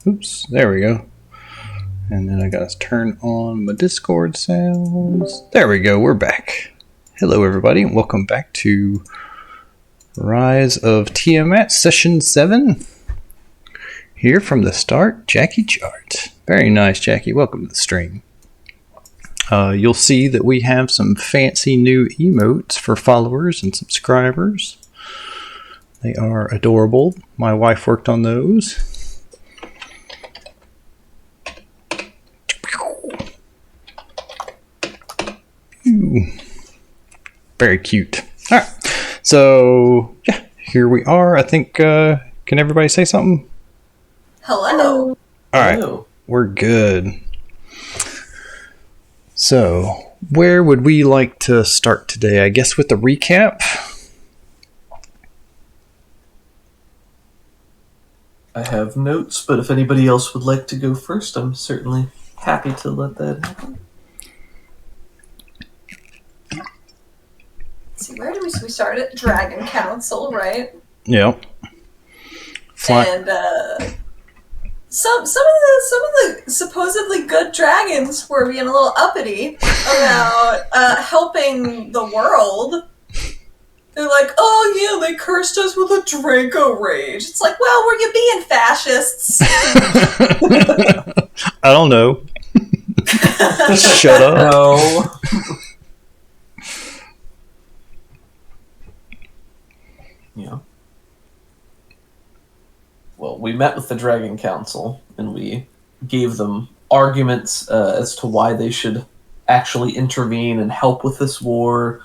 Oops, there we go. And then I gotta turn on my Discord sounds. There we go, we're back. Hello everybody, and welcome back to Rise of Tiamat, Session 7. Here from the start, Jackie Chart. Very nice, Jackie. Welcome to the stream. You'll see that we have some fancy new emotes for followers and subscribers. They are adorable. My wife worked on those. Very cute. All right. So, yeah, here we are. I think, can everybody say something? Hello. All right. We're good. So, where would we like to start today? I guess with the recap? I have notes, but if anybody else would like to go first, I'm certainly happy to let that happen. Let's see, where did we start at? Dragon Council, right? Yep. And some of the supposedly good dragons were being a little uppity about helping the world. They're like, oh yeah, they cursed us with a Draco rage. It's like, well, were you being fascists? I don't know. Shut up. No. Yeah. Well, we met with the Dragon Council, and we gave them arguments as to why they should actually intervene and help with this war.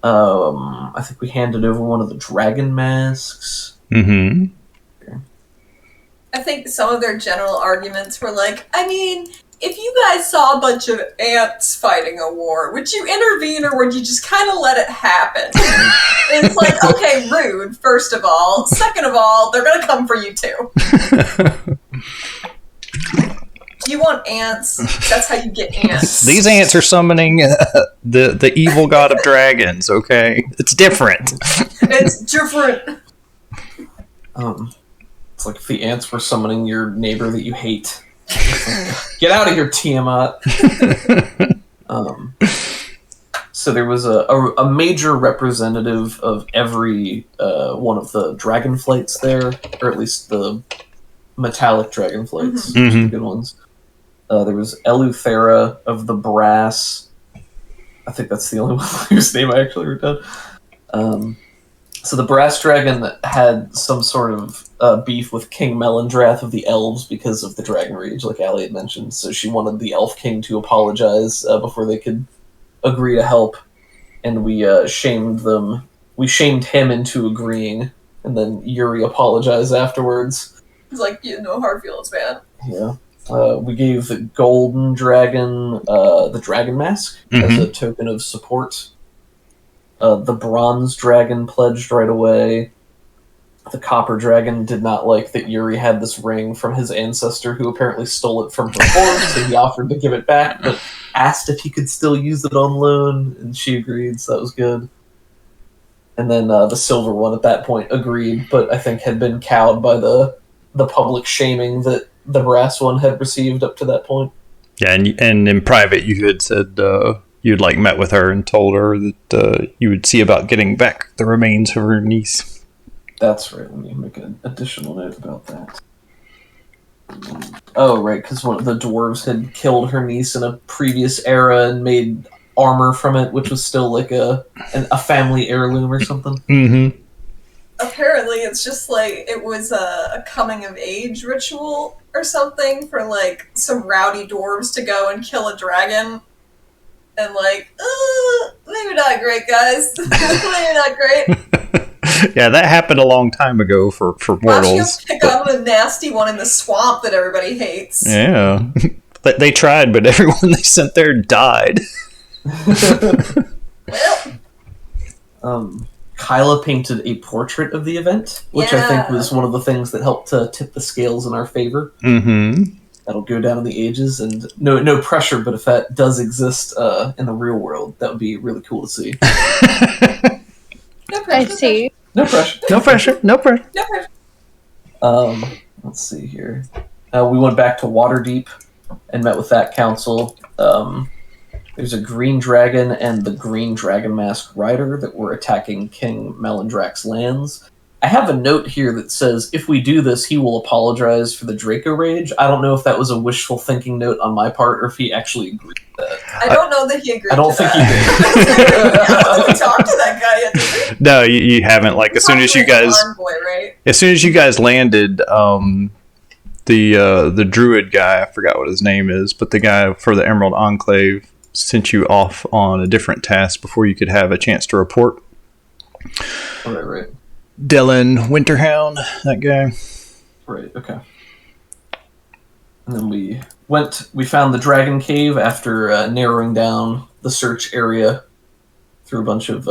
I think we handed over one of the dragon masks. Mm-hmm. I think some of their general arguments were like, I mean, if you guys saw a bunch of ants fighting a war, would you intervene or would you just kind of let it happen? It's like, okay, rude, first of all. Second of all, they're going to come for you too. You want ants? That's how you get ants. These ants are summoning the evil god of dragons, okay? It's different. It's different. It's like if the ants were summoning your neighbor that you hate. Get out of here, Tiamat. So there was a major representative of every one of the dragon flights there, or at least the metallic dragon flights, which are the good ones. There was Eleuthera of the Brass. I think that's the only one whose name I actually wrote down. So the Brass Dragon had some sort of beef with King Melindrath of the Elves because of the Dragon Rage, like Allie had mentioned. So she wanted the Elf King to apologize before they could agree to help. And we shamed them. We shamed him into agreeing. And then Yuri apologized afterwards. He's like, you know, hard feelings, man. Yeah. We gave the Golden Dragon the Dragon Mask as a token of support. The Bronze Dragon pledged right away. The Copper Dragon did not like that Yuri had this ring from his ancestor who apparently stole it from her horse, so he offered to give it back, but asked if he could still use it on loan, and she agreed, so that was good. And then the Silver one at that point agreed, but I think had been cowed by the public shaming that the Brass one had received up to that point. Yeah, and in private you had said you'd like met with her and told her that you would see about getting back the remains of her niece. That's right, let me make an additional note about that. Oh, right, because one of the dwarves had killed her niece in a previous era and made armor from it, which was still like a family heirloom or something. Mm-hmm. Apparently, it's just like it was a coming of age ritual or something for like some rowdy dwarves to go and kill a dragon. And like, maybe not great, guys. Maybe not great. Yeah, that happened a long time ago for mortals. Pick on the nasty one in the swamp that everybody hates. Yeah. They tried, but everyone they sent there died. Well. Kyla painted a portrait of the event, which I think was one of the things that helped to tip the scales in our favor. Mm-hmm. That'll go down in the ages, and no pressure, but if that does exist in the real world, that would be really cool to see. No pressure. I see. No pressure. No pressure. No pressure. No pressure. Let's see here. We went back to Waterdeep and met with that council. There's a green dragon and the green dragon mask rider that were attacking King Malandrak's lands. I have a note here that says, if we do this, he will apologize for the Draco Rage. I don't know if that was a wishful thinking note on my part or if he actually agreed with that. I don't know that he agreed. I don't think he did. I don't think we talked to that guy yet, did we? No, you haven't. Like, as soon as you guys... Envoy, right? As soon as you guys landed, the druid guy, I forgot what his name is, but the guy for the Emerald Enclave sent you off on a different task before you could have a chance to report. Right. Dylan Winterhound, that guy. Right, okay. And then we found the Dragon Cave after narrowing down the search area through a bunch of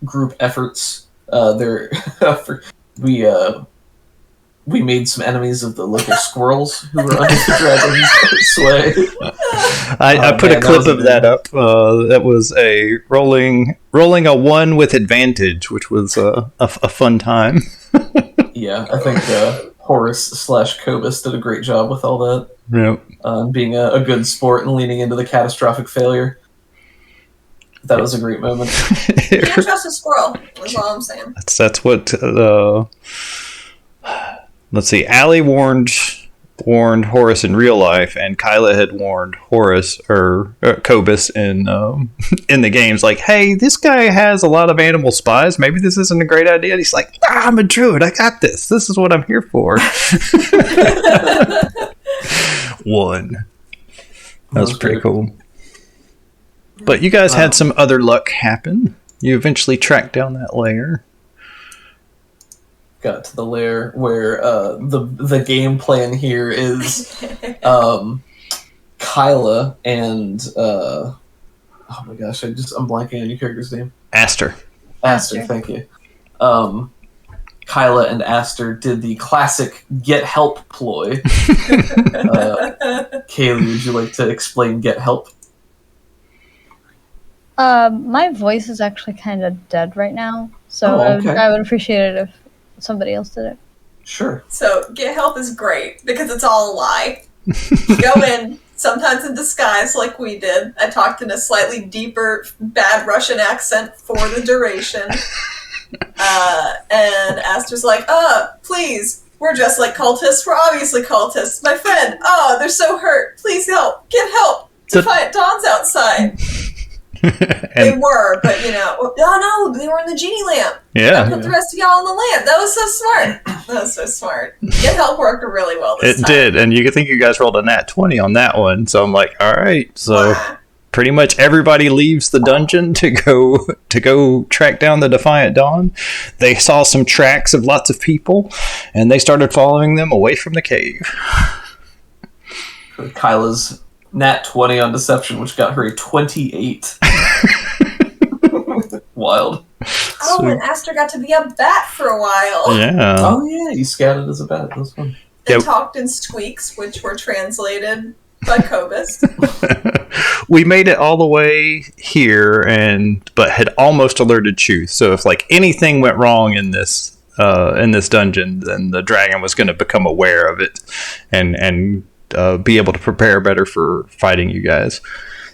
group efforts. We made some enemies of the local squirrels who were under the dragon's sway. I put a clip of that up. That was a rolling a 1 with advantage, which was a fun time. Yeah, I think Horace/Cobus did a great job with all that. Yep. Being a good sport and leaning into the catastrophic failure. That was a great moment. You can't trust a squirrel, is all I'm saying. That's what... let's see. Allie warned Horace in real life, and Kyla had warned Horace or Cobus in the games. Like, hey, this guy has a lot of animal spies. Maybe this isn't a great idea. And he's like, I'm a druid. I got this. This is what I'm here for. 1. That was pretty cool. But you guys had some other luck happen. You eventually tracked down that lair. Got to the lair where the game plan here is Kyla and oh my gosh, I'm blanking on your character's name. Aster, thank you. Kyla and Aster did the classic get help ploy. Kaylee, would you like to explain get help? My voice is actually kind of dead right now, so okay. I would appreciate it if somebody else did it. Sure. So, get help is great, because it's all a lie. You go in, sometimes in disguise like we did. I talked in a slightly deeper, bad Russian accent for the duration. And Aster's like, please, we're just like cultists. We're obviously cultists. My friend, they're so hurt. Please help. Get help. Defiant Dawn's outside. They were, but no, they were in the genie lamp. Yeah. I put the rest of y'all in the lamp. That was so smart. Get help worked really well this time. It did, and you could think you guys rolled a nat 20 on that one. So I'm like, all right. So pretty much everybody leaves the dungeon to go track down the Defiant Dawn. They saw some tracks of lots of people, and they started following them away from the cave. Kyla's nat 20 on deception, which got her a 28. Wild. Oh, and Aster got to be a bat for a while. Yeah. Oh yeah, you scouted as a bat. That was fun. And talked in squeaks, which were translated by Cobus. We made it all the way here, but had almost alerted Chuth. So if like anything went wrong in this dungeon, then the dragon was going to become aware of it and be able to prepare better for fighting you guys.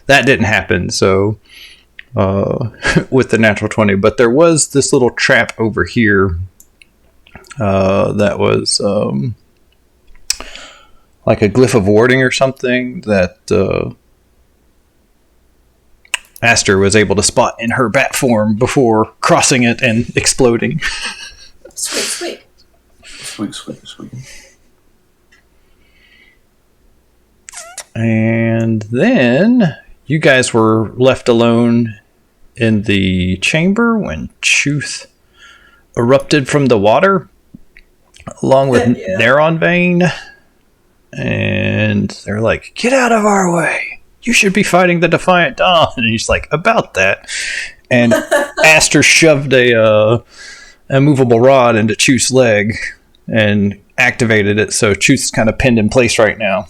That didn't happen, so with the natural 20. But there was this little trap over here that was like a glyph of warding or something that Aster was able to spot in her bat form before crossing it and exploding. Squeak. And then you guys were left alone in the chamber when Chuth erupted from the water along with Neronvain. And they're like, get out of our way. You should be fighting the Defiant Dawn. And he's like, about that. And Aster shoved a movable rod into Chuth's leg and activated it, so Chuth's kind of pinned in place right now.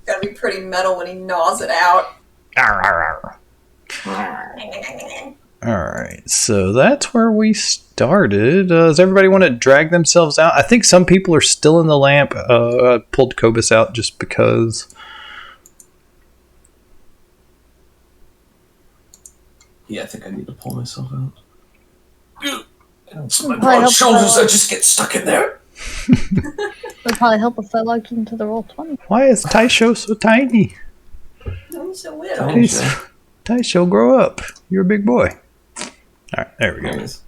Gotta be pretty metal when he gnaws it out. Alright, so that's where we started. Does everybody want to drag themselves out? I think some people are still in the lamp. I pulled Cobus out just because. Yeah, I think I need to pull myself out. It's my Probably broad help shoulders the- that just get stuck in there. Would probably help if I logged into the roll 20. Why is Taisho so tiny? He's so little. Tiny. Please, Taisho, grow up. You're a big boy. Alright, there we There he go. is.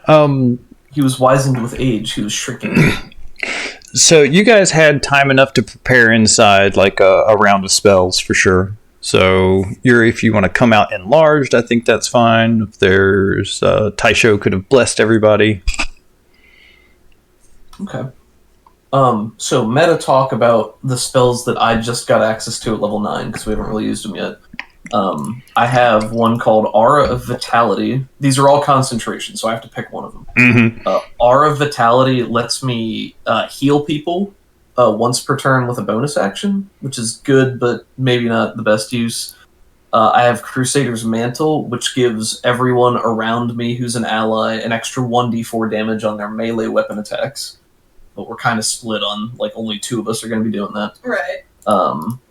Um, He was wizened with age. He was shrinking. so you guys had time enough to prepare inside, like a round of spells for sure. So if you want to come out enlarged, I think that's fine. If there's Taisho could have blessed everybody. Okay. So meta talk about the spells that I just got access to at level 9 because we haven't really used them yet. I have one called Aura of Vitality. These are all concentration, so I have to pick one of them. Mm-hmm. Aura of Vitality lets me heal people once per turn with a bonus action, which is good, but maybe not the best use. I have Crusader's Mantle, which gives everyone around me who's an ally an extra 1d4 damage on their melee weapon attacks. But we're kind of split on, like, only 2 of us are going to be doing that. Right.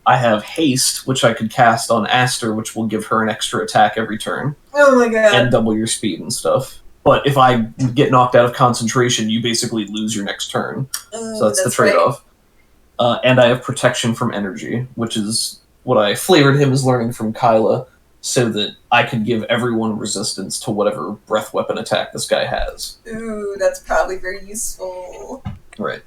I have Haste, which I could cast on Aster, which will give her an extra attack every turn, Oh my god. and double your speed and stuff. But if I get knocked out of concentration, you basically lose your next turn. Ooh, So that's the trade-off. And I have Protection from Energy, which is what I flavored him as learning from Kyla, so that I could give everyone resistance to whatever breath weapon attack this guy has. Ooh, that's probably very useful. Right.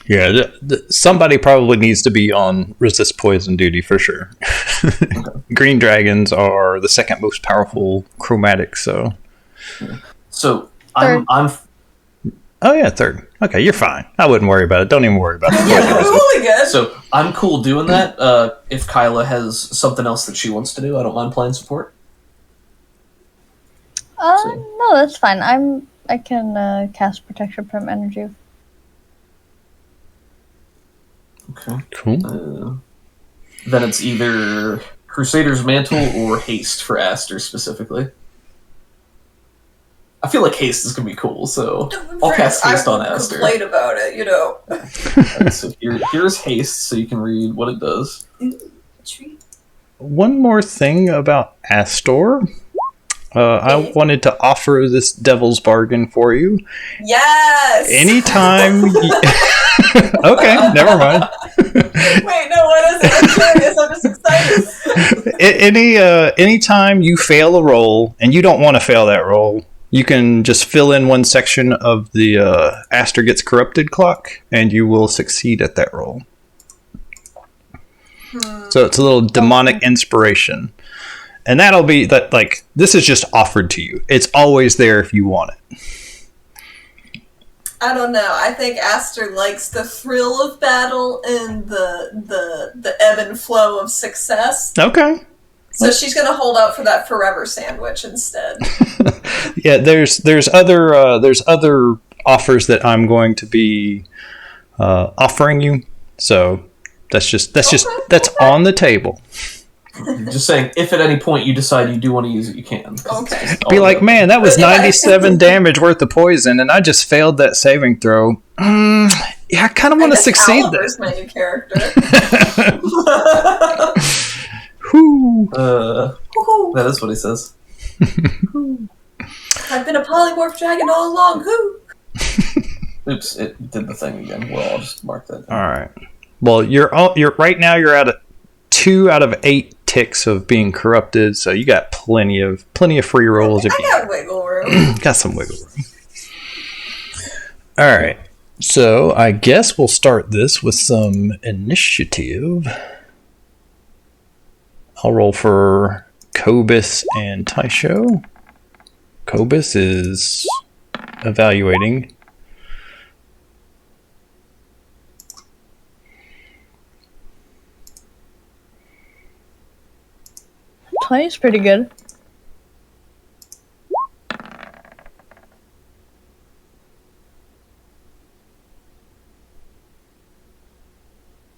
Yeah, somebody probably needs to be on resist poison duty for sure. Green dragons are the second most powerful chromatic, so. So Third. I'm Oh yeah, third. Okay, you're fine. I wouldn't worry about it. Don't even worry about it. Yeah, we're totally good. so I'm cool doing that. If Kyla has something else that she wants to do, I don't mind playing support. No, that's fine. I can cast protection from energy. Okay. Cool. Then it's either Crusader's Mantle or Haste for Aster specifically. I feel like Haste is gonna be cool, so I'll cast Haste on Aster. Complain about it, you know. So here's Haste, so you can read what it does. Treat. One more thing about Astor. I wanted to offer this devil's bargain for you. Yes. Anytime. Okay, never mind. Wait, no. What is it? I'm curious. I'm just excited. Anytime you fail a roll and you don't want to fail that roll, you can just fill in one section of the Aster Gets Corrupted clock, and you will succeed at that roll. So it's a little demonic inspiration. And that'll be that. Like, this is just offered to you. It's always there if you want it. I don't know. I think Aster likes the thrill of battle and the ebb and flow of success. Okay. So she's gonna hold out for that forever sandwich instead. Yeah, there's other offers that I'm going to be offering you. So that's on the table. Just saying, if at any point you decide you do want to use it, you can. Okay. Be like, man, that was But if I- 97 damage worth of poison, and I just failed that saving throw. Yeah, I kind of want to succeed there. Oliver's my new character. Whew. Woohoo. That is what he says. I've been a polymorph dragon all along. Who? Oops, it did the thing again. Well, I'll just mark that down. All right. Well, you're right now. You're at 2 out of 8 ticks of being corrupted, so you got plenty of free rolls. If I you got wiggle room. got some wiggle room. All right. So I guess we'll start this with some initiative. I'll roll for Cobus and Taisho. Cobus is evaluating. Twenty's pretty good.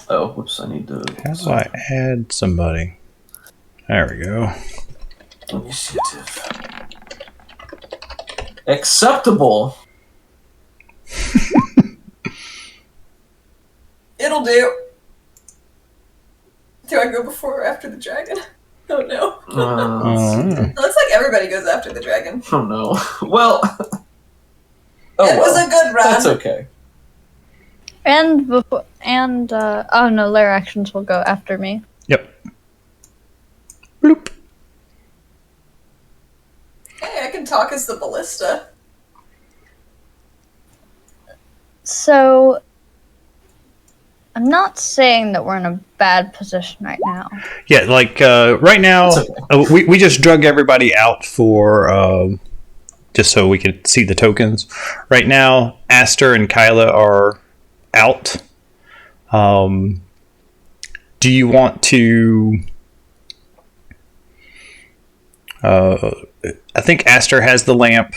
Oh, whoops, I need to... How do I add somebody? There we go. Initiative. Acceptable. It'll do. Do I go before or after the dragon? Oh no. Looks like everybody goes after the dragon. Oh no. Well. It was a good run. That's okay. And oh no, lair actions will go after me. Yep. Bloop. Hey, I can talk as the ballista. So, I'm not saying that we're in a bad position right now. Yeah, like right now, we just drug everybody out for just so we could see the tokens. Right now, Aster and Kyla are out. Do you want to? I think Aster has the lamp,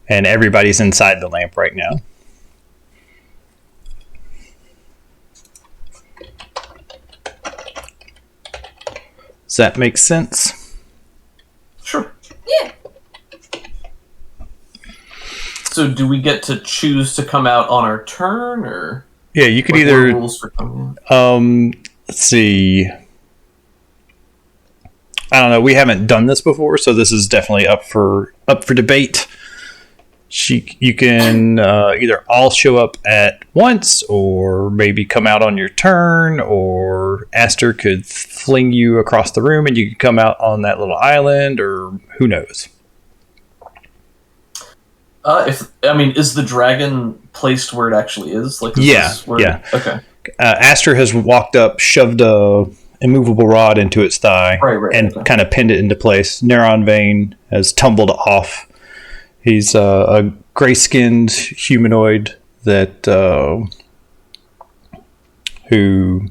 and everybody's inside the lamp right now. Does that make sense? Sure. Yeah. So, do we get to choose to come out on our turn, or Yeah, you could what either. rules for coming out? Let's see. I don't know. We haven't done this before, so this is definitely up for debate. You can either all show up at once, or maybe come out on your turn, or Aster could fling you across the room and you could come out on that little island, or who knows. Is the dragon placed where it actually is? Like, Yeah. Okay. Aster has walked up, shoved a immovable rod into its thigh, and okay. kind of pinned it into place. Neronvain has tumbled off. He's a gray-skinned humanoid that who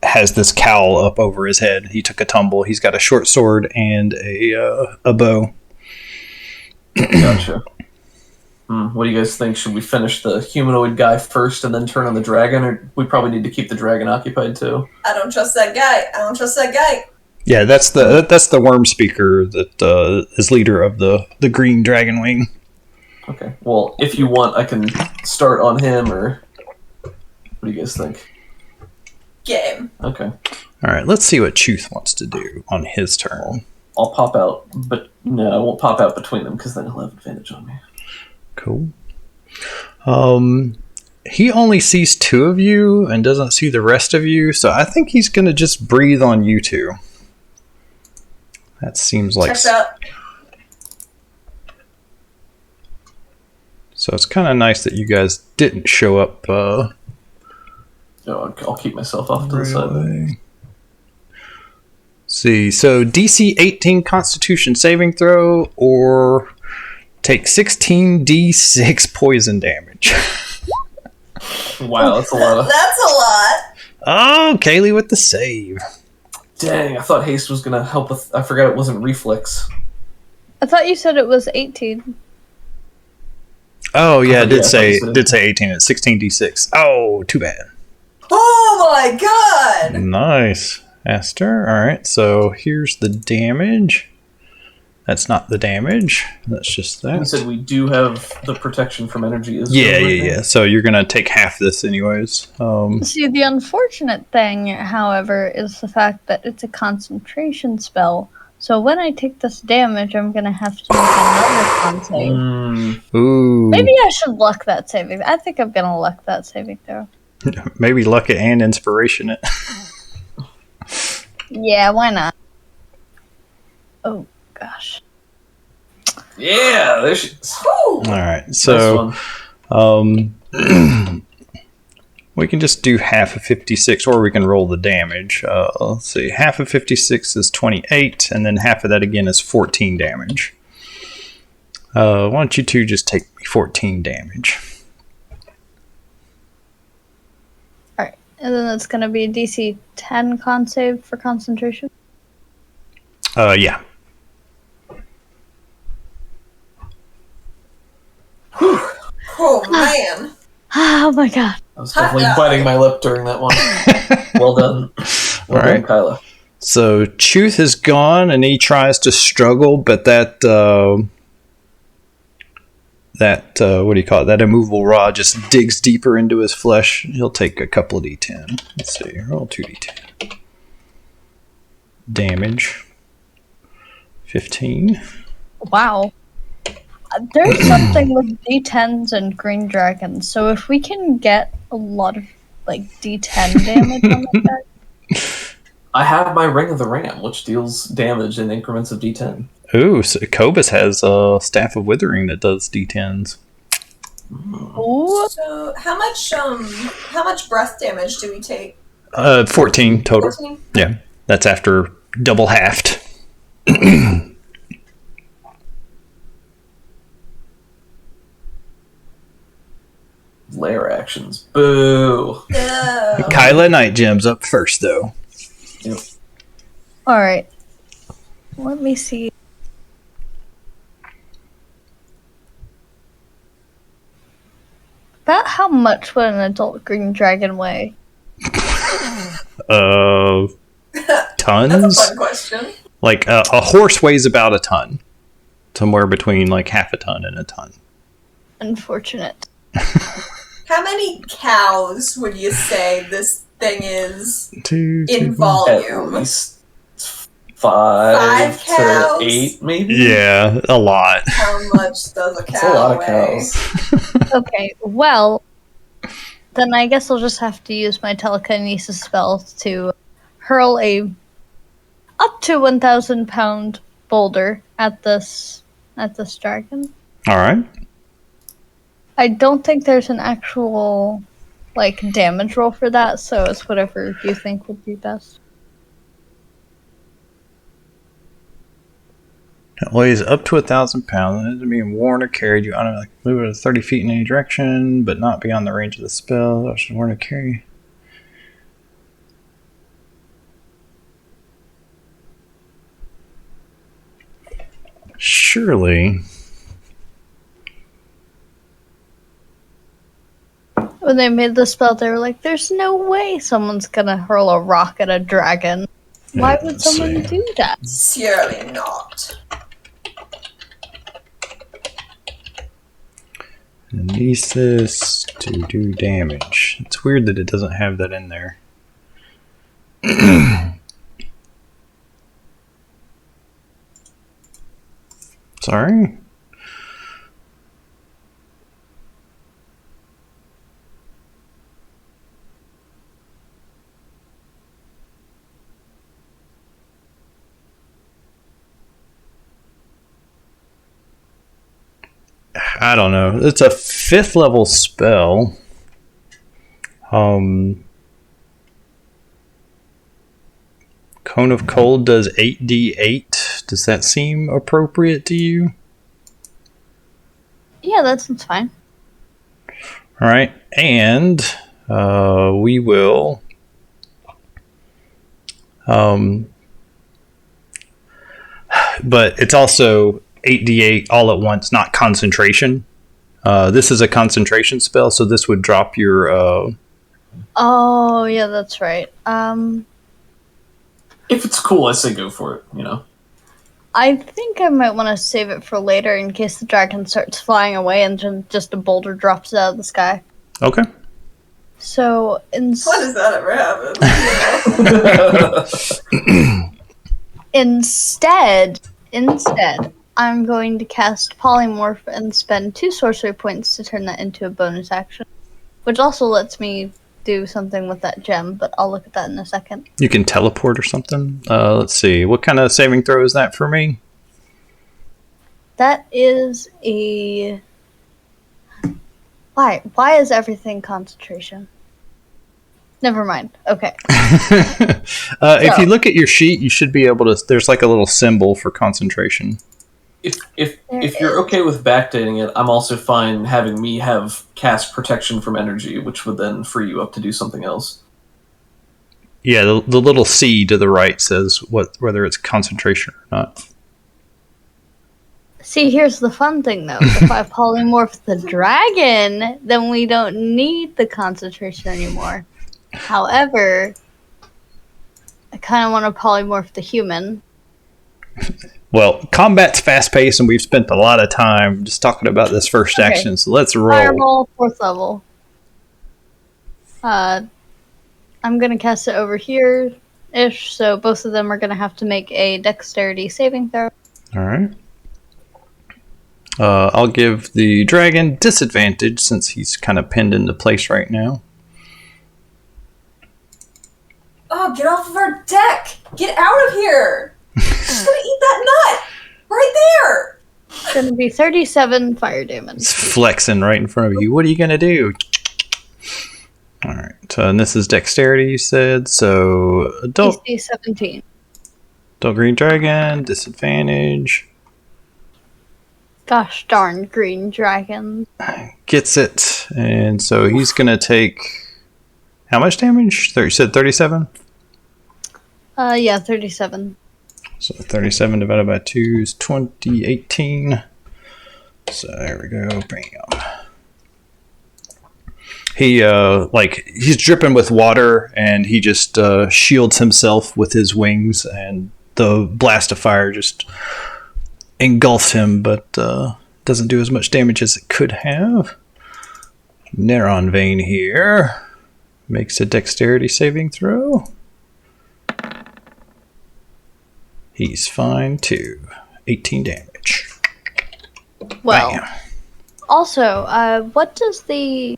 has this cowl up over his head. He took a tumble. He's got a short sword and a bow. Gotcha. What do you guys think? Should we finish the humanoid guy first and then turn on the dragon, or we probably need to keep the dragon occupied too? I don't trust that guy. Yeah, that's the worm speaker that is leader of the green dragon wing. Okay. Well, if you want, I can start on him, or what do you guys think? Game. Okay. All right, let's see what Chuth wants to do on his turn. I'll pop out, but no, I won't pop out between them because then he'll have advantage on me. Cool. He only sees two of you and doesn't see the rest of you, so I think he's going to just breathe on you two. That seems like... Checks out. So it's kind of nice that you guys didn't show up. I'll keep myself off to the side. Away. See, so DC 18 Constitution saving throw, or take 16d6 poison damage. Wow, that's a lot of... That's a lot. Oh, Kaylee with the save. Dang, I thought haste was going to help with... I forgot it wasn't reflex. I thought you said it was 18. Oh, yeah, it did I say thought you said 18. It's 16d6. Oh, too bad. Oh my god! Nice. Aster. All right, so here's the damage. That's not the damage. That's just that. You said we do have the protection from energy. Yeah. So you're going to take half this anyways. See, the unfortunate thing, however, is the fact that it's a concentration spell. So when I take this damage, I'm going to have to make another con save. Ooh. Maybe I should luck that saving. I think I'm going to luck that saving throw. Maybe luck it and inspiration it. Yeah, why not? Oh, gosh. Yeah, there she is. Woo! All right, so we can just do half of 56, or we can roll the damage. Let's see, half of 56 is 28, and then half of that again is 14 damage. Why don't you two just take 14 damage? Alright, and then it's going to be DC 10 con save for concentration? Yeah. Oh man. Oh my god. I was definitely biting my lip during that one. Well done. Well All done, right. Kyla. So Chuth is gone, and he tries to struggle, but that what do you call it? That immovable rod just digs deeper into his flesh. He'll take a couple of d10. Let's see. Roll 2d10. Damage. 15. Wow. There's something with D10s and green dragons, so if we can get a lot of D10 damage on the deck. I have my Ring of the Ram, which deals damage in increments of d10. Ooh, so Cobus has a Staff of Withering that does d10s. Ooh. So how much breath damage do we take? 14 total. 14? Yeah, that's after double halved. Lair actions. Boo! No. Kyla Night Gems up first, though. Yep. Alright. Let me see. About how much would an adult green dragon weigh? Tons? That's a fun question. Like, a horse weighs about a ton. Somewhere between, half a ton and a ton. Unfortunate. How many cows would you say this thing is Two, in At volume? least 5 to cows? 8, maybe? Yeah, a lot. How much does a cow That's a lot of weigh? cows. Okay, well, then I guess I'll just have to use my telekinesis spell to hurl a up to 1,000 pound boulder at this dragon. Alright. I don't think there's an actual damage roll for that, so it's whatever you think would be best. It weighs up to 1,000 pounds. It doesn't mean worn or carried. You automatically move it 30 feet in any direction, but not beyond the range of the spell. I should worn or carry. Surely. When they made the spell, they were like, there's no way someone's gonna hurl a rock at a dragon. Why would Let's someone see. do that? Surely not. Kinesis to do damage. It's weird that it doesn't have that in there. Sorry? I don't know. It's a 5th level spell. Cone of Cold does 8d8. Does that seem appropriate to you? Yeah, that sounds fine. Alright, and we will but it's also 8d8 all at once, not concentration. This is a concentration spell, so this would drop your Oh, yeah, that's right. If it's cool, I say go for it, you know? I think I might want to save it for later in case the dragon starts flying away and just a boulder drops out of the sky. Okay. So, When does that ever happen? instead, I'm going to cast Polymorph and spend 2 sorcery points to turn that into a bonus action, which also lets me do something with that gem, but I'll look at that in a second. You can teleport or something. Let's see. What kind of saving throw is that for me? That is a... Why is everything concentration? Never mind. Okay. If you look at your sheet, you should be able to... There's like a little symbol for concentration. If you're okay with backdating it, I'm also fine having me have cast protection from energy, which would then free you up to do something else. Yeah, the little C to the right says whether it's concentration or not. See, here's the fun thing, though. If I polymorph the dragon, then we don't need the concentration anymore. However, I kind of want to polymorph the human. Well, combat's fast-paced, and we've spent a lot of time just talking about this first action, so let's roll. Fireball, 4th level. I'm going to cast it over here-ish, so both of them are going to have to make a dexterity saving throw. All right. I'll give the dragon disadvantage since he's kind of pinned into place right now. Oh, get off of our deck! Get out of here! She's gonna eat that nut! Right there! It's going to be 37 fire damage. It's flexing right in front of you. What are you going to do? All right. And this is dexterity, you said. So, adult DC 17. Adult green dragon, disadvantage. Gosh darn green dragon. Gets it. And so he's going to take... How much damage? You said 37? Yeah, 37. So 37 divided by 2 is 20, 18. So there we go. Bam. He's dripping with water, and he just shields himself with his wings, and the blast of fire just engulfs him, but doesn't do as much damage as it could have. Neronvain here makes a dexterity saving throw. He's fine too. 18 damage. Well, Bam. also, what does the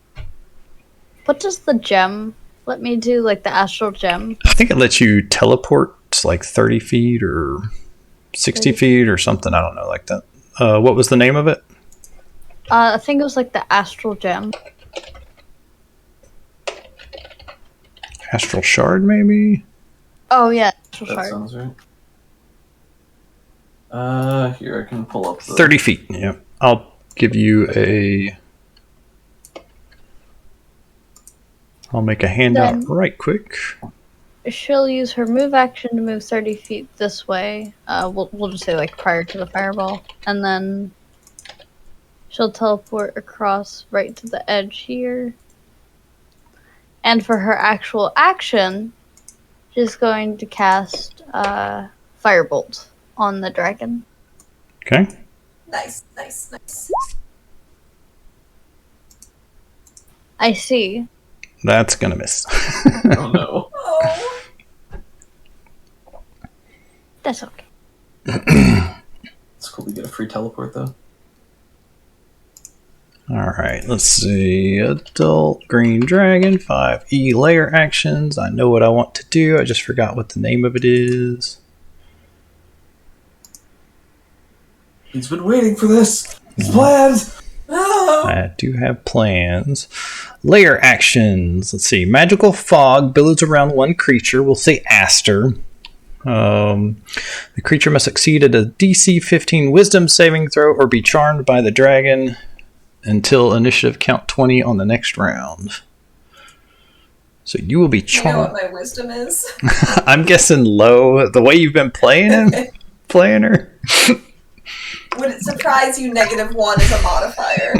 gem let me do, like the astral gem? I think it lets you teleport to like 30 feet or 60 feet or something. I don't know, like that. What was the name of it? I think it was like the astral gem. Astral shard, maybe? Oh, yeah. Astral That shard. sounds right. Here, I can pull up the... 30 feet, yeah. I'll give you a... I'll make a handout right quick. She'll use her move action to move 30 feet this way. We'll just say like prior to the fireball. And then she'll teleport across right to the edge here. And for her actual action, she's going to cast Firebolt on the dragon. Okay. Nice, nice, nice. I see. That's gonna miss. Oh no. Oh. That's okay. It's cool to get a free teleport though. Alright, let's see. Adult Green Dragon, 5E lair actions. I know what I want to do. I just forgot what the name of it is. He's been waiting for this. He's planned. Oh. I do have plans. Lair actions. Let's see. Magical fog billows around one creature. We'll say Aster. The creature must succeed at a DC 15 Wisdom saving throw or be charmed by the dragon until initiative count 20 on the next round. So you will be Do you know what charmed. my wisdom is? I'm guessing low. The way you've been playing her. Would it surprise you -1 is a modifier?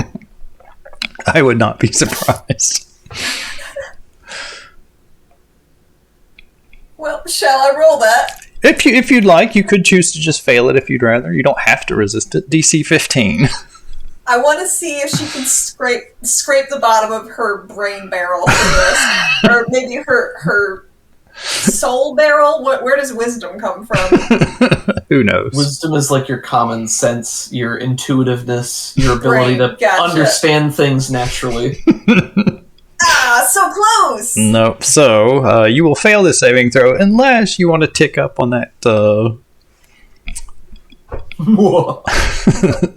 I would not be surprised. Well, shall I roll that? If you'd like, you could choose to just fail it if you'd rather. You don't have to resist it. DC 15. I want to see if she can scrape the bottom of her brain barrel for this, or maybe her soul barrel. Where does wisdom come from? Who knows? Wisdom is like your common sense, your intuitiveness, your ability Right, to gotcha. understand things naturally. Ah, so close. Nope. So you will fail this saving throw unless you want to tick up on that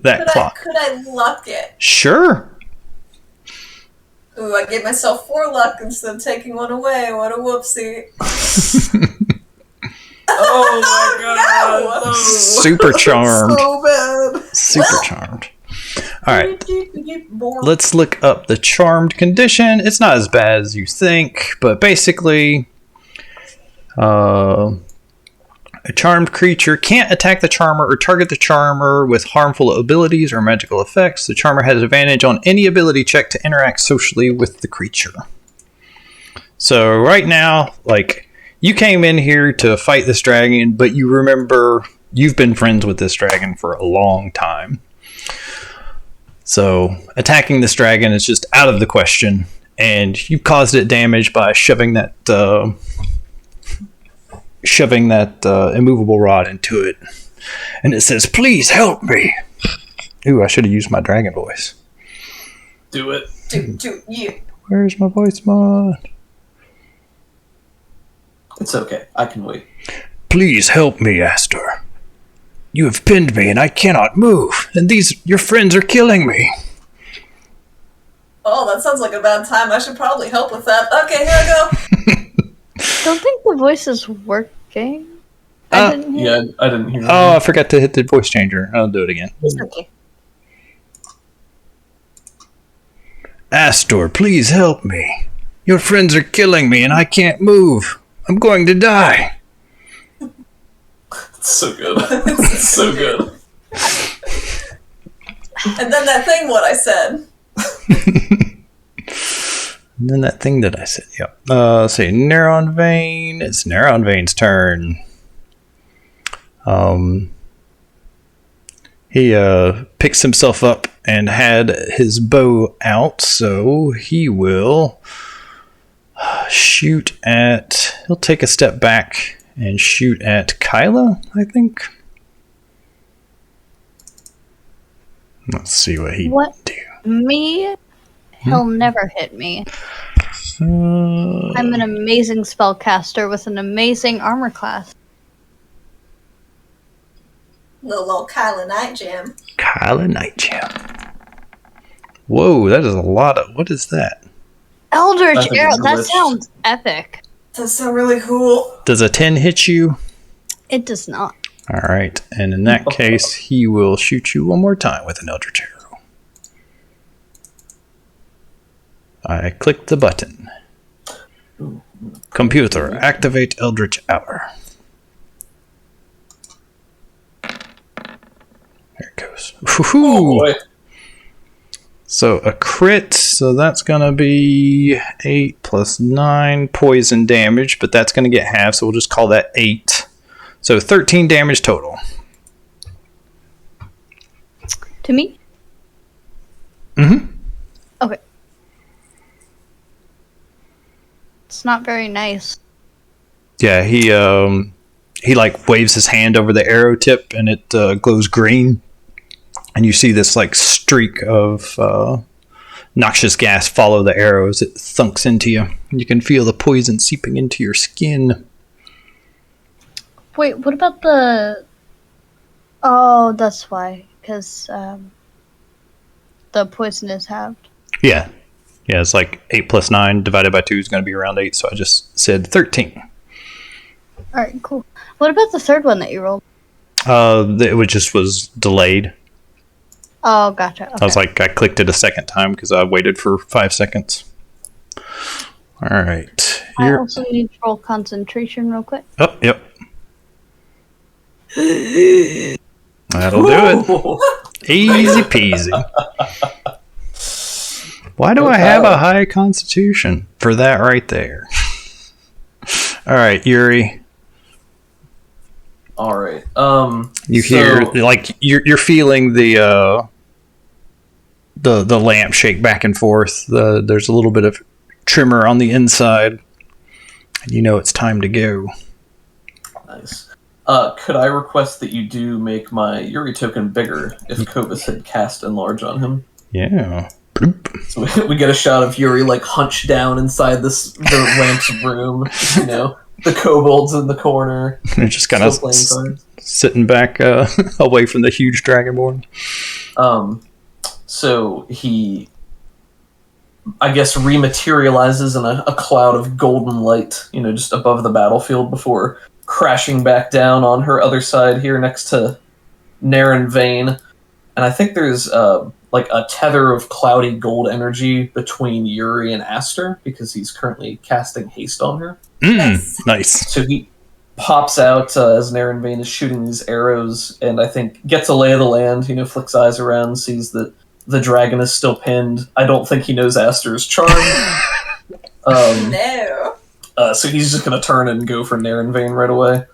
that clock. Could I luck it? Sure. Ooh, I gave myself 4 luck instead of taking 1 away. What a whoopsie. Oh my god! No! Super charmed. So bad. Super charmed. All right. Let's. Let's look up the charmed condition. It's not as bad as you think, but basically, a charmed creature can't attack the charmer or target the charmer with harmful abilities or magical effects. The charmer has advantage on any ability check to interact socially with the creature. So right now, like, you came in here to fight this dragon, but you remember you've been friends with this dragon for a long time. So attacking this dragon is just out of the question, and you caused it damage by shoving that immovable rod into it. And it says, "Please help me." Ooh, I should have used my dragon voice. Do it. Do you. Where's my voice mod? It's okay. I can wait. "Please help me, Astor. You have pinned me and I cannot move. And your friends are killing me." Oh, that sounds like a bad time. I should probably help with that. Okay, here I go. Don't think the voice is working. I didn't hear. Yeah, I didn't hear. Oh, I forgot to hit the voice changer. I'll do it again. It's okay. "Astor, please help me. Your friends are killing me and I can't move. I'm going to die." It's so good. It's so good. And then that thing, what I said. And then that thing that I said, yep. Let's see, Neronvain. It's Neronvain's turn. He picks himself up and had his bow out, so he will shoot at... He'll take a step back and shoot at Kyla, I think. Let's see what he do. Me? He'll never hit me. I'm an amazing spellcaster with an amazing armor class. Little Kyla Night Jam. Kyla Night Jam. Whoa, that is a lot of... What is that? Eldritch Arrow, that sounds epic. Does sound really cool. Does a 10 hit you? It does not. All right, and in that case, he will shoot you one more time with an Eldritch Arrow. I clicked the button. Computer, activate Eldritch Hour. There it goes. Oh, boy. So a crit, so that's going to be 8 plus 9 poison damage, but that's going to get half, so we'll just call that 8. So 13 damage total. To me? Mm-hmm. Okay. It's not very nice. Yeah, he like waves his hand over the arrow tip, and it glows green. And you see this like streak of noxious gas follow the arrow as it thunks into you. And you can feel the poison seeping into your skin. Wait, what about the... Oh, that's why. Because the poison is halved. Yeah. Yeah, it's like 8 plus 9 divided by 2 is going to be around 8, so I just said 13. Alright, cool. What about the third one that you rolled? It was delayed. Oh, gotcha. Okay. I was like, I clicked it a second time because I waited for 5 seconds. All right. I also need to roll concentration real quick. Oh, yep. That'll do it. Easy peasy. Why do I have a high constitution for that right there? All right, Yuri. All right. You hear like you're feeling the lamp shake back and forth. There's a little bit of tremor on the inside, and you know it's time to go. Nice. Could I request that you do make my Yuri token bigger if Kovas had cast Enlarge on him? Yeah. So we get a shot of Yuri like hunched down inside the lamp's room. You know, the kobolds in the corner. They're just kind of sitting back away from the huge dragonborn. So he, I guess, rematerializes in a cloud of golden light, you know, just above the battlefield before crashing back down on her other side here next to Neronvain. And I think there's like a tether of cloudy gold energy between Yuri and Astor because he's currently casting haste on her. Nice. So he pops out as Neronvain is shooting these arrows, and I think gets a lay of the land, you know, flicks eyes around, sees that the dragon is still pinned. I don't think he knows Astor's charm. No. So he's just going to turn and go for Neronvain right away.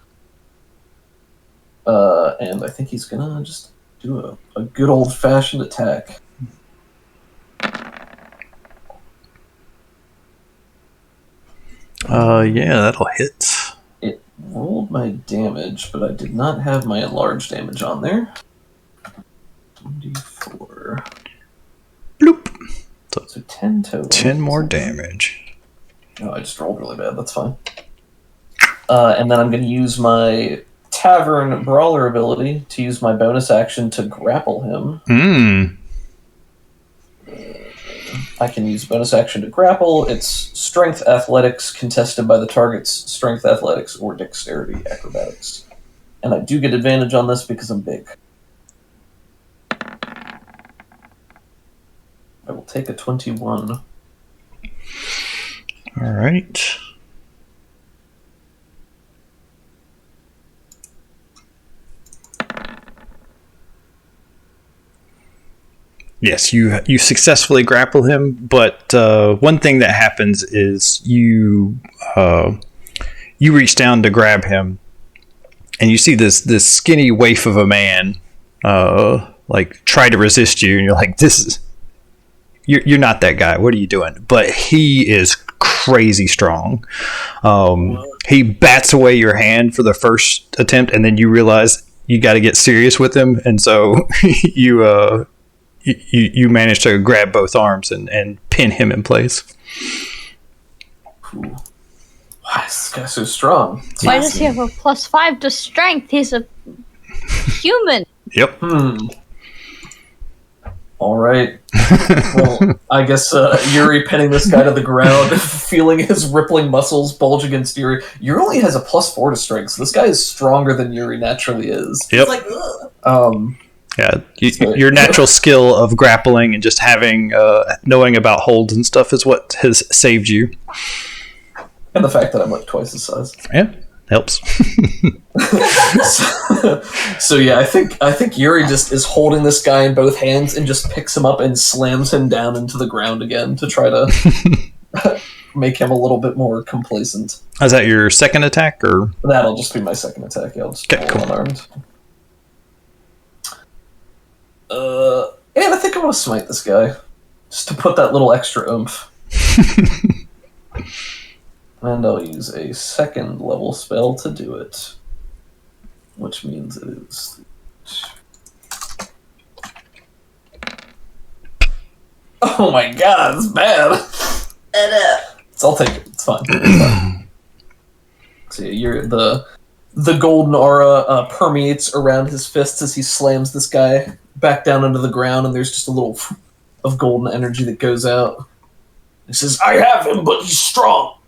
And I think he's going to just do a good old-fashioned attack. Yeah, that'll hit. It rolled my damage, but I did not have my enlarged damage on there. 1d4. Bloop. So 10 total. 10 more damage. Oh, I just rolled really bad. That's fine. And then I'm going to use my Tavern Brawler ability to use my bonus action to grapple him. I can use bonus action to grapple. It's strength athletics contested by the target's strength athletics or dexterity acrobatics. And I do get advantage on this because I'm big. I will take a 21. All right. Yes, you successfully grapple him, but one thing that happens is you reach down to grab him, and you see this skinny waif of a man like try to resist you, and you're like, you're not that guy. What are you doing? But he is crazy strong. He bats away your hand for the first attempt, and then you realize you got to get serious with him, and so you manage to grab both arms and pin him in place. Ooh. Why is this guy so strong? Why does he have a +5 to strength? He's a human. Yep. All right. Well, I guess Yuri pinning this guy to the ground, feeling his rippling muscles bulge against Yuri. Yuri only has a +4 to strength, so this guy is stronger than Yuri naturally is. Yep. It's like, ugh. Yeah, your natural skill of grappling and just having knowing about holds and stuff is what has saved you. And the fact that I'm like twice his size. Yeah, helps. So yeah, I think Yuri just is holding this guy in both hands and just picks him up and slams him down into the ground again to try to make him a little bit more complacent. Is that your second attack, or that'll just be my second attack? Yeah, I'll just okay, cool. Unarmed. And I think I want to smite this guy just to put that little extra oomph. And I'll use a second level spell to do it, which means it is. Oh my god, it's bad. I'll take it. It's fine. It's fine. See, you're the golden aura permeates around his fists as he slams this guy back down into the ground, and there's just a little of golden energy that goes out. He says, "I have him, but he's strong."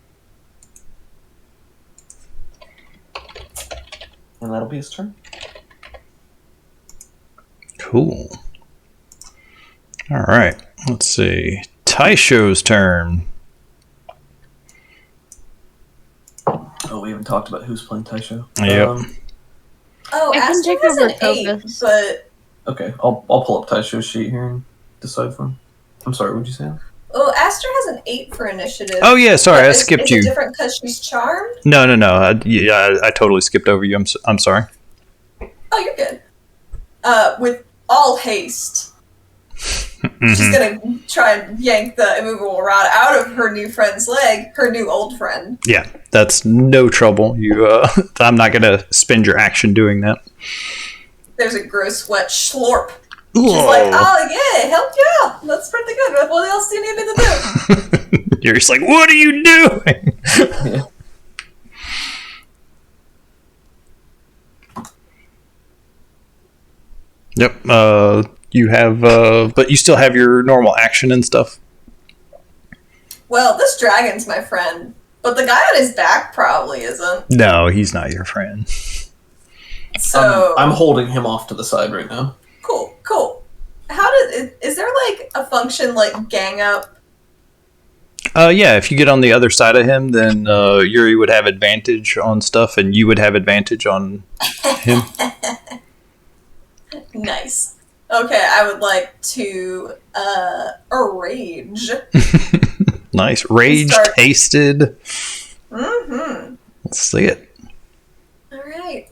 And that'll be his turn. Cool. All right. Let's see. Taisho's turn. Oh, we haven't talked about who's playing Taisho. Yep. Oh, I can Aston take has over an 8, Topaz. but Okay, I'll pull up Taisho's sheet here and decide for him. I'm sorry, what'd you say? oh, Aster has an 8 for initiative. Oh yeah, sorry, I Is- skipped is you. it different because she's charmed? No. I totally skipped over you. I'm sorry. Oh, you're good. With all haste, she's gonna try and yank the immovable rod out of her new friend's leg, her new old friend. Yeah, that's no trouble. I'm not gonna spend your action doing that. There's a gross wet slorp. She's like, oh yeah, helped you out. That's pretty good. What else do you need me to do? You're just like, what are you doing? Yeah. Yep. You have, but you still have your normal action and stuff. Well, this dragon's my friend, but the guy on his back probably isn't. No, he's not your friend. So I'm holding him off to the side right now. Cool. Is there like a function like gang up? Yeah, if you get on the other side of him, then Yuri would have advantage on stuff, and you would have advantage on him. Nice. Okay, I would like to rage. Nice. Rage Start- tasted. Let's see it. All right.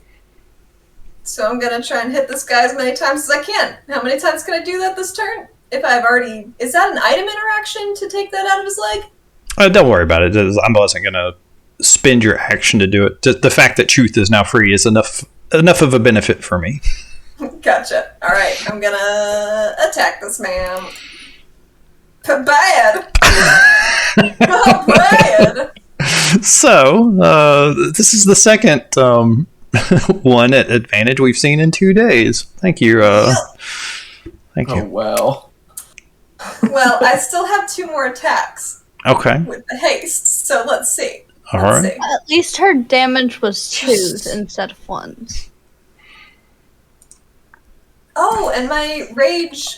So I'm gonna try and hit this guy as many times as I can. How many times can I do that this turn? If I've already... Is that an item interaction to take that out of his leg? Don't worry about it. I wasn't going to spend your action to do it. The fact that Chuth is now free is enough of a benefit for me. Gotcha. All right, I'm gonna attack this man. Bad. Oh, bad. So, this is the second one at advantage we've seen in 2 days. Thank you. Thank you. Oh, wow. Well, I still have 2 more attacks. Okay. With the haste, so let's see. All Let's right. see. At least her damage was 2s instead of 1s. Oh, and my rage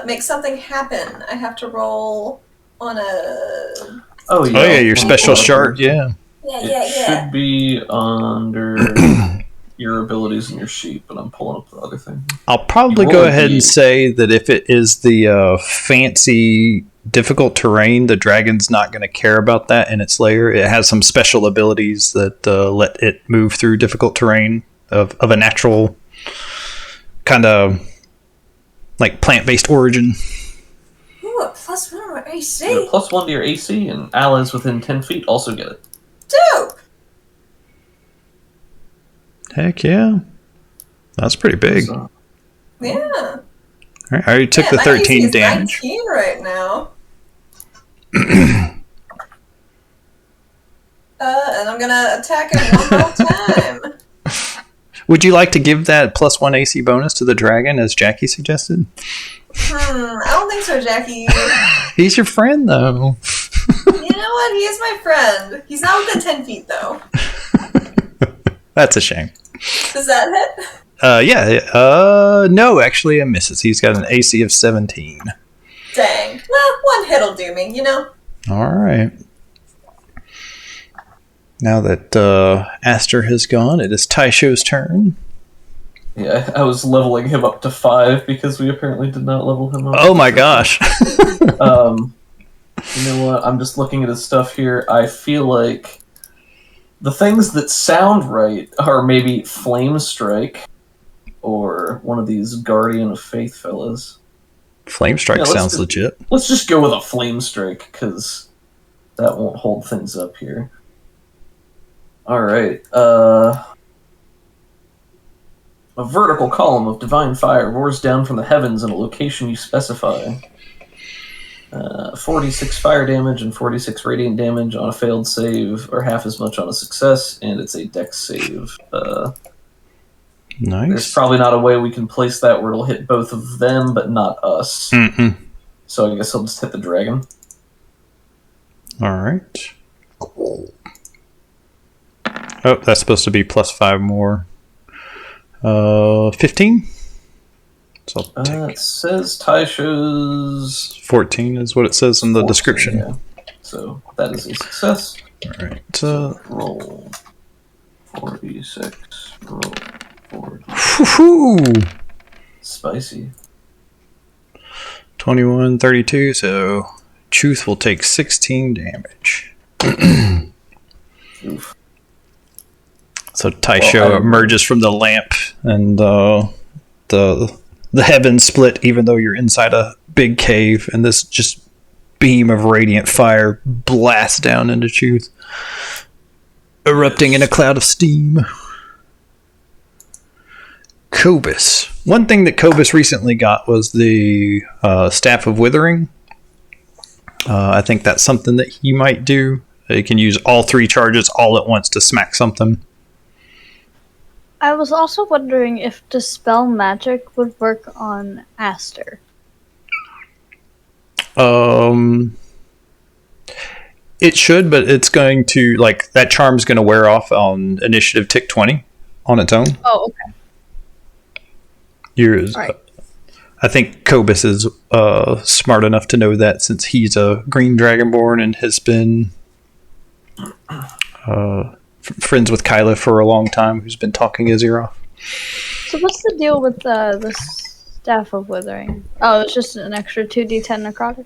makes something happen. I have to roll on a... Oh, yeah. Oh, yeah, your special shard, yeah. It should be under your abilities in your sheet, but I'm pulling up the other thing. I'll probably go ahead and say that if it is the fancy difficult terrain, the dragon's not going to care about that in its lair. It has some special abilities that let it move through difficult terrain of a natural kind of like plant-based origin. Ooh, a +1 on my AC. You get a +1 to your AC, and allies within 10 feet also get it. Dope. Heck yeah. That's pretty big. So, Yeah. All right, I already took Yeah, the my 13 AC is damage. 19 right now. And I'm gonna attack him one more time. Would you like to give that +1 AC bonus to the dragon, as Jackie suggested? I don't think so, Jackie. He's your friend, though. You know what? He is my friend. He's not within 10 feet, though. That's a shame. Does that hit? No, actually it misses. He's got an AC of 17. Dang. Well, one hit'll do me, you know? All right. Now that Aster has gone, it is Taisho's turn. yeah, I was leveling him up to 5 because we apparently did not level him up. Oh my gosh. You know what? I'm just looking at his stuff here. I feel like the things that sound right are maybe Flame Strike or one of these Guardian of Faith fellas. Flame Strike sounds legit. Let's just go with a Flame Strike, because that won't hold things up here. Alright, a vertical column of divine fire roars down from the heavens in a location you specify. 46 fire damage and 46 radiant damage on a failed save, or half as much on a success, and it's a dex save. Nice. There's probably not a way we can place that where it'll hit both of them, but not us. Mm-mm. So I guess I'll just hit the dragon. All right. Oh, that's supposed to be +5 more. 15? So I'll take It says Taisho's 14 is what it says in the 14, description. yeah. So that is a success. All right. Roll 46. Roll 40. Whew. Spicy. 21, 32, so Chuth will take 16 damage. Oof. So Taisho emerges from the lamp, and the heavens split, even though you're inside a big cave, and this just beam of radiant fire blasts down into Chuth, erupting in a cloud of steam. Cobus. One thing that Cobus recently got was the Staff of Withering. I think that's something that he might do. He can use all 3 charges all at once to smack something. I was also wondering if Dispel Magic would work on Aster. It should, but it's going to, like, that charm's going to wear off on initiative tick 20 on its own. Oh, okay. Right. I think Cobus is smart enough to know that, since he's a green dragonborn and has been friends with Kyla for a long time, who's been talking his ear off. So what's the deal with the Staff of Withering? Oh, it's just an extra 2d10 necrotic?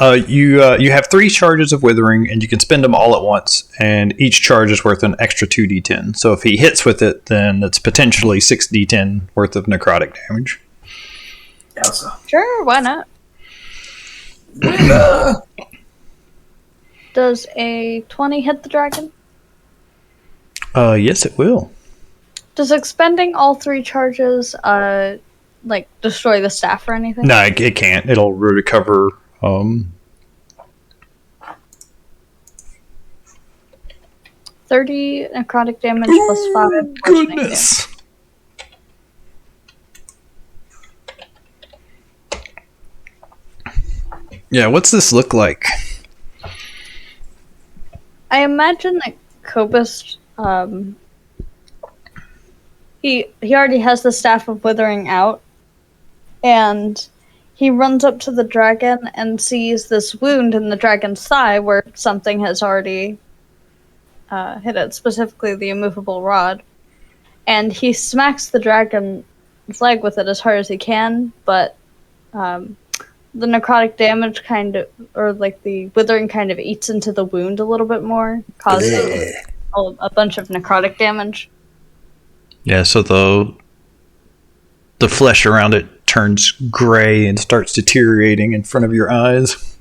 You have 3 charges of withering, and you can spend them all at once. And each charge is worth an extra 2d10. So if he hits with it, then it's potentially 6d10 worth of necrotic damage. Yowza. Sure, why not? Does a 20 hit the dragon? Yes, it will. Does expending all 3 charges, destroy the staff or anything? No, it can't. It'll recover. 30 necrotic damage plus 5 bludgeoning damage. Yeah, what's this look like? I imagine that Cobus, he already has the Staff of Withering out, and he runs up to the dragon and sees this wound in the dragon's thigh where something has already hit it, specifically the immovable rod. And he smacks the dragon's leg with it as hard as he can, but the necrotic damage the withering kind of eats into the wound a little bit more, causing a bunch of necrotic damage. Yeah, so the flesh around it turns gray and starts deteriorating in front of your eyes.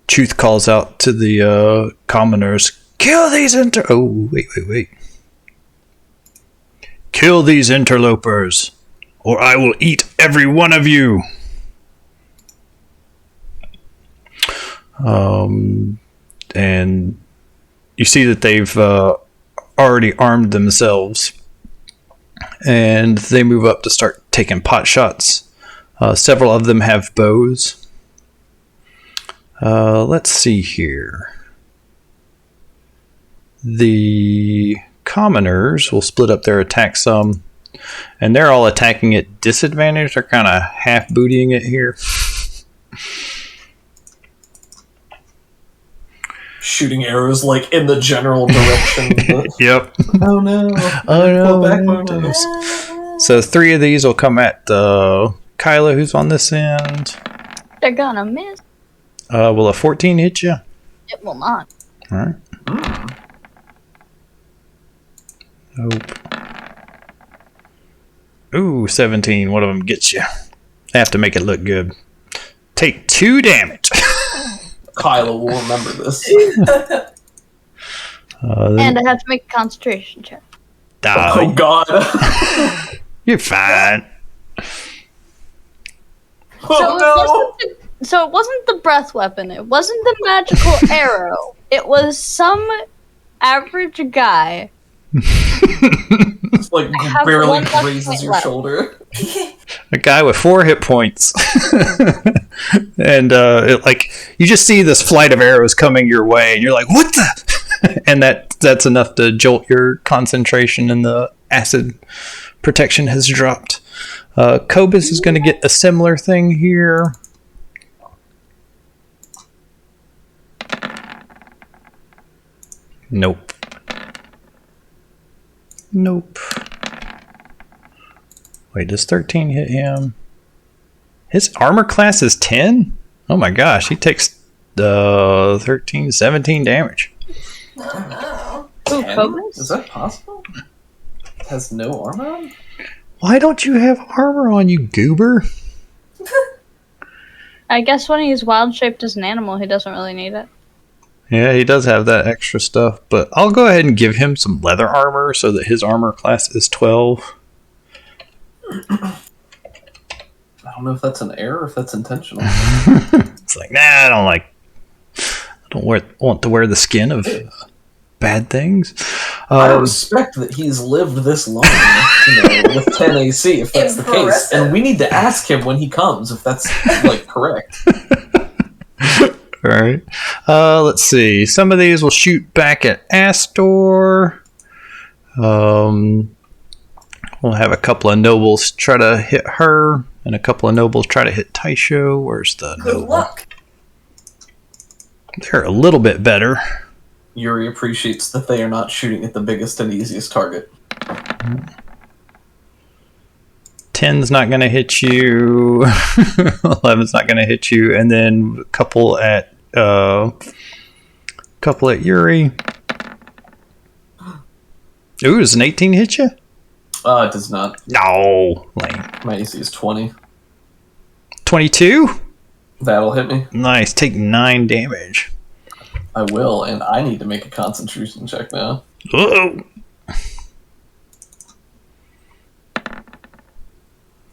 Chuth calls out to the commoners, "Kill these wait. Kill these interlopers, or I will eat every one of you." And you see that they've already armed themselves, and they move up to start taking pot shots. Several of them have bows. Let's see here. The commoners will split up their attack some, and they're all attacking at disadvantage. They're kind of half bootying it here. Shooting arrows in the general direction. Yep. Oh no! Oh Pull back my no! nose. So 3 of these will come at Kyla, who's on this end. They're gonna miss. Will a 14 hit you? It will not. All right. Nope. Ooh, 17. One of them gets you. I have to make it look good. Take 2 damage. Kyla will remember this. And I have to make a concentration check. Oh god. You're fine. So it wasn't the breath weapon. It wasn't the magical arrow. It was some average guy. Just barely grazes your shoulder. A guy with 4 hit points. And you just see this flight of arrows coming your way, and you're like, what the? And that's enough to jolt your concentration, and the acid protection has dropped. Cobus is going to get a similar thing here. Nope. Wait, does 13 hit him? His armor class is 10? Oh my gosh, he takes 13, 17 damage. Oh no. Ooh, Cobus? Is that possible? Has no armor on? Why don't you have armor on, you goober? I guess when he's wild shaped as an animal, he doesn't really need it. Yeah, he does have that extra stuff, but I'll go ahead and give him some leather armor so that his armor class is 12. I don't know if that's an error or if that's intentional. It's like, nah, I don't want to wear the skin of bad things. I respect that he's lived this long, with 10 AC, if that's the case. And we need to ask him when he comes if that's correct. All right. Let's see. Some of these will shoot back at Astor. We'll have a couple of nobles try to hit her, and a couple of nobles try to hit Taisho. Where's the Good noble? luck. They're a little bit better. Yuri appreciates that they are not shooting at the biggest and easiest target. 10's not going to hit you. 11's not going to hit you. And then a couple at Yuri. Ooh, does an 18 hit you? It does not. No. Lame. My AC is 20. 22? That'll hit me. Nice. Take 9 damage. I will, and I need to make a concentration check now. Uh-oh.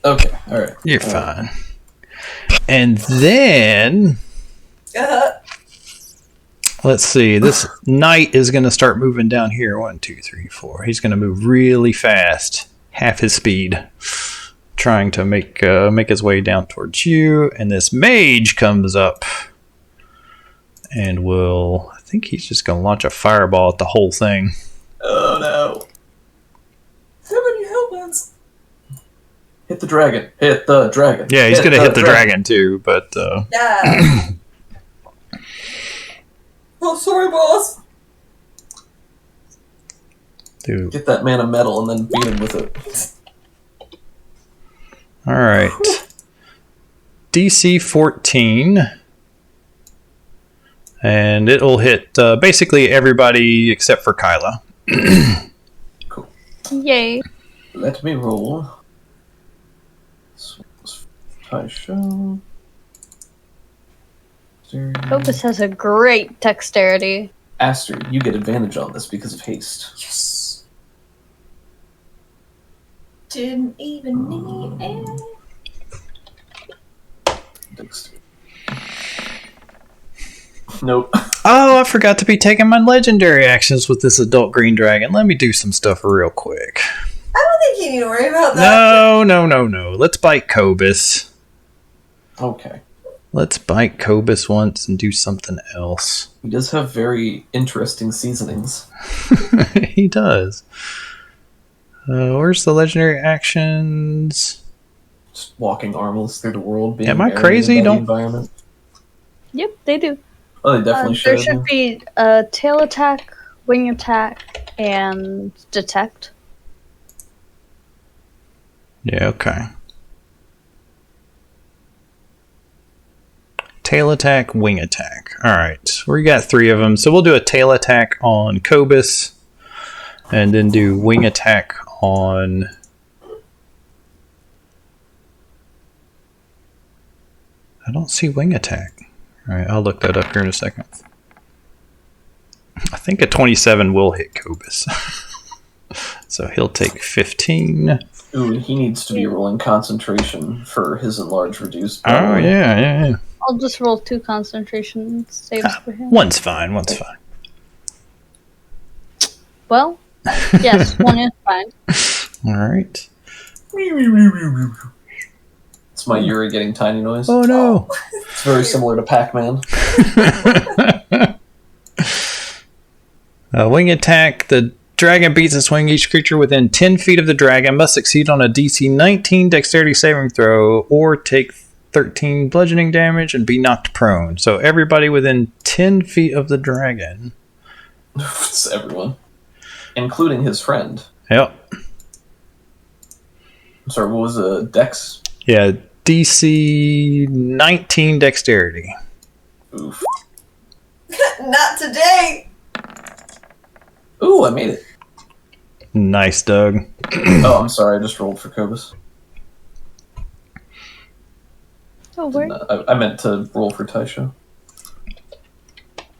Okay, alright. You're fine. And then... let's see. This knight is going to start moving down here. 1, 2, 3, 4. He's going to move really fast. Half his speed. Trying to make his way down towards you. And this mage comes up. And will... I think he's just going to launch a fireball at the whole thing. Oh no. How many helmets? Hit the dragon. Hit the dragon. Yeah, he's going to hit the dragon too, but... Yeah. Oh, sorry, boss. Dude. Get that man a medal and then beat him with it. Alright. DC 14. And it'll hit basically everybody except for Kyla. Cool. Yay. Let me roll. Show. Opus has a great dexterity. Aster, you get advantage on this because of haste. Yes. Didn't even need it. Dexterity. Nope. Oh, I forgot to be taking my legendary actions with this adult green dragon. Let me do some stuff real quick. I don't think you need to worry about that. No. Let's bite Cobus. Okay. Let's bite Cobus once and do something else. He does have very interesting seasonings. He does. Where's the legendary actions? Just walking armless through the world. Being Am I buried crazy? by the Don't- environment. Yep, they do. Oh, they definitely There should. should be a tail attack, wing attack, and detect. Yeah, okay. Tail attack, wing attack. Alright, we got 3 of them. So we'll do a tail attack on Cobus. And then do wing attack on... I don't see wing attack. Alright, I'll look that up here in a second. I think a 27 will hit Cobus. So he'll take 15. Ooh, and he needs to be rolling concentration for his enlarged reduced. Oh, yeah. I'll just roll 2 concentration saves for him. One's fine. Well, yes, 1 is fine. Alright. It's my Yuri getting tiny noise. Oh no! It's very similar to Pac-Man. Wing attack. The dragon beats its wing. Each creature within 10 feet of the dragon must succeed on a DC 19 dexterity saving throw or take 13 bludgeoning damage and be knocked prone. So everybody within 10 feet of the dragon. It's everyone. Including his friend. Yep. I'm sorry, what was a dex? Yeah, DC 19 dexterity. Oof. Not today. Ooh, I made it. Nice, Doug. Oh, I'm sorry, I just rolled for Cobus. Oh, where? I meant to roll for Taisha.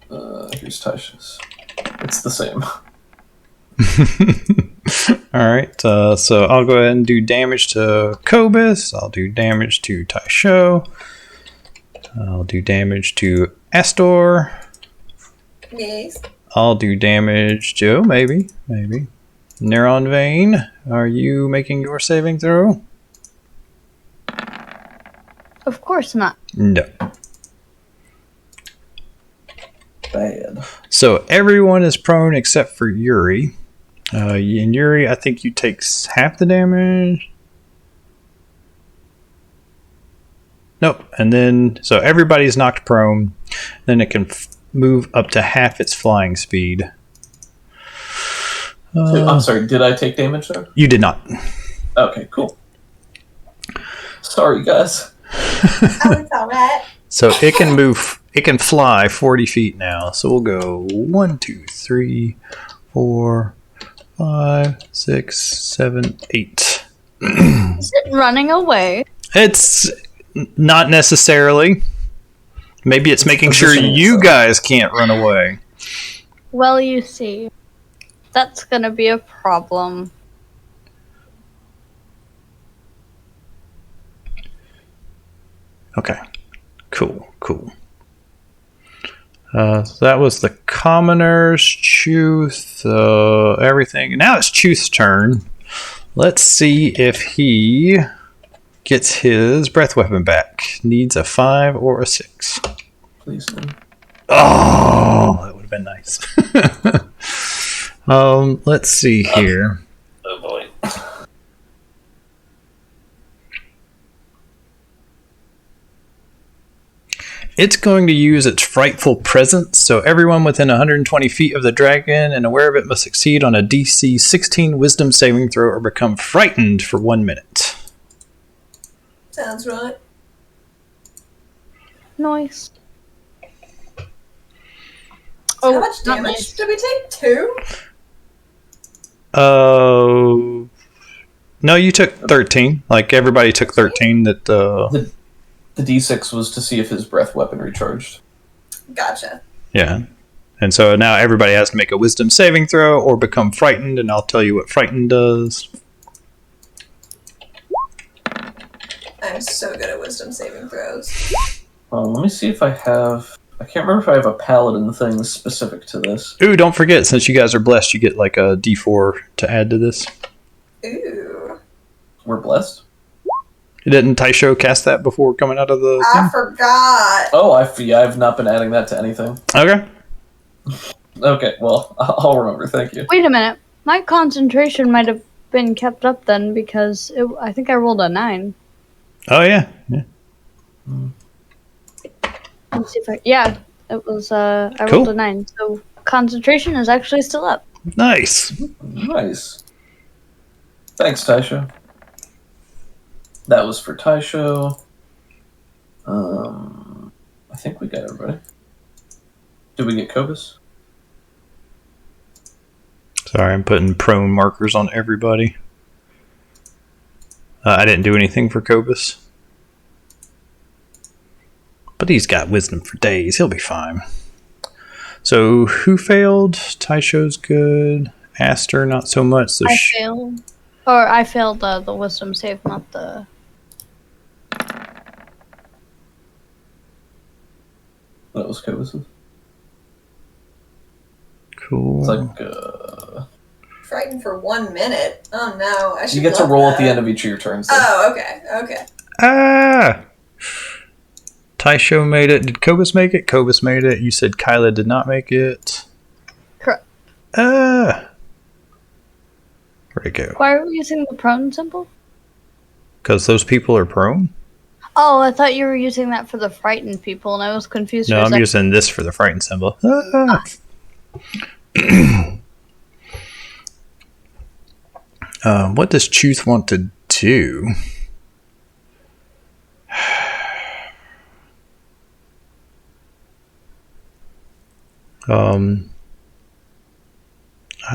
Here's Taisha's. It's the same. Alright, so I'll go ahead and do damage to Cobus. I'll do damage to Taisho. I'll do damage to Astor. Yes. I'll do damage to, maybe. Neronvain, are you making your saving throw? Of course not. No. Bad. So everyone is prone except for Yuri. And Yuri, I think you take half the damage. Nope. And then, so everybody's knocked prone. Then it can move up to half its flying speed. I'm sorry, did I take damage there? You did not. Okay, cool. Sorry, guys. Oh, it's alright. So it can move. It can fly 40 feet now. So we'll go 1, 2, 3, 4, 5, 6, 7, 8. Is it running away? It's not necessarily. Maybe it's making sure you guys can't run away. Well, you see, that's gonna be a problem. Okay. Cool. So that was the commoners, Chuth, everything. Now it's Chuth's turn. Let's see if he gets his breath weapon back. Needs a 5 or a 6. Please, man. Oh, that would have been nice. Let's see here. Oh boy. It's going to use its frightful presence, so everyone within 120 feet of the dragon and aware of it must succeed on a DC 16 wisdom saving throw or become frightened for 1 minute. Sounds right. Nice. How much damage did we take? 2? No, you took 13. Like, everybody took 13 that, The D6 was to see if his breath weapon recharged. Gotcha. yeah. And so now everybody has to make a wisdom saving throw or become frightened, and I'll tell you what frightened does. I'm so good at wisdom saving throws. Let me see if I have... I can't remember if I have a paladin thing specific to this. Ooh, don't forget, since you guys are blessed, you get like a D4 to add to this. Ooh. We're blessed? Didn't Taisho cast that before coming out of the I thing? forgot. Oh, I've not been adding that to anything. Okay. Okay, well, I'll remember. Thank you. Wait a minute. My concentration might have been kept up then because I think I rolled a 9. Oh, yeah. Let's see if yeah, it was, I Cool. rolled a 9. So concentration is actually still up. Nice. Nice. Thanks, Taisho. That was for Taisho. I think we got everybody. Did we get Kobus? Sorry, I'm putting prone markers on everybody. I didn't do anything for Kobus. But he's got wisdom for days. He'll be fine. So, who failed? Taisho's good. Aster, not so much. So I failed. Or I failed the wisdom save, not the... That was Kobus's. Cool. It's like, Frightened for 1 minute. Oh no. I should you get to love roll that. at the end of each of your turns. So. Oh, okay. Ah! Taisho made it. Did Kobus make it? Kobus made it. You said Kyla did not make it. Correct. Ah! Where'd it go? Why are we using the prone symbol? Because those people are prone? Oh, I thought you were using that for the frightened people, and I was confused. No, for a I'm second. using this for the frightened symbol. Ah. What does Chuth want to do? I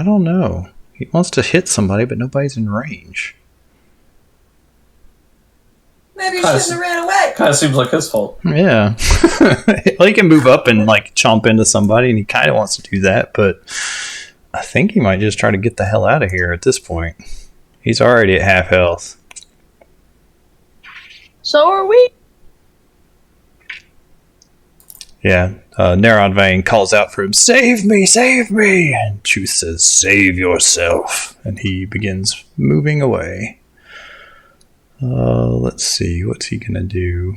don't know. He wants to hit somebody, but nobody's in range. Maybe you shouldn't have ran away. Kind of seems like his fault. Yeah. Well, he can move up and like chomp into somebody, and he kind of wants to do that, but I think he might just try to get the hell out of here at this point. He's already at half health. So are we. Yeah. Neronvain calls out for him, "Save me! Save me!" And Chuth says, "Save yourself." And he begins moving away. Let's see. What's he going to do?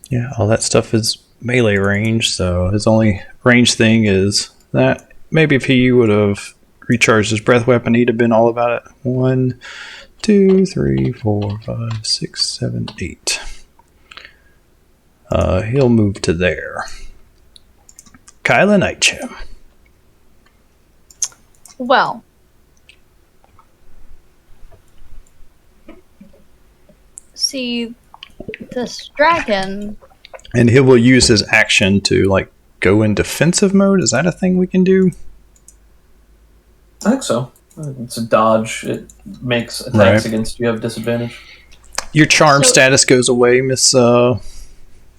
Yeah, all that stuff is melee range, so his only range thing is that. Maybe if he would have recharged his breath weapon, he'd have been all about it. 1, 2, 3, 4, 5, 6, 7, 8. He'll move to there. Kyla Nightsham. Well, see, this dragon. And he will use his action to, like, go in defensive mode. Is that a thing we can do? I think so. It's a dodge. It makes attacks Right. against you have disadvantage. Your charm status goes away, Miss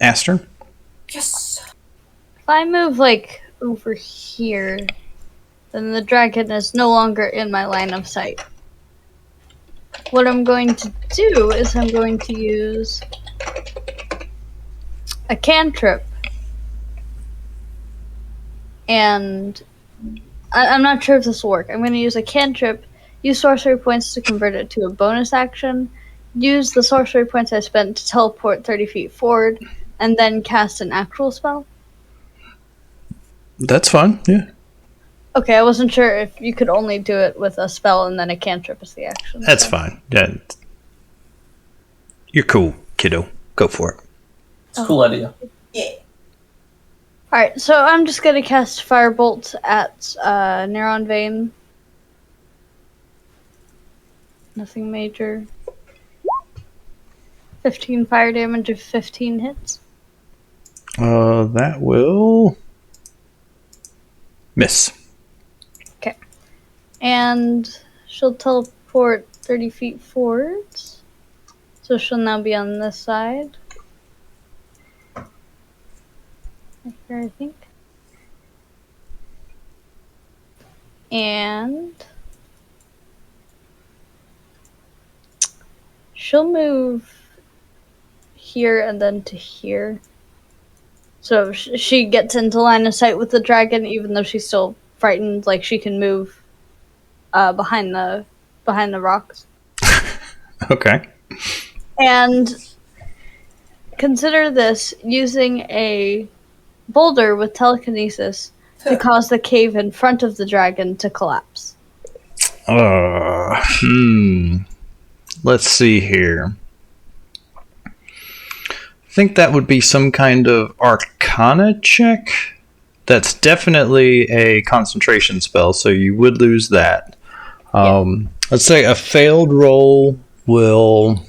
Aster. Yes. If I move, like, over here, then the dragon is no longer in my line of sight. What I'm going to do is I'm going to use a cantrip. And I'm not sure if this will work. I'm going to use a cantrip, use sorcery points to convert it to a bonus action, use the sorcery points I spent to teleport 30 feet forward, and then cast an actual spell. That's fine, yeah. Okay, I wasn't sure if you could only do it with a spell and then a cantrip as the action. That's fine. Yeah. You're cool, kiddo. Go for it. It's a cool idea. Yeah. Alright, so I'm just going to cast Firebolt at Neronvain. Nothing major. 15 fire damage if 15 hits. That will miss. Okay. And she'll teleport 30 feet forwards. So she'll now be on this side. Right here, I think. And she'll move here and then to here. So she gets into line of sight with the dragon, even though she's still frightened. Like she can move behind the rocks. Okay. And consider this using a boulder with telekinesis to cause the cave in front of the dragon to collapse. Let's see here. I think that would be some kind of Arcana check. That's definitely a concentration spell, so you would lose that. Let's say a failed roll will...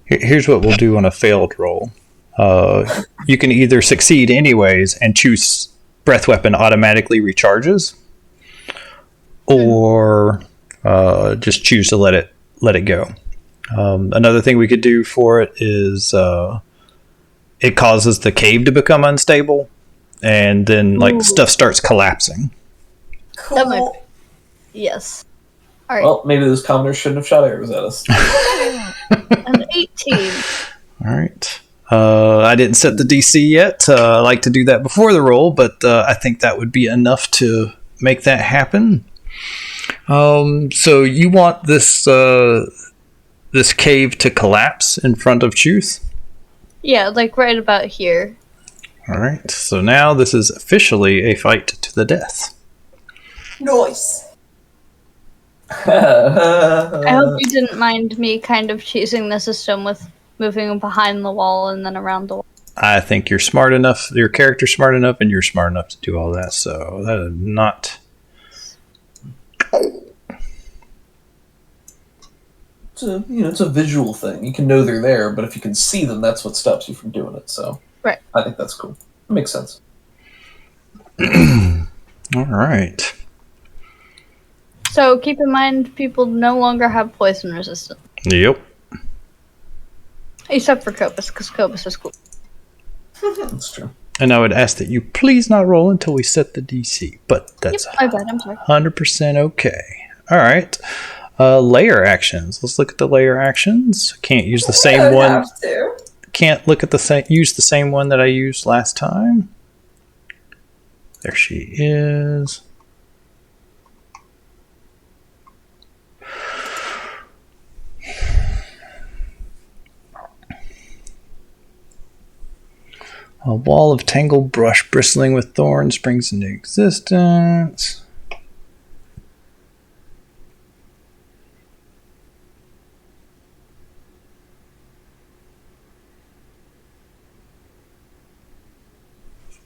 Here's what we'll do on a failed roll. You can either succeed anyways and choose breath weapon automatically recharges, or just choose to let it go. Another thing we could do for it is it causes the cave to become unstable, and then stuff starts collapsing. Cool. That might be. Yes. All right. Well, maybe those commoners shouldn't have shot arrows at us. An 18. All right. I didn't set the DC yet. I like to do that before the roll, but I think that would be enough to make that happen. So you want this cave to collapse in front of Chuth? Yeah, like right about here. All right. So now this is officially a fight to the death. Nice. I hope you didn't mind me kind of choosing the system with moving behind the wall and then around the wall. I think you're smart enough, your character's smart enough, and you're smart enough to do all that, so that is not... It's a visual thing. You can know they're there, but if you can see them, that's what stops you from doing it, so... Right. I think that's cool. It makes sense. All right. So keep in mind, people no longer have poison resistance. Yep. Except for Cobus, because Cobus is cool. That's true. And I would ask that you please not roll until we set the DC, but that's My bad, I'm sorry. 100% okay. All right. Layer actions. Let's look at the layer actions. Can't use the same one. Have to. Can't look at use the same one that I used last time. There she is. A wall of tangled brush bristling with thorns springs into existence.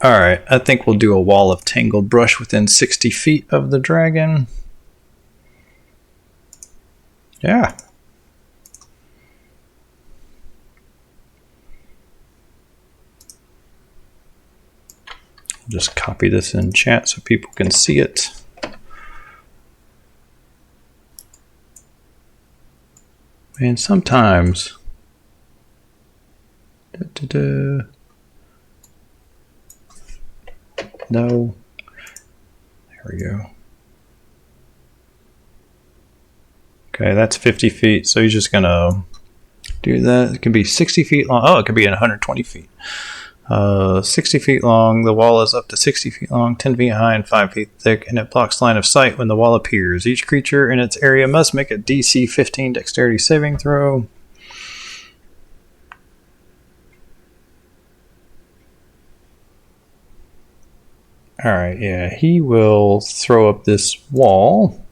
Alright, I think we'll do a wall of tangled brush within 60 feet of the dragon. Yeah. Just copy this in chat so people can see it. And sometimes... No. There we go. Okay, that's 50 feet. So you're just going to do that. It can be 60 feet long. Oh, it could be 120 feet. 60 feet long. The wall is up to 60 feet long, 10 feet high, and 5 feet thick, and it blocks line of sight when the wall appears. Each creature in its area must make a DC 15 dexterity saving throw. Alright, yeah, he will throw up this wall.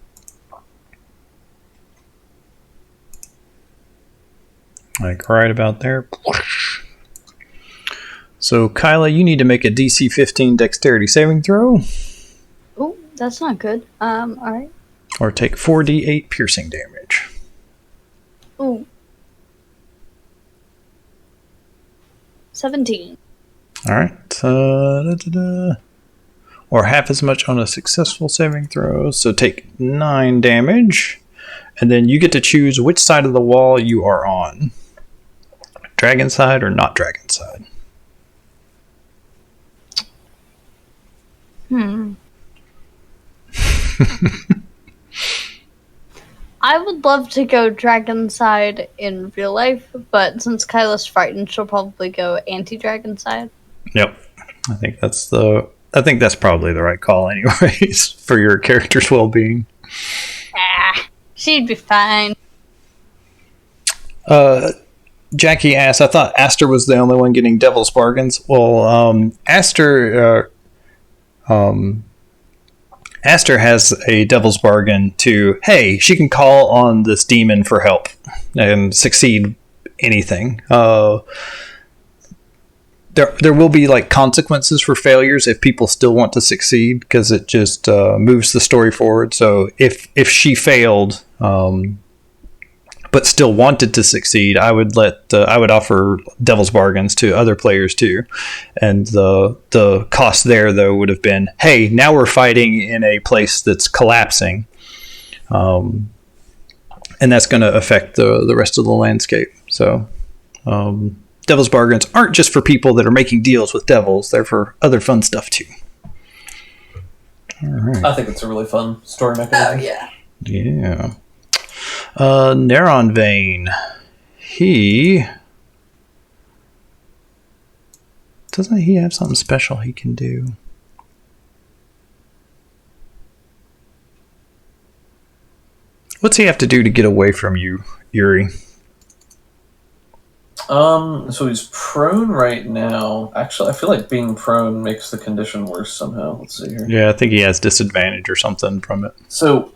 Like right about there. So, Kyla, you need to make a DC 15 dexterity saving throw. Oh, that's not good. Alright. Or take 4d8 piercing damage. Ooh. 17. Alright. Or half as much on a successful saving throw. So take 9 damage. And then you get to choose which side of the wall you are on. Dragon side or not dragon side. I would love to go dragon side in real life, but since Kyla's frightened, she'll probably go anti-dragon side. Yep. I think that's probably the right call anyways for your character's well-being. She'd be fine. Jackie asked, I thought Aster was the only one getting devil's bargains. Well, Aster has a devil's bargain to, hey, she can call on this demon for help and succeed anything. There will be like consequences for failures if people still want to succeed, because it just moves the story forward. So if she failed, but still wanted to succeed, I would offer devil's bargains to other players too. And the cost there though would have been, hey, now we're fighting in a place that's collapsing, and that's going to affect the rest of the landscape. So devil's bargains aren't just for people that are making deals with devils; they're for other fun stuff too. All right. I think it's a really fun story mechanism. Oh yeah. Yeah. Neronvain. Doesn't he have something special he can do? What's he have to do to get away from you, Yuri? So he's prone right now. Actually, I feel like being prone makes the condition worse somehow. Let's see here. Yeah, I think he has disadvantage or something from it. So,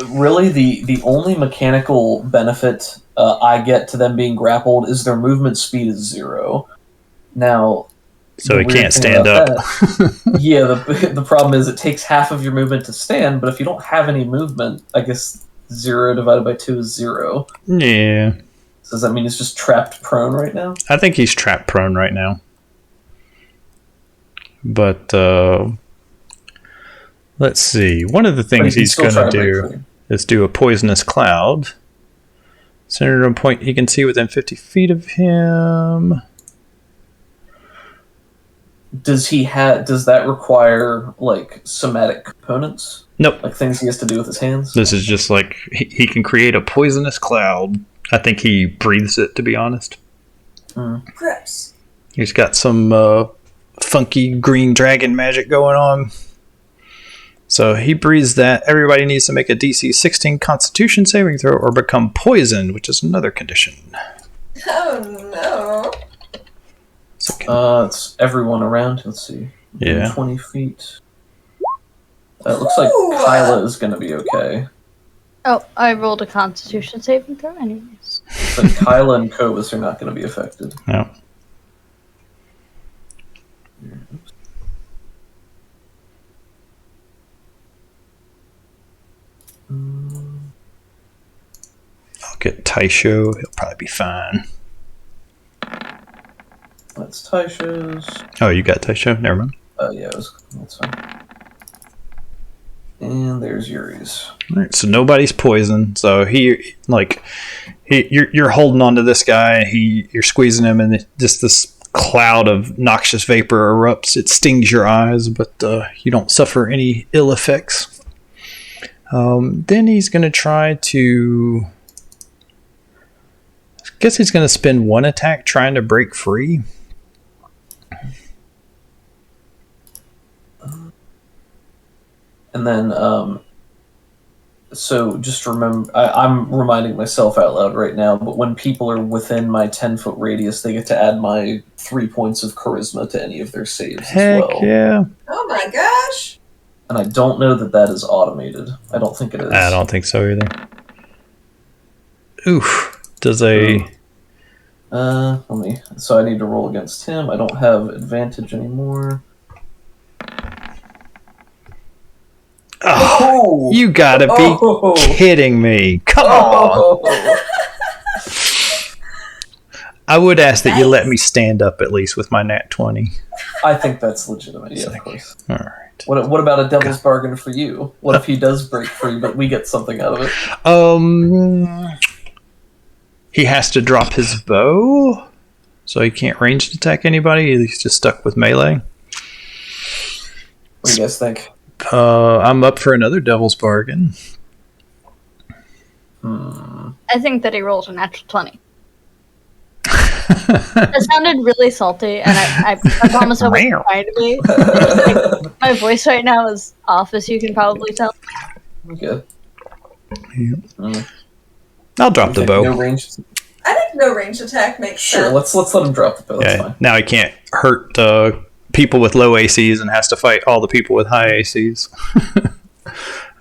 really, the only mechanical benefit I get to them being grappled is their movement speed is 0. Now, so he can't stand up. Yeah, the problem is it takes half of your movement to stand, but if you don't have any movement, I guess 0 divided by 2 is 0. Yeah. So does that mean he's just trapped prone right now? I think he's trapped prone right now. But let's see. One of the things he's going to do is do a poisonous cloud. Centered on a point he can see within 50 feet of him. Does that require like somatic components? Nope. Like things he has to do with his hands? This is just like he can create a poisonous cloud. I think he breathes it, to be honest. Gross. He's got some funky green dragon magic going on. So he breathes that. Everybody needs to make a DC 16 Constitution saving throw or become poisoned, which is another condition. Oh no. It's everyone around. Let's see. Yeah. 20 feet. It looks like Kyla is going to be okay. Oh, I rolled a Constitution saving throw anyways. But Kyla and Kovas are not going to be affected. No. look at Taisho. He'll probably be fine. That's Taisho's. Oh, you got Taisho? Never mind. Yeah, that's fine. And there's Yuri's. All right, so nobody's poisoned. So you're holding on to this guy. You're squeezing him, and just this cloud of noxious vapor erupts. It stings your eyes, but you don't suffer any ill effects. Then he's going to try to... I guess he's going to spend one attack trying to break free. And then, so just remember, I'm reminding myself out loud right now, but when people are within my 10-foot radius, they get to add my 3 points of charisma to any of their saves as well. Heck yeah. Oh my gosh. And I don't know that is automated. I don't think it is. I don't think so either. Oof. Does a... So I need to roll against him. I don't have advantage anymore. Oh, you gotta be kidding me. Come on. I would ask that you let me stand up at least with my nat 20. I think that's legitimate, yeah, of course. All right. What about a devil's bargain for you? What if he does break free, but we get something out of it? He has to drop his bow, so he can't ranged attack anybody. He's just stuck with melee. What do you guys think? I'm up for another devil's bargain. I think that he rolls a natural 20. It sounded really salty, and I promise I wasn't trying to be. Like, my voice right now is off, as you can probably tell. Okay. Yep. I'll drop the bow. No range. I think no range attack makes Sure, sense. let's let him drop the bow. That's fine. Now he can't hurt people with low ACs and has to fight all the people with high ACs.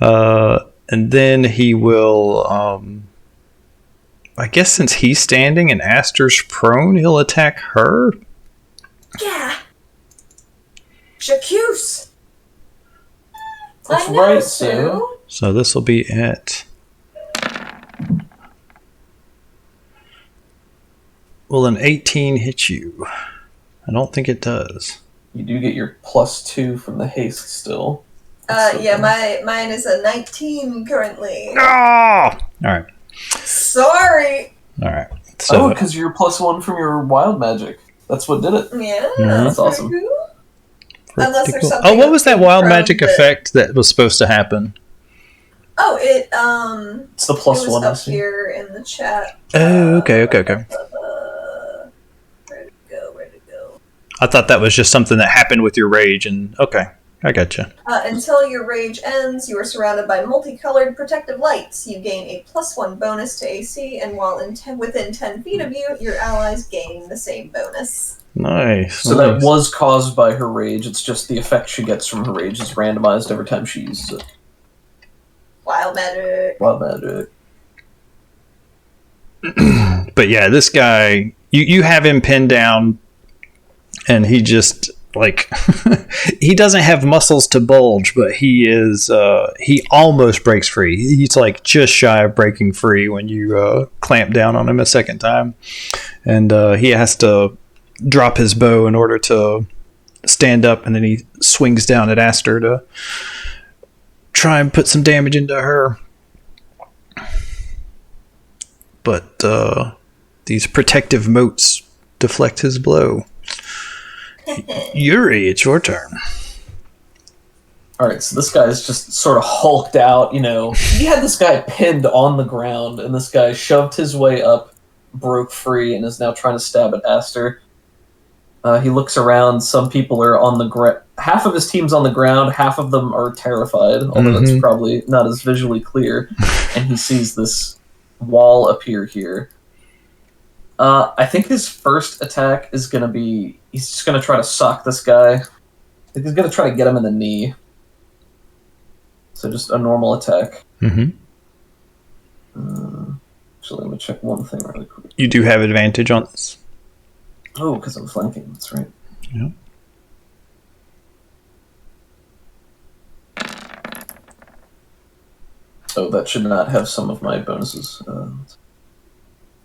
And then he will, I guess since he's standing and Aster's prone, he'll attack her. Yeah. J'accuse. That's I know, right, Sue. Sue. So this will be at... Will an 18 hit you? I don't think it does. You do get your +2 from the haste still. Yeah, mine is a 19 currently. Oh! All right. Sorry. All right. So, because you're +1 from your wild magic. That's what did it. Yeah, That's pretty awesome. cool. Unless there's something oh, what was that wild from magic the- effect that was supposed to happen? Oh, It's the it was +1. I up see. here in the chat. Oh, okay. Where to go? I thought that was just something that happened with your rage, and okay, I gotcha. Until your rage ends, you are surrounded by multicolored protective lights. You gain a +1 bonus to AC, and while within 10 feet of you, your allies gain the same bonus. Nice. So that was caused by her rage. It's just the effect she gets from her rage is randomized every time she uses it. Wild magic. Wild magic. But yeah, this guy, you have him pinned down, and he just like he doesn't have muscles to bulge, but he almost breaks free. He's like just shy of breaking free when you clamp down on him a second time, and he has to drop his bow in order to stand up, and then he swings down at Aster to try and put some damage into her. But these protective moats deflect his blow. Yuri, it's your turn. Alright, so this guy's just sort of hulked out, you know. He had this guy pinned on the ground, and this guy shoved his way up, broke free, and is now trying to stab at Aster. He looks around, some people are on the ground. Half of his team's on the ground, half of them are terrified, although that's probably not as visually clear. And he sees this wall appear here. I think his first attack is going to be... He's just going to try to sock this guy. I think he's going to try to get him in the knee. So just a normal attack. Mm-hmm. Actually, let me check one thing really quick. You do have advantage on this. Oh, because I'm flanking. That's right. Yeah. Oh, that should not have some of my bonuses.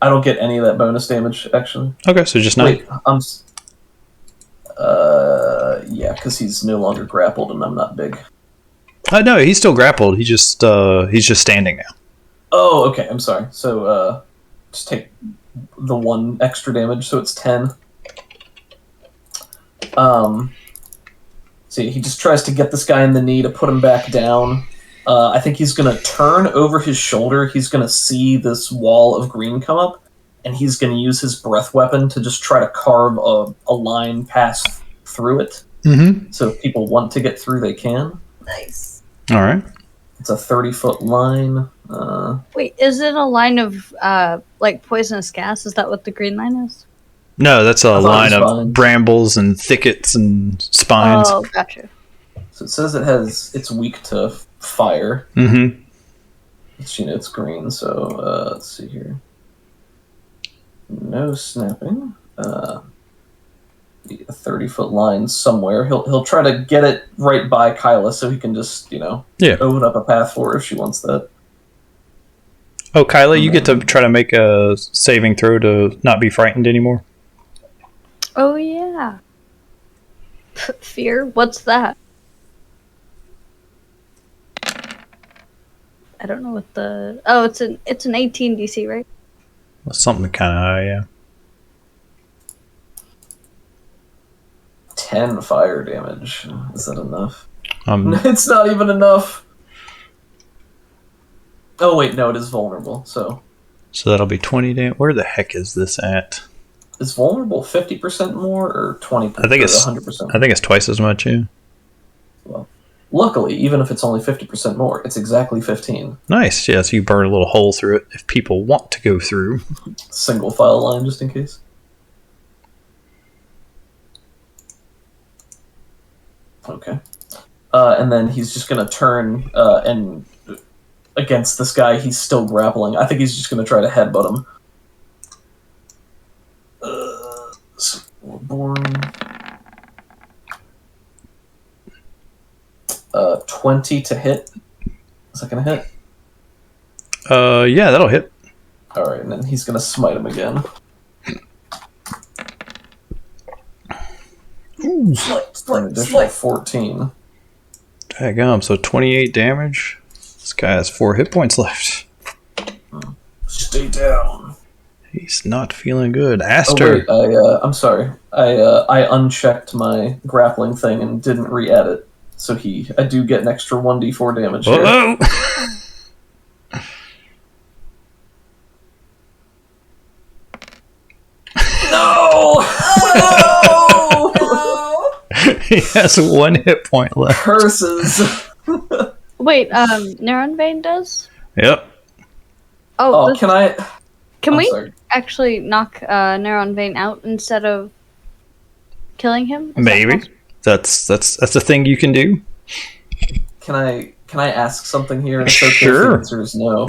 I don't get any of that bonus damage, actually. Okay, so just 9. Wait, yeah, because he's no longer grappled and I'm not big. No, he's still grappled. He's just standing now. Oh, okay. I'm sorry. So just take the 1 extra damage, so it's 10. See, he just tries to get this guy in the knee to put him back down. I think he's going to turn over his shoulder. He's going to see this wall of green come up, and he's going to use his breath weapon to just try to carve a line pass through it. Mm-hmm. So if people want to get through, they can. Nice. All right. It's a 30-foot line. Wait, is it a line of like poisonous gas? Is that what the green line is? No, that's a line of vines. brambles and thickets and spines. Oh, gotcha. So it says it's weak to fire. Mm-hmm. It's green, so let's see here. No snapping. A 30-foot line somewhere. He'll try to get it right by Kyla so he can just, open up a path for her if she wants that. Oh, Kyla, you get to try to make a saving throw to not be frightened anymore. Oh yeah. Fear? What's that? I don't know what the. Oh, it's an 18 DC, right? Something kind of high, yeah. 10 fire damage. Is that enough? It's not even enough. Oh wait, no, it is vulnerable. So that'll be 20 damage. Where the heck is this at? Is vulnerable 50% more or 20%? I think it's 100%. I think it's twice as much. Yeah. Well, luckily, even if it's only 50% more, it's exactly 15. Nice. Yeah. So you burn a little hole through it if people want to go through. Single file line, just in case. Okay. And then he's just going to turn and against this guy he's still grappling. I think he's just going to try to headbutt him. Born. 20 to hit. Is that going to hit? Yeah, that'll hit. Alright, and then he's going to smite him again. An additional 14. Daggum, so 28 damage. This guy has 4 hit points left. Stay down. He's not feeling good. Aster. Oh, wait, I'm sorry. I unchecked my grappling thing and didn't re-add it. So I do get an extra 1d4 damage here. Uh-oh. No! He has 1 hit point left. Curses! Wait, Neronvain does? Yep. Oh, can I... Can we sorry. actually knock Neronvain out instead of killing him? Maybe. That's a thing you can do. Can I ask something here? It's okay Sure. if the answer is no.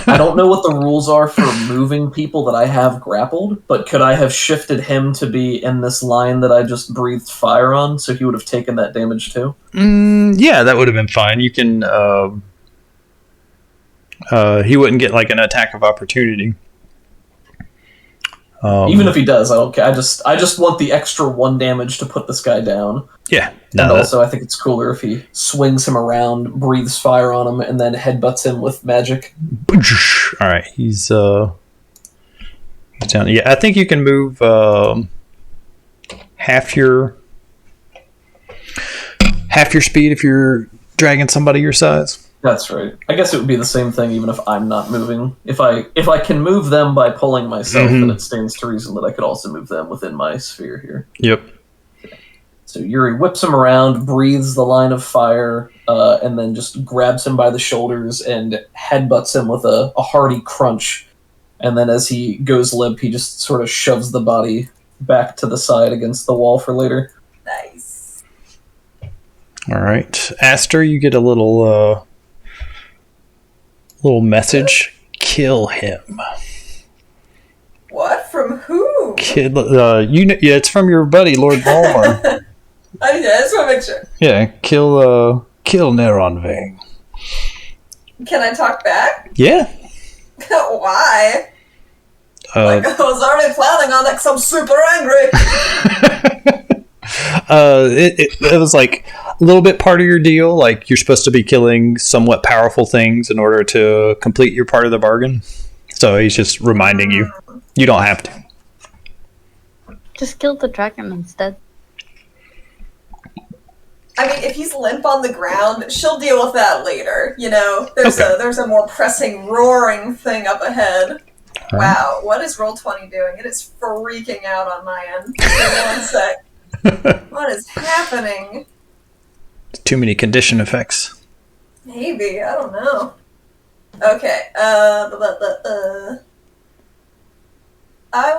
I don't know what the rules are for moving people that I have grappled, but could I have shifted him to be in this line that I just breathed fire on, so he would have taken that damage too? Yeah, that would have been fine. You can. He wouldn't get like an attack of opportunity. Even if he does, I don't care. I just want the extra 1 damage to put this guy down. Yeah. And also, I think it's cooler if he swings him around, breathes fire on him, and then headbutts him with magic. All right, he's down. Yeah, I think you can move half your speed if you're dragging somebody your size. That's right. I guess it would be the same thing even if I'm not moving. If I can move them by pulling myself, then it stands to reason that I could also move them within my sphere here. Yep. So Yuri whips him around, breathes the line of fire, and then just grabs him by the shoulders and headbutts him with a hearty crunch. And then as he goes limp, he just sort of shoves the body back to the side against the wall for later. Nice. All right, Aster, you get a little message. Kill him. What? From who? Yeah, it's from your buddy Lord Balmer. I just want to make sure. Yeah, kill Neronvain. Can I talk back? Yeah. Why? I was already planning on it because I'm super angry. It was like a little bit part of your deal. Like you're supposed to be killing somewhat powerful things in order to complete your part of the bargain. So he's just reminding you. You don't have to. Just kill the dragon instead. I mean, if he's limp on the ground, she'll deal with that later. You know, there's a more pressing, roaring thing up ahead. Wow, what is Roll20 doing? It is freaking out on my end. Give me 1 sec. What is happening? Too many condition effects. Maybe, I don't know. Okay, I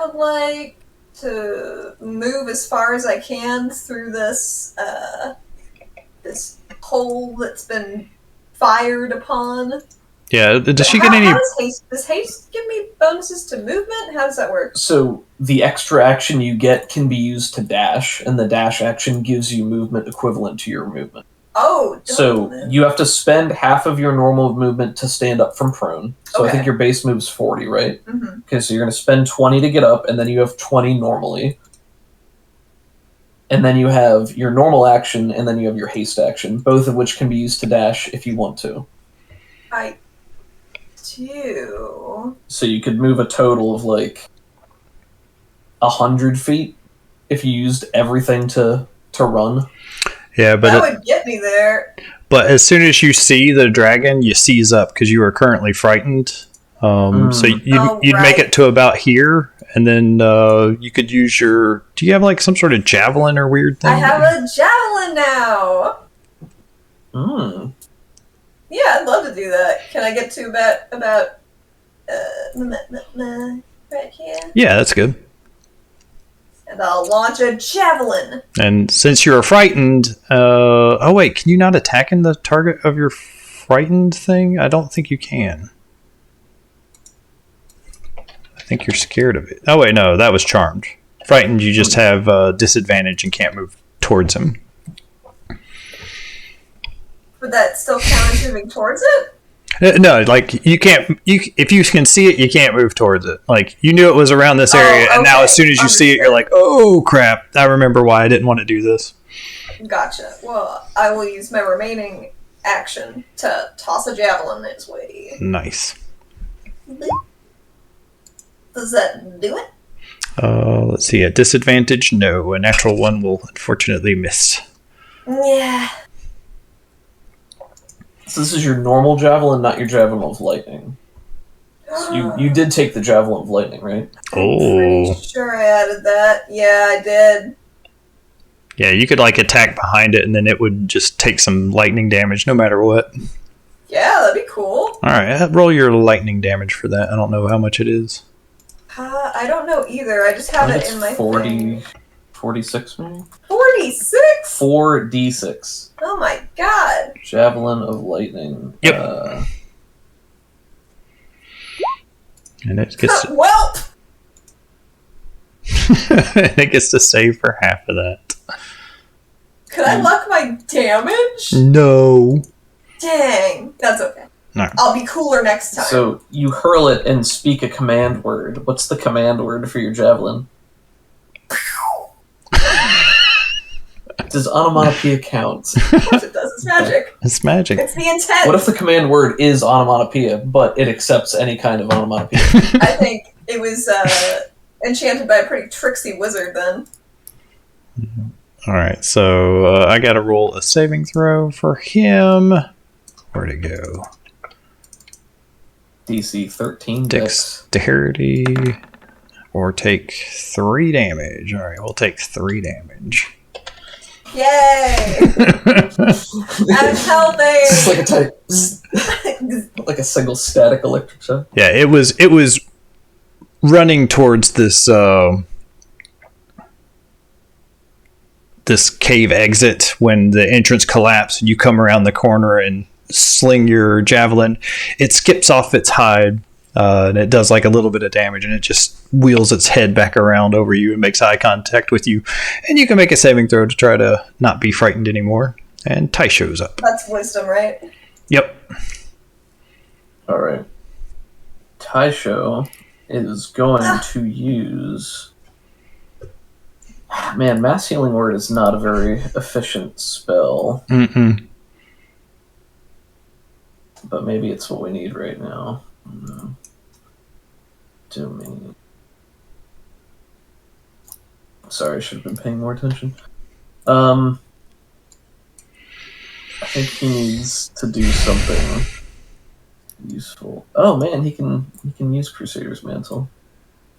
would like to move as far as I can through this this hole that's been fired upon. Yeah, does she get any... Does haste give me bonuses to movement? How does that work? So the extra action you get can be used to dash, and the dash action gives you movement equivalent to your movement. Oh, so you have to spend half of your normal movement to stand up from prone. So I think your base move's 40, right? Mm-hmm. Okay, so you're going to spend 20 to get up, and then you have 20 normally. And then you have your normal action, and then you have your haste action, both of which can be used to dash if you want to. I do. So you could move a total of like 100 feet if you used everything to run. Yeah, but that would get me there. But as soon as you see the dragon, you seize up because you are currently frightened. So you'd make it to about here, and then you could use your... Do you have like some sort of javelin or weird thing? I have a javelin now. Yeah, I'd love to do that. Can I get to about right here? Yeah, that's good. And I'll launch a javelin. And since you're frightened... oh, wait, can you not attack in the target of your frightened thing? I don't think you can. I think you're scared of it. Oh, wait, no, that was charmed. Frightened, you just have disadvantage and can't move towards him. Would that still count as moving towards it? No, like you can't. If you can see it, you can't move towards it. Like you knew it was around this area, and now as soon as you see it, you're like, "Oh crap! I remember why I didn't want to do this." Gotcha. Well, I will use my remaining action to toss a javelin its way. Nice. Does that do it? Let's see. A disadvantage? No. A natural one will unfortunately miss. Yeah. So this is your normal javelin, not your javelin of lightning. So you did take the javelin of lightning, right? Oh. I'm pretty sure I added that. Yeah, I did. Yeah, you could like attack behind it, and then it would just take some lightning damage no matter what. Yeah, that'd be cool. All right, roll your lightning damage for that. I don't know how much it is. I don't know either. I just have it in my 46 maybe? 46? 4d6. Oh my god. Javelin of lightning. Yep. And it gets to... Welp! and it gets to save for half of that. Could I luck my damage? No. Dang. That's okay. No. I'll be cooler next time. So you hurl it and speak a command word. What's the command word for your javelin? Does onomatopoeia count? Of course it does. It's magic. It's magic. It's the intent. What if the command word is onomatopoeia, but it accepts any kind of onomatopoeia? I think it was enchanted by a pretty tricksy wizard then. All right, so I got to roll a saving throw for him. Where'd it go? DC 13 Dexterity. Or take 3 damage. All right, we'll take 3 damage. Yay! I'm helping! It's like like a single static electric shock. Yeah, it was running towards this this cave exit when the entrance collapsed and you come around the corner and sling your javelin. It skips off its hide and it does like a little bit of damage, and it just wheels its head back around over you and makes eye contact with you, and you can make a saving throw to try to not be frightened anymore. And Ty shows up. That's wisdom, right? Yep. All right. Taisho is going to use... Man, Mass Healing Word is not a very efficient spell. Mm-mm. But maybe it's what we need right now. Domain. Sorry, I should have been paying more attention. I think he needs to do something useful. Oh man, he can use Crusader's Mantle.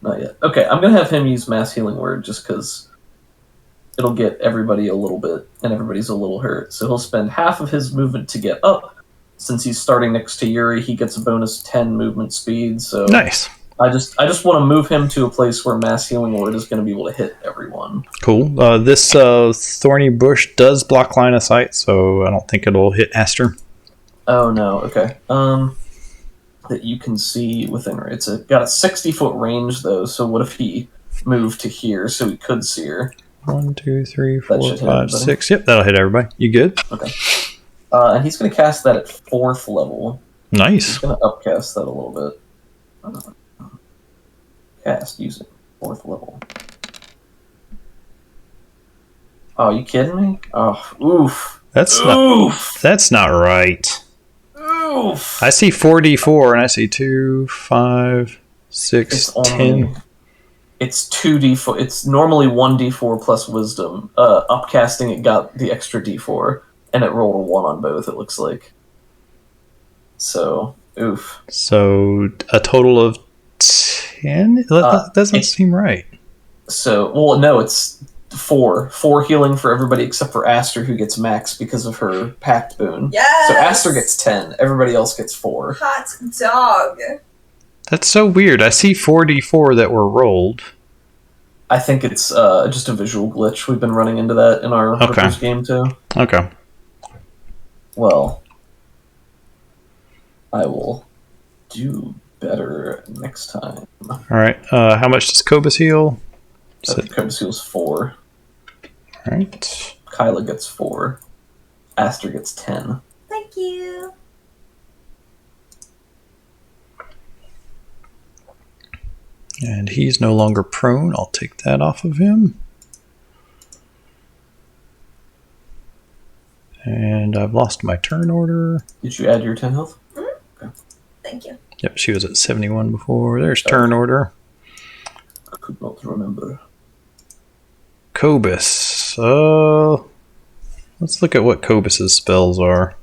Not yet. Okay, I'm gonna have him use Mass Healing Word just because it'll get everybody a little bit, and everybody's a little hurt. So he'll spend half of his movement to get up. Since he's starting next to Yuri, he gets a bonus 10 movement speed. So Nice. I just want to move him to a place where Mass Healing Word is going to be able to hit everyone. Cool. This thorny bush does block line of sight, so I don't think it'll hit Aster. Oh no. Okay. That you can see within. It's got a 60-foot range though. So what if he moved to here so he could see her? 1, 2, 3, That 4, should hit 5, everybody. 6. Yep, that'll hit everybody. You good? Okay. And he's going to cast that at 4th level. He's Nice. going to upcast that a little bit. Cast using 4th level. Oh, you kidding me? Oh, oof. That's not right. Oof. I see 4d4 and I see 2, 5, 6, 10. It's 2d4. It's normally 1d4 plus wisdom. Upcasting it got the extra d4, and it rolled a 1 on both, it looks like. So, oof. So a total of 10? That doesn't seem right. So, well, no, it's 4. 4 healing for everybody except for Aster, who gets max because of her pact boon. Yes! So Aster gets 10. Everybody else gets 4. Hot dog. That's so weird. I see 4d4 that were rolled. I think it's just a visual glitch. We've been running into that in our first game, too. Okay. Well, I will do better next time. All right. How much does Cobus heal? Cobus heals 4. All right. Kyla gets 4. Aster gets 10. Thank you. And he's no longer prone. I'll take that off of him. And I've lost my turn order. Did you add your 10 health? Mm-hmm. Okay. Thank you. Yep, she was at 71 before. There's turn order. I could not remember. Cobus. Let's look at what Cobus's spells are.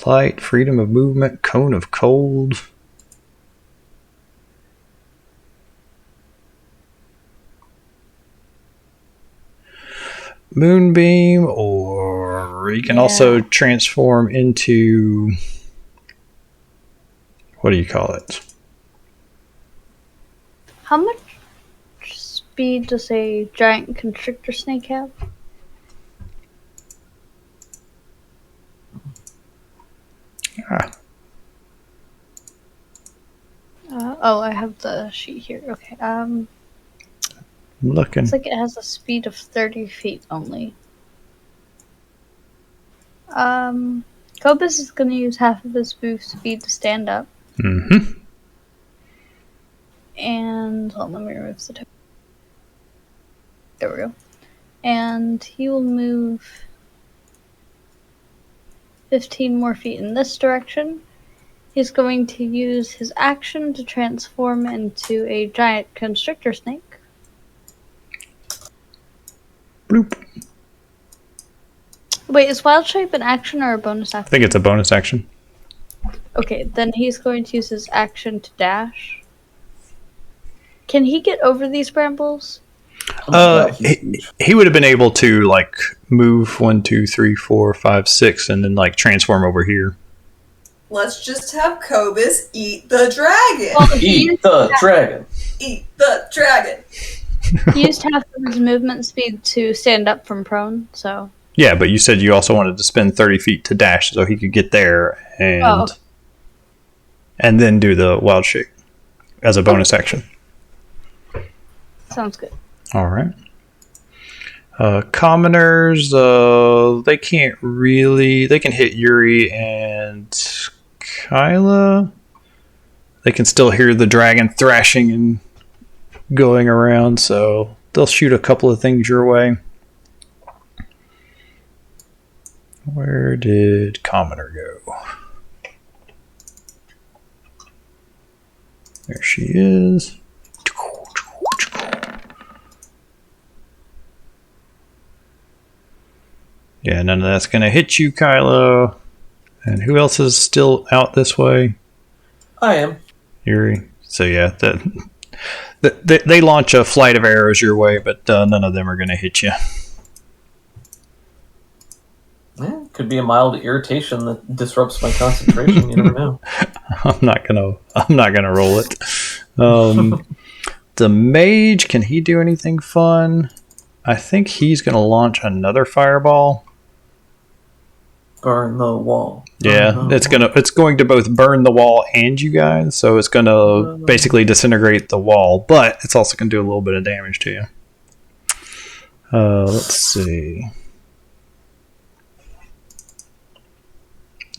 Light, freedom of movement, cone of cold. Moonbeam, or you can also transform into, what do you call it? How much speed does a giant constrictor snake have? I have the sheet here. Okay. I'm looking. It's like it has a speed of 30 feet only. Cobus is going to use half of his move speed to stand up. Mm-hmm. And hold on, let me remove the token. There we go. And he will move 15 more feet in this direction. He's going to use his action to transform into a giant constrictor snake. Bloop. Wait, is wild shape an action or a bonus I action? think it's a bonus action. Okay, then he's going to use his action to dash. Can he get over these brambles? He would have been able to like move 1, 2, 3, 4, 5, 6, and then like transform over here. Let's just have Cobus eat the dragon. Well, Eat the dragon. Eat the dragon. He used half of his movement speed to stand up from prone, so... Yeah, but you said you also wanted to spend 30 feet to dash so he could get there and then do the wild shake as a bonus action. Sounds good. All right. Commoners, they can't really... They can hit Yuri and Kyla. They can still hear the dragon thrashing and going around, so they'll shoot a couple of things your way. Where did Commoner go? There she is. Yeah, none of that's going to hit you, Kylo. And who else is still out this way? I am. Yuri. So yeah, they launch a flight of arrows your way, but none of them are going to hit you. Yeah, could be a mild irritation that disrupts my concentration. You never know. I'm not gonna roll it. The mage, can he do anything fun? I think he's gonna launch another fireball. Burn the wall. Yeah, it's going to both burn the wall and you guys, so it's gonna basically disintegrate the wall, but it's also gonna do a little bit of damage to you. Let's see.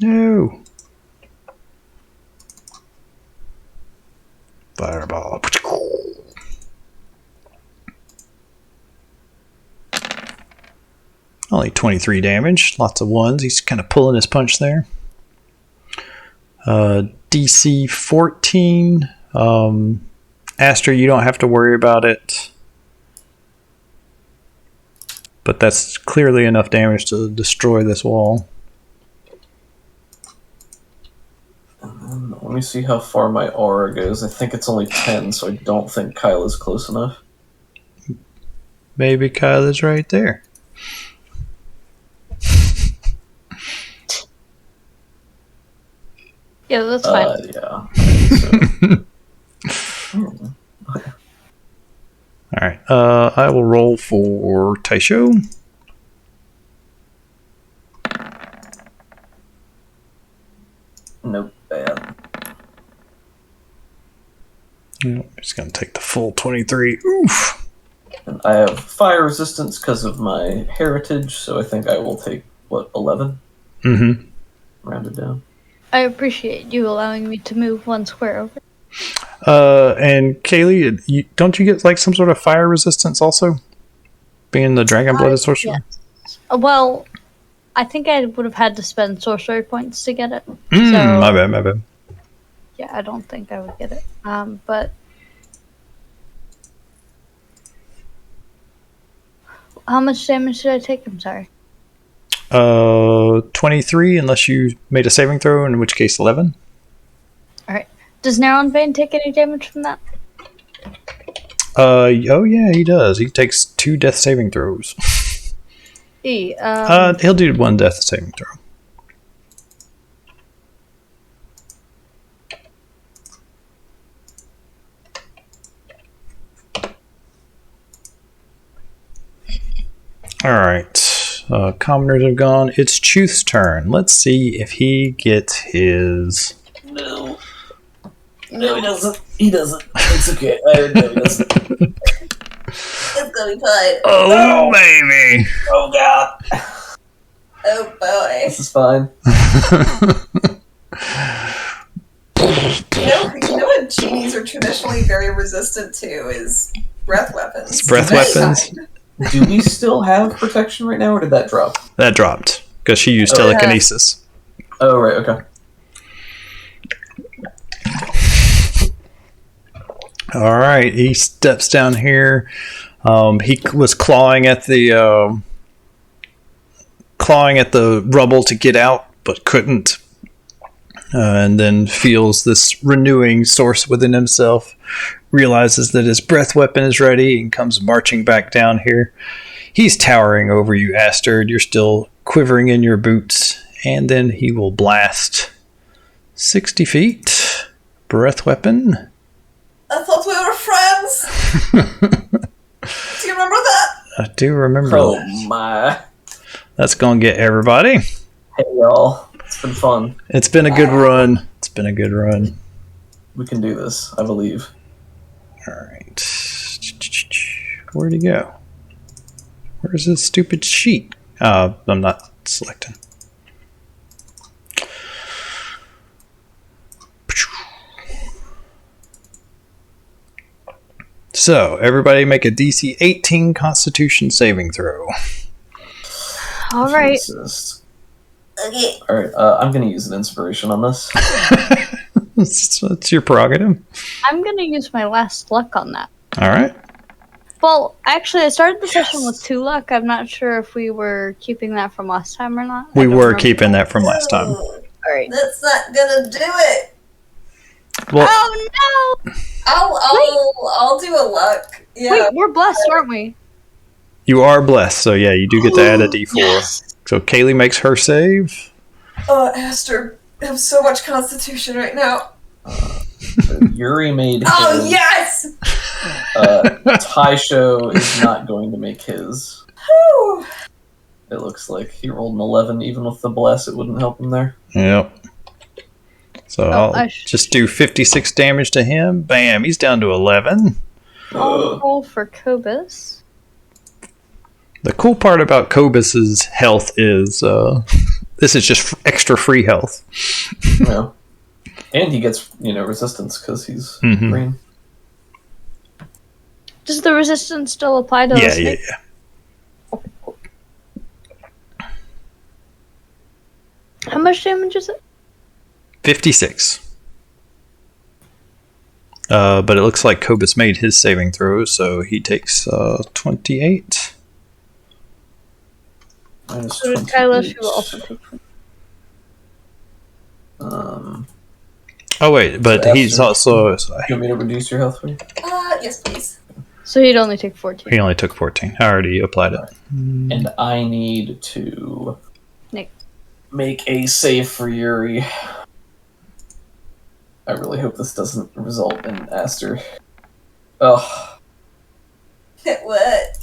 No. Fireball. Only 23 damage. Lots of ones. He's kind of pulling his punch there. DC 14. Aster, you don't have to worry about it. But that's clearly enough damage to destroy this wall. Let me see how far my aura goes. I think it's only 10, so I don't think Kyla's close enough. Maybe Kyla's right there. Yeah, that's fine. Yeah. Alright, I will roll for Taisho. Nope, bad. I'm just going to take the full 23. Oof! And I have fire resistance because of my heritage, so I think I will take, 11? Mm-hmm. Rounded down. I appreciate you allowing me to move one square over. And Kaylee, don't you get like some sort of fire resistance also? Being the dragon-blooded sorcerer? Yes. Well, I think I would have had to spend sorcery points to get it. My bad. Yeah, I don't think I would get it. But how much damage did I take? I'm sorry. 23, unless you made a saving throw, in which case 11. Alright. Does Neronvain take any damage from that? Oh yeah, he does. He takes 2 death saving throws. He'll do 1 death saving throw. Alright. Commoners have gone. It's Chuth's turn. Let's see if he gets his... No, he doesn't. He doesn't. It's okay. I know he doesn't. It's gonna be fine. Oh, No. baby! Oh, God. Oh boy. This is fine. You know what genies are traditionally very resistant to is breath weapons. Breath weapons? Do we still have protection right now, or did that drop? That dropped, because she used Oh, telekinesis. Oh, right, okay. Alright, he steps down here. He was clawing at the rubble to get out, but couldn't. And then feels this renewing source within himself, realizes that his breath weapon is ready, and comes marching back down here. He's towering over you, Aster. You're still quivering in your boots. And then he will blast 60 feet. Breath weapon. I thought we were friends. Do you remember that? I do remember Oh, that. my. That's going to get everybody. Hey, y'all. It's been fun. It's been a good run. It's been a good run. We can do this, I believe. Alright. Where'd he go? Where's this stupid sheet? I'm not selecting. So, everybody make a DC 18 Constitution saving throw. All right. Jesus. Okay. All right. I'm gonna use an inspiration on this. That's your prerogative. I'm going to use my last luck on that. All right. Well, actually, I started the session with 2 luck. I'm not sure if we were keeping that from last time or not. We were keeping that from last time. Ooh, All right. that's not gonna do it. Well, Oh, no! I'll do a luck. Yeah. Wait, we're blessed, aren't we? you are blessed, so yeah, you do get to add a D4. Yes. So Kaylee makes her save. Aster, I have so much constitution right now. So Yuri made his. Oh, yes! Taisho is not going to make his. Whew. It looks like he rolled an 11. Even with the bless, it wouldn't help him there. Yep. So I'll I just do 56 damage to him. Bam, he's down to 11. I'll roll for Kobus. The cool part about Kobus's health is this is just extra free health. Yeah. And he gets, resistance because he's Mhm. green. Does the resistance still apply to the Yeah. snake? How much damage is it? 56. But it looks like Kobus made his saving throw, so he takes 28. Minus So does Kylo, 28. she will also take. Oh wait, but So he's after- also Do you want me to reduce your health for you? Yes, please. So he'd only take 14. he only took 14. I already applied it. And I need to Nick. make a save for Yuri. I really hope this doesn't result in Aster. Ugh. What?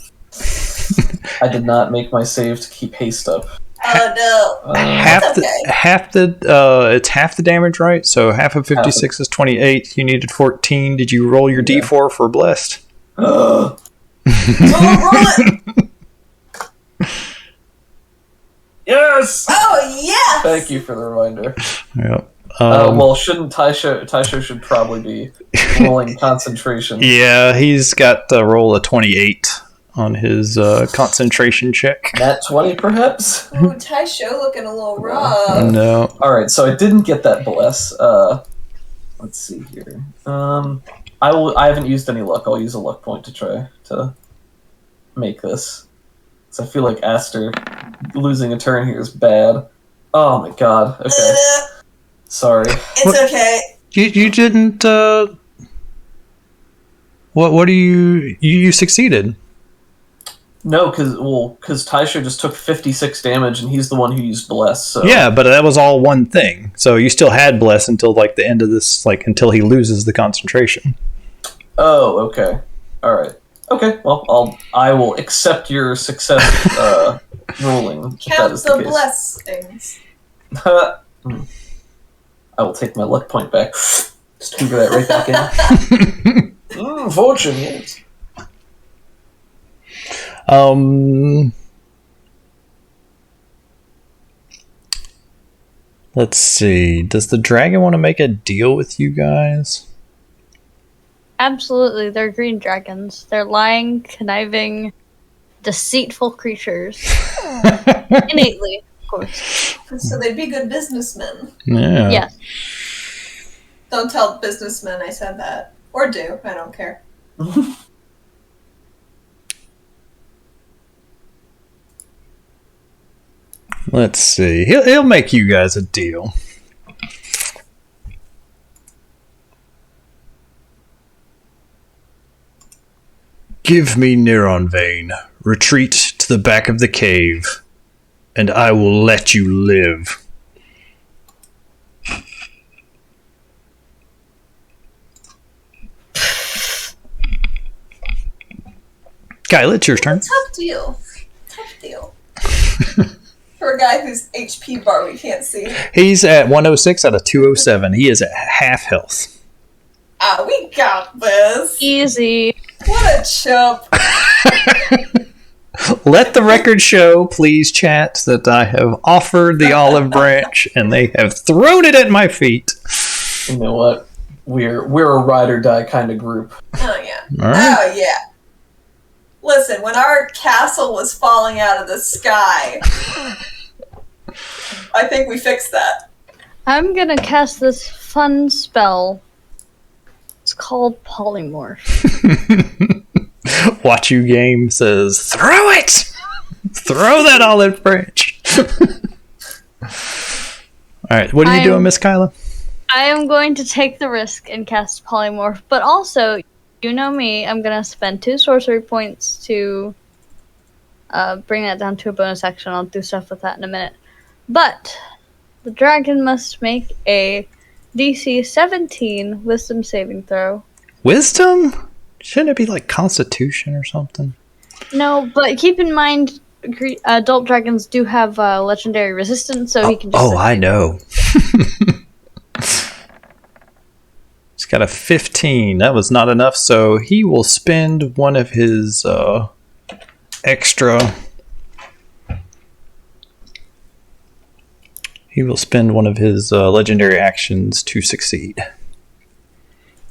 I did not make my save to keep haste up. Oh, no. Half the okay. it's half the damage, right? So half of 56 is 28. You needed 14. Did you roll your Yeah. D4 for blessed? Ugh. Oh, roll it! Yes! Oh, yes! Thank you for the reminder. Yep. Well, shouldn't Taisho should probably be rolling concentration. Yeah, he's got the roll of 28 on his concentration check. Nat 20, perhaps? Ooh, Taisho looking a little rough. No. Alright, so I didn't get that bless. Let's see here. I haven't used any luck. I'll use a luck point to try to make this. So I feel like Aster losing a turn here is bad. Oh my god. Okay. Sorry. It's okay. You didn't what do you succeeded. No, because Taisho just took 56 damage and he's the one who used bless. So Yeah, but that was all one thing. So you still had bless until like the end of this, like until he loses the concentration. Oh, okay. All right. Okay. Well, I will accept your success ruling. if that Count is the case. blessings. I will take my luck point back. Just figure that right back in. Fortune, yes. Let's see. Does the dragon want to make a deal with you guys? Absolutely, they're green dragons. They're lying, conniving, deceitful creatures. Innately, of course. So they'd be good businessmen. Yeah. Yes. Don't tell businessmen I said that. Or do. I don't care. Let's see. He'll make you guys a deal. Give me Neronvain. Retreat to the back of the cave, and I will let you live. Kyle, it's your turn. Tough deal. Tough deal. For a guy whose HP bar we can't see. He's at 106 out of 207. He is at half health. Ah, we got this. Easy. What a chump. Let the record show, please, chat, that I have offered the olive branch and they have thrown it at my feet. You know what? We're a ride or die kind of group. Oh, yeah. All right. Oh, yeah. Listen, when our castle was falling out of the sky, I think we fixed that. I'm gonna cast this fun spell. It's called Polymorph. Watch You Game says, throw it! Throw that olive branch! Alright, what are you doing, Miss Kyla? I am going to take the risk and cast Polymorph, but also, you know me, I'm gonna spend 2 sorcery points to bring that down to a bonus action. I'll do stuff with that in a minute. But the dragon must make a DC 17 Wisdom saving throw. Wisdom? Shouldn't it be like Constitution or something? No, but keep in mind, adult dragons do have legendary resistance, so he can just... Oh, I know. He's got a 15. That was not enough, so he will spend one of his extra... He will spend one of his legendary actions to succeed.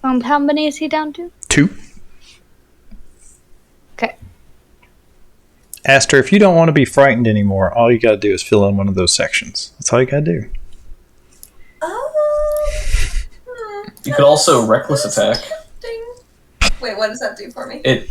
How many is he down to? 2. Okay. Aster, if you don't want to be frightened anymore, all you gotta do is fill in one of those sections. That's all you gotta do. You could also reckless attack. Wait, what does that do for me? It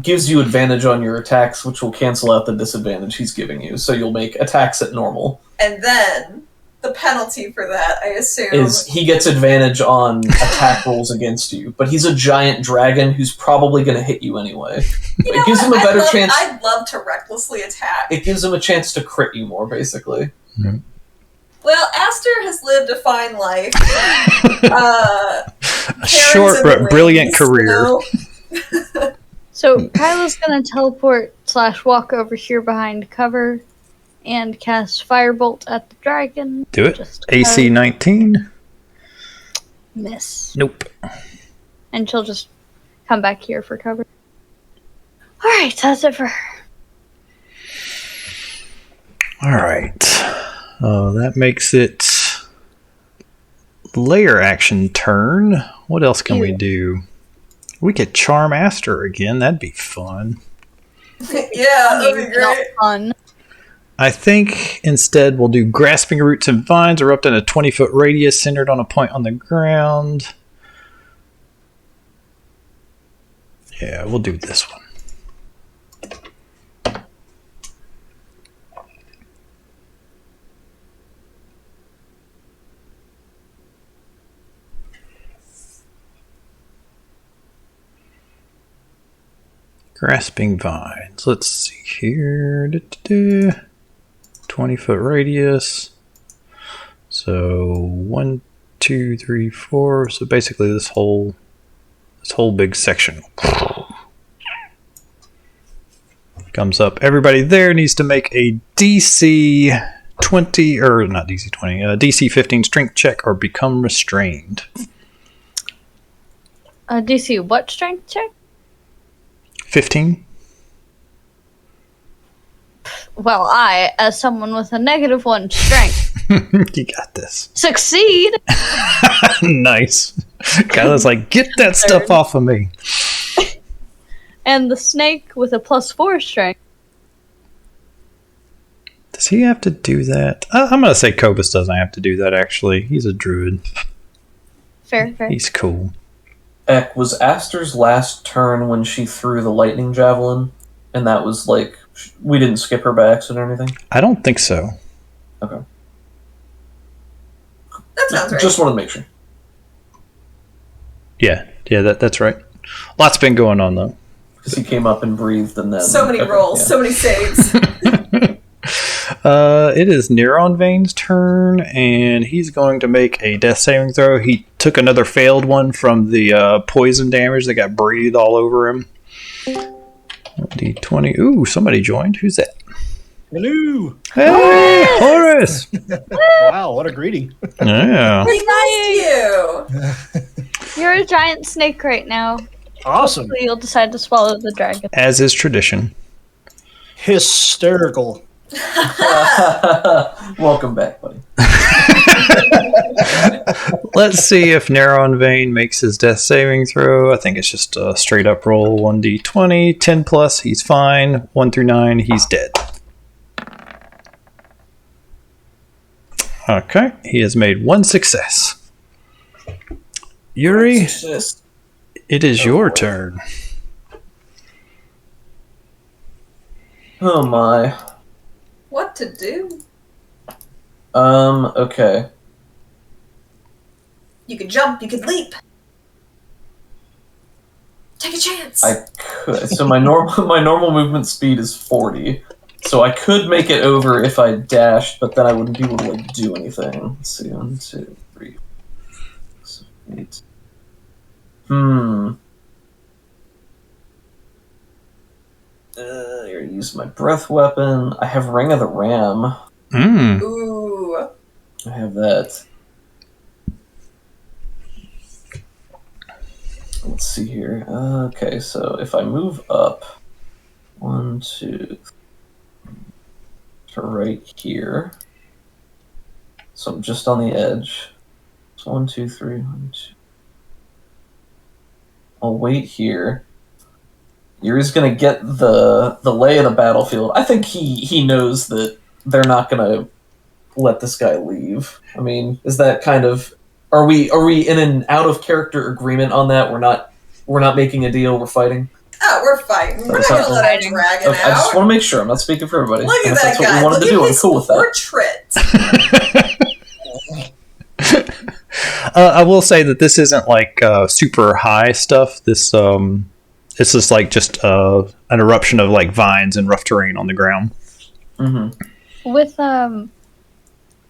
gives you advantage on your attacks, which will cancel out the disadvantage he's giving you. So you'll make attacks at normal. And then the penalty for that, I assume, is he gets advantage on attack rolls against you. But he's a giant dragon who's probably going to hit you anyway. It gives him a better chance. I'd love to recklessly attack. It gives him a chance to crit you more, basically. Mm-hmm. Well, Aster has lived a fine life. A short but brilliant career. So Kyla's gonna teleport / walk over here behind cover and cast Firebolt at the dragon. Do it. AC 19. Miss. Nope. And she'll just come back here for cover. Alright, that's it for her. Alright. That makes it lair action turn. What else can we do? We could charm Aster again. That'd be fun. Yeah, that'd be great. Fun. I think instead we'll do grasping roots and vines erupt in a 20-foot radius centered on a point on the ground. Yeah, we'll do this one. Grasping vines. Let's see here. 20-foot radius. So 1, 2, 3, 4. So basically this whole big section comes up. Everybody there needs to make a DC 20 or not DC 20, DC 15 strength check or become restrained. DC what strength check? 15. Well, I, as someone with a -1 strength, You got this. succeed. Nice. Kyla's like, get that stuff off of me. And the snake with a +4 strength. Does he have to do that? I'm going to say Kobus doesn't have to do that, actually. He's a druid. Fair. He's cool. Eck, was Aster's last turn when she threw the lightning javelin? And that was like, we didn't skip her by accident or anything? I don't think so. Okay. That sounds right. Just want to make sure. Yeah, that's right. Lots been going on, though. Because he came up and breathed and then... So many rolls, so many saves. It is Neronvain's turn, and he's going to make a death saving throw. He took another failed one from the poison damage that got breathed all over him. D20. Ooh, somebody joined. Who's that? Hello! Hey, Horace! Wow, what a greeting. Yeah. We missed you. You're a giant snake right now. Awesome. Hopefully you'll decide to swallow the dragon. As is tradition. Hysterical. Welcome back, buddy. Let's see if Neronvain makes his death saving throw. I think it's just a straight up roll 1d20. 10 plus, he's fine. 1 through 9, he's dead. Okay, he has made one success. Yuri, it is your turn. Oh my. What to do? Okay. You could jump, you could leap. Take a chance. I could. So my normal movement speed is 40. So I could make it over if I dashed, but then I wouldn't be able to like do anything. Let's see, 1, 2, 3, 6, 8. Here, use my breath weapon. I have Ring of the Ram. Ooh. I have that. Let's see here. Okay, so if I move up 1, 2, to right here. So I'm just on the edge. So 1, 2, 3, 1, 2. I'll wait here. Yuri's gonna get the lay of the battlefield. I think he knows that they're not gonna let this guy leave. I mean, is that kind of are we in an out of character agreement on that? We're not making a deal, we're fighting? Oh, we're fighting. We're not gonna let a dragon Okay, I just out. want to make sure. I'm not speaking for everybody. Look at If that that's what guy. we wanted Look to do, at I'm his cool with that. portrait. I will say that this isn't like super high stuff. This is like just an eruption of like vines and rough terrain on the ground. Mm-hmm.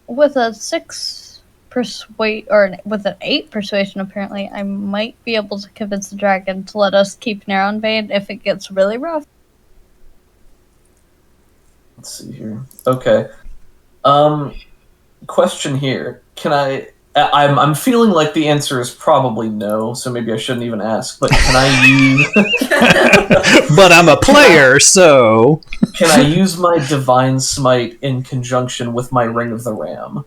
With a 6 persuade or with an 8 persuasion, apparently, I might be able to convince the dragon to let us keep Neronvain if it gets really rough. Let's see here. Okay. Question here. Can I'm feeling like the answer is probably no, so maybe I shouldn't even ask, but can I use But I'm a player, so can I use my Divine Smite in conjunction with my Ring of the Ram?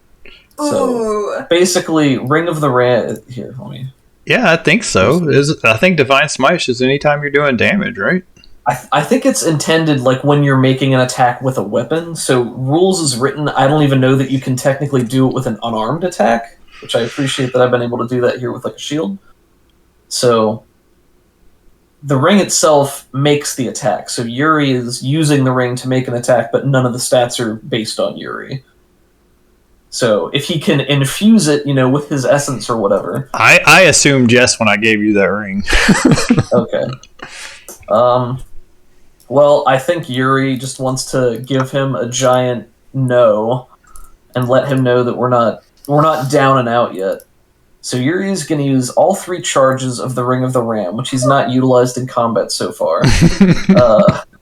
So Ooh. basically, Ring of the Ram. Here, let me. yeah, I think so. I think Divine Smite is anytime you're doing damage, right? I think it's intended like when you're making an attack with a weapon. So rules is written. I don't even know that you can technically do it with an unarmed attack, which I appreciate that I've been able to do that here with like a shield. So the ring itself makes the attack. So Yuri is using the ring to make an attack, but none of the stats are based on Yuri. So if he can infuse it, with his essence or whatever. I assumed yes when I gave you that ring. Okay. Well, I think Yuri just wants to give him a giant no and let him know that we're not down and out yet. So Yuri is going to use all 3 charges of the Ring of the Ram, which he's not utilized in combat so far,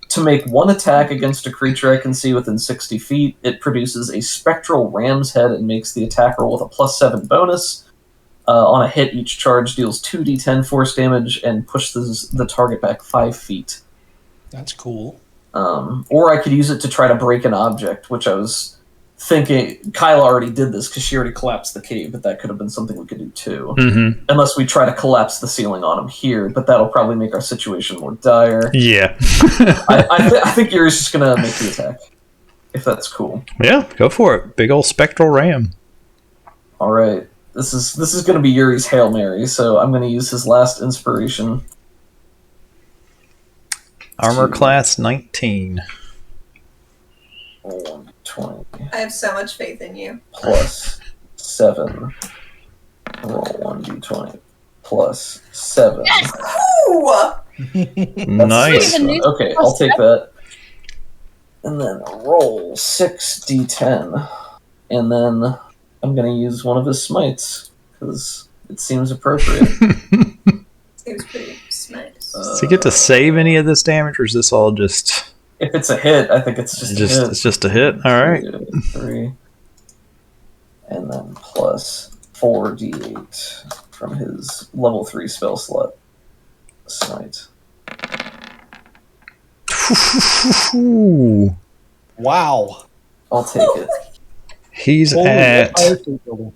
to make one attack against a creature I can see within 60 feet. It produces a spectral ram's head and makes the attack roll with a +7 bonus. On a hit, each charge deals 2d10 force damage and pushes the target back 5 feet. That's cool. Or I could use it to try to break an object, which I was thinking. Kyla already did this because she already collapsed the cave, but that could have been something we could do too. Mm-hmm. Unless we try to collapse the ceiling on him here, but that'll probably make our situation more dire. Yeah. I think Yuri's just going to make the attack, if that's cool. Yeah, go for it. Big old spectral ram. All right. This is going to be Yuri's Hail Mary, so I'm going to use his last inspiration. Armor class 19. Roll 1d20. I have so much faith in you. +7. Roll 1d20. +7. Ooh! Nice. Okay, I'll take that. And then roll 6d10. And then I'm going to use one of his smites, because it seems appropriate. Seems pretty smart. Does he get to save any of this damage, or is this all just... If it's a hit, I think it's just a hit. It's just a hit? Alright. 3. And then +4d8 from his level 3 spell slot. Smite. Ooh. Wow. I'll take it. He's Holy at Empire State Building.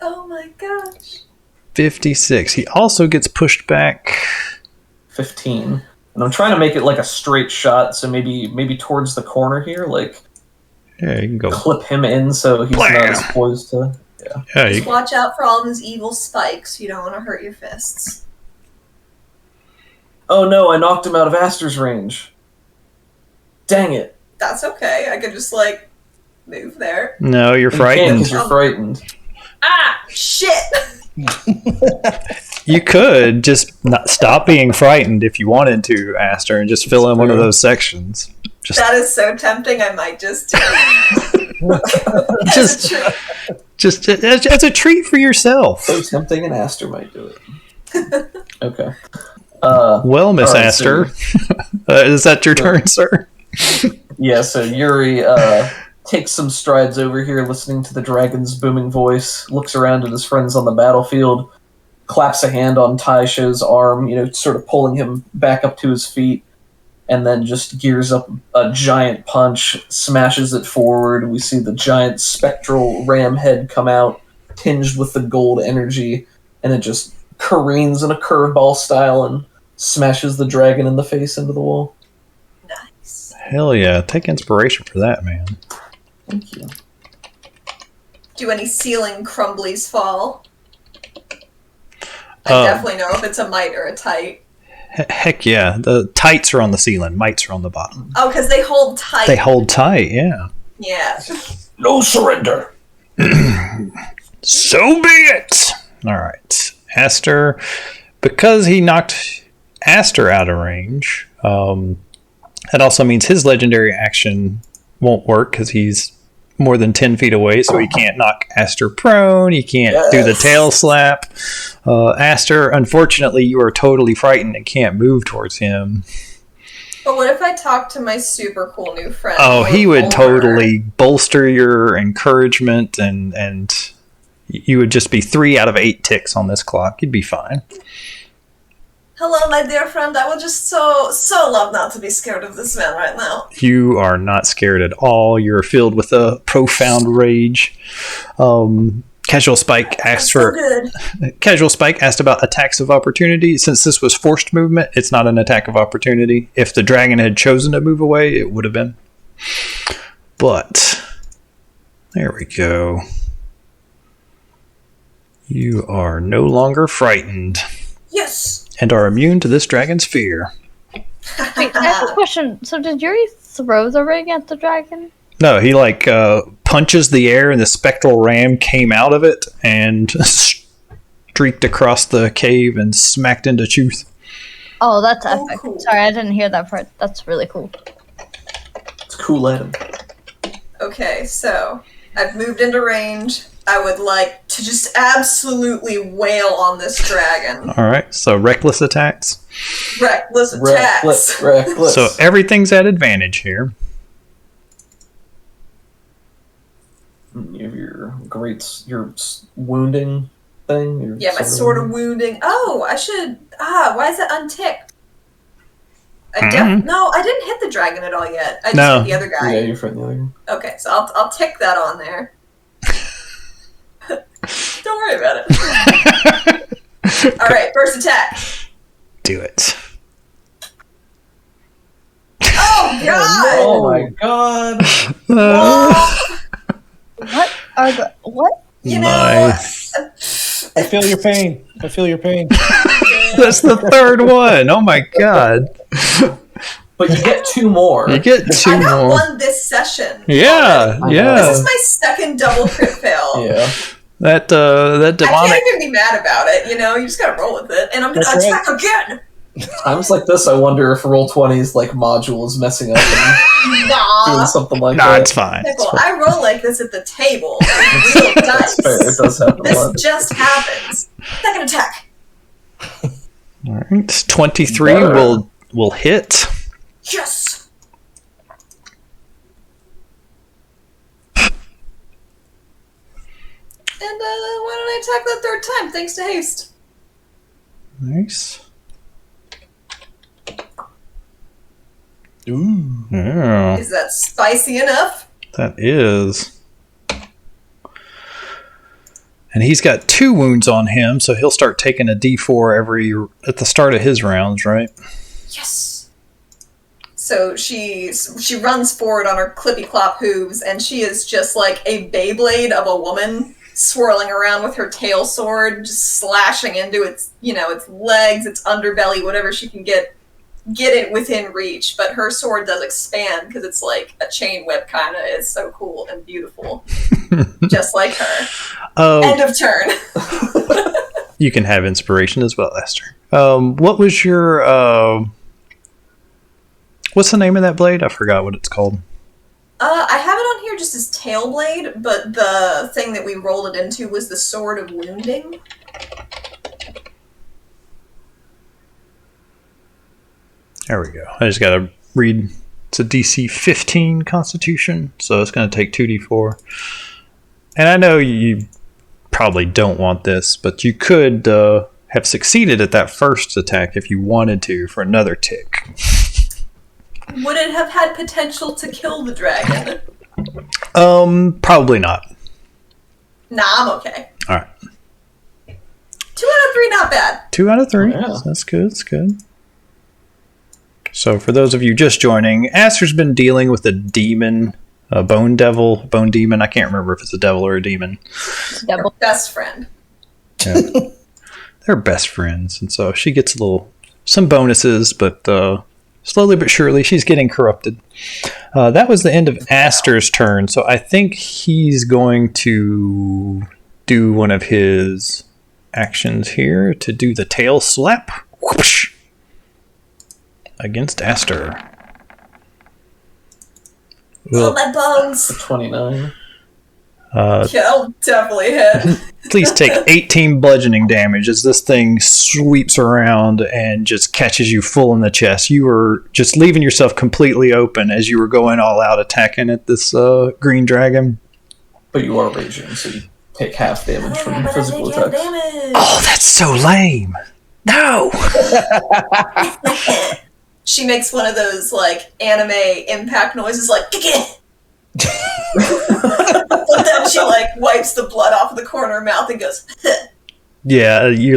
Oh my gosh. 56. He also gets pushed back. 15. And I'm trying to make it like a straight shot, so maybe towards the corner here, like Yeah, you can go. clip him in so he's not as poised to. Yeah, Just watch out for all of his evil spikes. You don't want to hurt your fists. Oh no, I knocked him out of Aster's range. Dang it. That's okay. I could just, move there. no, you're You can't frightened. because you're frightened. Ah! Shit! You could just not stop being frightened if you wanted to, Aster, and just fill in one of those sections. Just, That is so tempting, I might just do it. just, just as a treat for yourself. So tempting, and Aster might do it. Okay. Well, Miss all right, Aster, is that your turn, sir? Yeah, so Yuri takes some strides over here, listening to the dragon's booming voice, looks around at his friends on the battlefield, claps a hand on Taisho's arm, sort of pulling him back up to his feet, and then just gears up a giant punch, smashes it forward. We see the giant spectral ram head come out, tinged with the gold energy, and it just careens in a curveball style and smashes the dragon in the face into the wall. Nice. Hell yeah! Take inspiration for that, man. Thank you. Do any ceiling crumblies fall? I definitely know if it's a mite or a tight. Heck yeah! The tights are on the ceiling, mites are on the bottom. Oh, because they hold tight. They hold tight, yeah. Yeah. No surrender! So be it! Alright. Aster, because he knocked Aster out of range, that also means his legendary action won't work because he's more than 10 feet away, so he can't knock Aster prone, he can't do the tail slap. Aster, unfortunately, you are totally frightened and can't move towards him. But what if I talk to my super cool new friend? Oh, he would Thor? totally bolster your encouragement, and you would just be 3 out of 8 ticks on this clock. You'd be fine. Hello, my dear friend. I would just so love not to be scared of this man right now. You are not scared at all. You're filled with a profound rage. Casual Spike asked So for good. Casual Spike asked about attacks of opportunity. Since this was forced movement, it's not an attack of opportunity. If the dragon had chosen to move away, it would have been. But there we go. You are no longer frightened Yes. and are immune to this dragon's fear. Wait, I have a question. So did Yuri throw the ring at the dragon? No, he punches the air and the spectral ram came out of it and streaked across the cave and smacked into Chuth. Oh, that's Oh, epic. cool. Sorry, I didn't hear that part. That's really cool. It's cool at him. Okay, so I've moved into range. I would like to just absolutely wail on this dragon. All right, so reckless attacks. Reckless attacks. Reckless. So everything's at advantage here. You have your wounding thing. Your Yeah, my sword of wounding. Oh, I should. Why is it unticked? No, I didn't hit the dragon at all yet. I just hit the other guy. Yeah, you're fighting the other guy. Okay, so I'll tick that on there. Don't worry about it. All right, first attack. Do it. Oh God! Oh my god! What are the what? You know, Nice. I feel your pain. I feel your pain. That's the third one. Oh my god. But you get 2 more. You get 2 I got more. one this session. Yeah, already. yeah. This is my second double crit fail. Yeah. That I demonic. can't even be mad about it, you know? You just gotta roll with it. And I'm gonna That's attack again! Times like this, I wonder if Roll20's module is messing up and doing Nah. something like Nah, that. it's fine. It's Pickle, fine. I roll like this at the table. With real That's fair. It dice. does happen a lot. This just happens. Second attack. All right, 23 Yeah. will hit. Yes! And why don't I attack that third time? Thanks to haste. Nice. Ooh. Yeah, Is that spicy enough? that is. And he's got 2 wounds on him, so he'll start taking a D4 at the start of his rounds, right? Yes. So she runs forward on her clippy clop hooves, and she is just like a Beyblade of a woman, swirling around with her tail sword, just slashing into its legs, its underbelly, whatever she can get it within reach. But her sword does expand because it's like a chain whip kind of. It's so cool and beautiful, just like her. End of turn. You can have inspiration as well, Esther. What was your what's the name of that blade? I forgot what it's called. I have it on here just as Tailblade, but the thing that we rolled it into was the Sword of Wounding. There we go. I just got to read. It's a DC 15 Constitution, so it's going to take 2d4. And I know you probably don't want this, but you could have succeeded at that first attack if you wanted to for another tick. Would it have had potential to kill the dragon? Probably not. Nah, I'm okay. All right. 2 out of 3, not bad. 2 out of 3. Yeah. That's good. That's good. So for those of you just joining, Aster's been dealing with a demon, a bone demon. I can't remember if it's a devil or a demon. Her best friend. Yeah. They're best friends, and so she gets some bonuses, but slowly but surely she's getting corrupted. That was the end of Aster's turn, so I think he's going to do one of his actions here to do the tail slap. Whoosh! Against Aster. Oh, my bones! 29. Yeah, I'll definitely hit. Please take 18 bludgeoning damage as this thing sweeps around and just catches you full in the chest. You were just leaving yourself completely open as you were going all out attacking at this green dragon. But you are raging, so you take half damage from your physical attacks. Oh, that's so lame. No! She makes one of those, like, anime impact noises, like, but then she, like, wipes the blood off of the corner of her mouth and goes, Yeah, you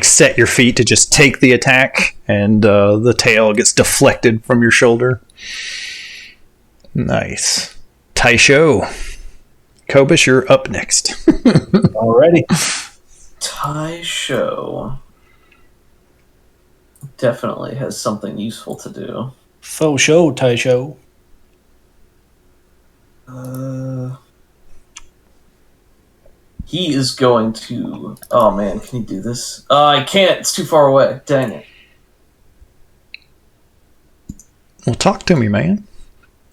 set your feet to just take the attack, and the tail gets deflected from your shoulder. Nice. Taisho. Kobish, you're up next. Alrighty. Taisho definitely has something useful to do. Faux show, Taisho. He is going to... Oh man, can you do this? I can't, it's too far away. Dang it. Well, talk to me, man.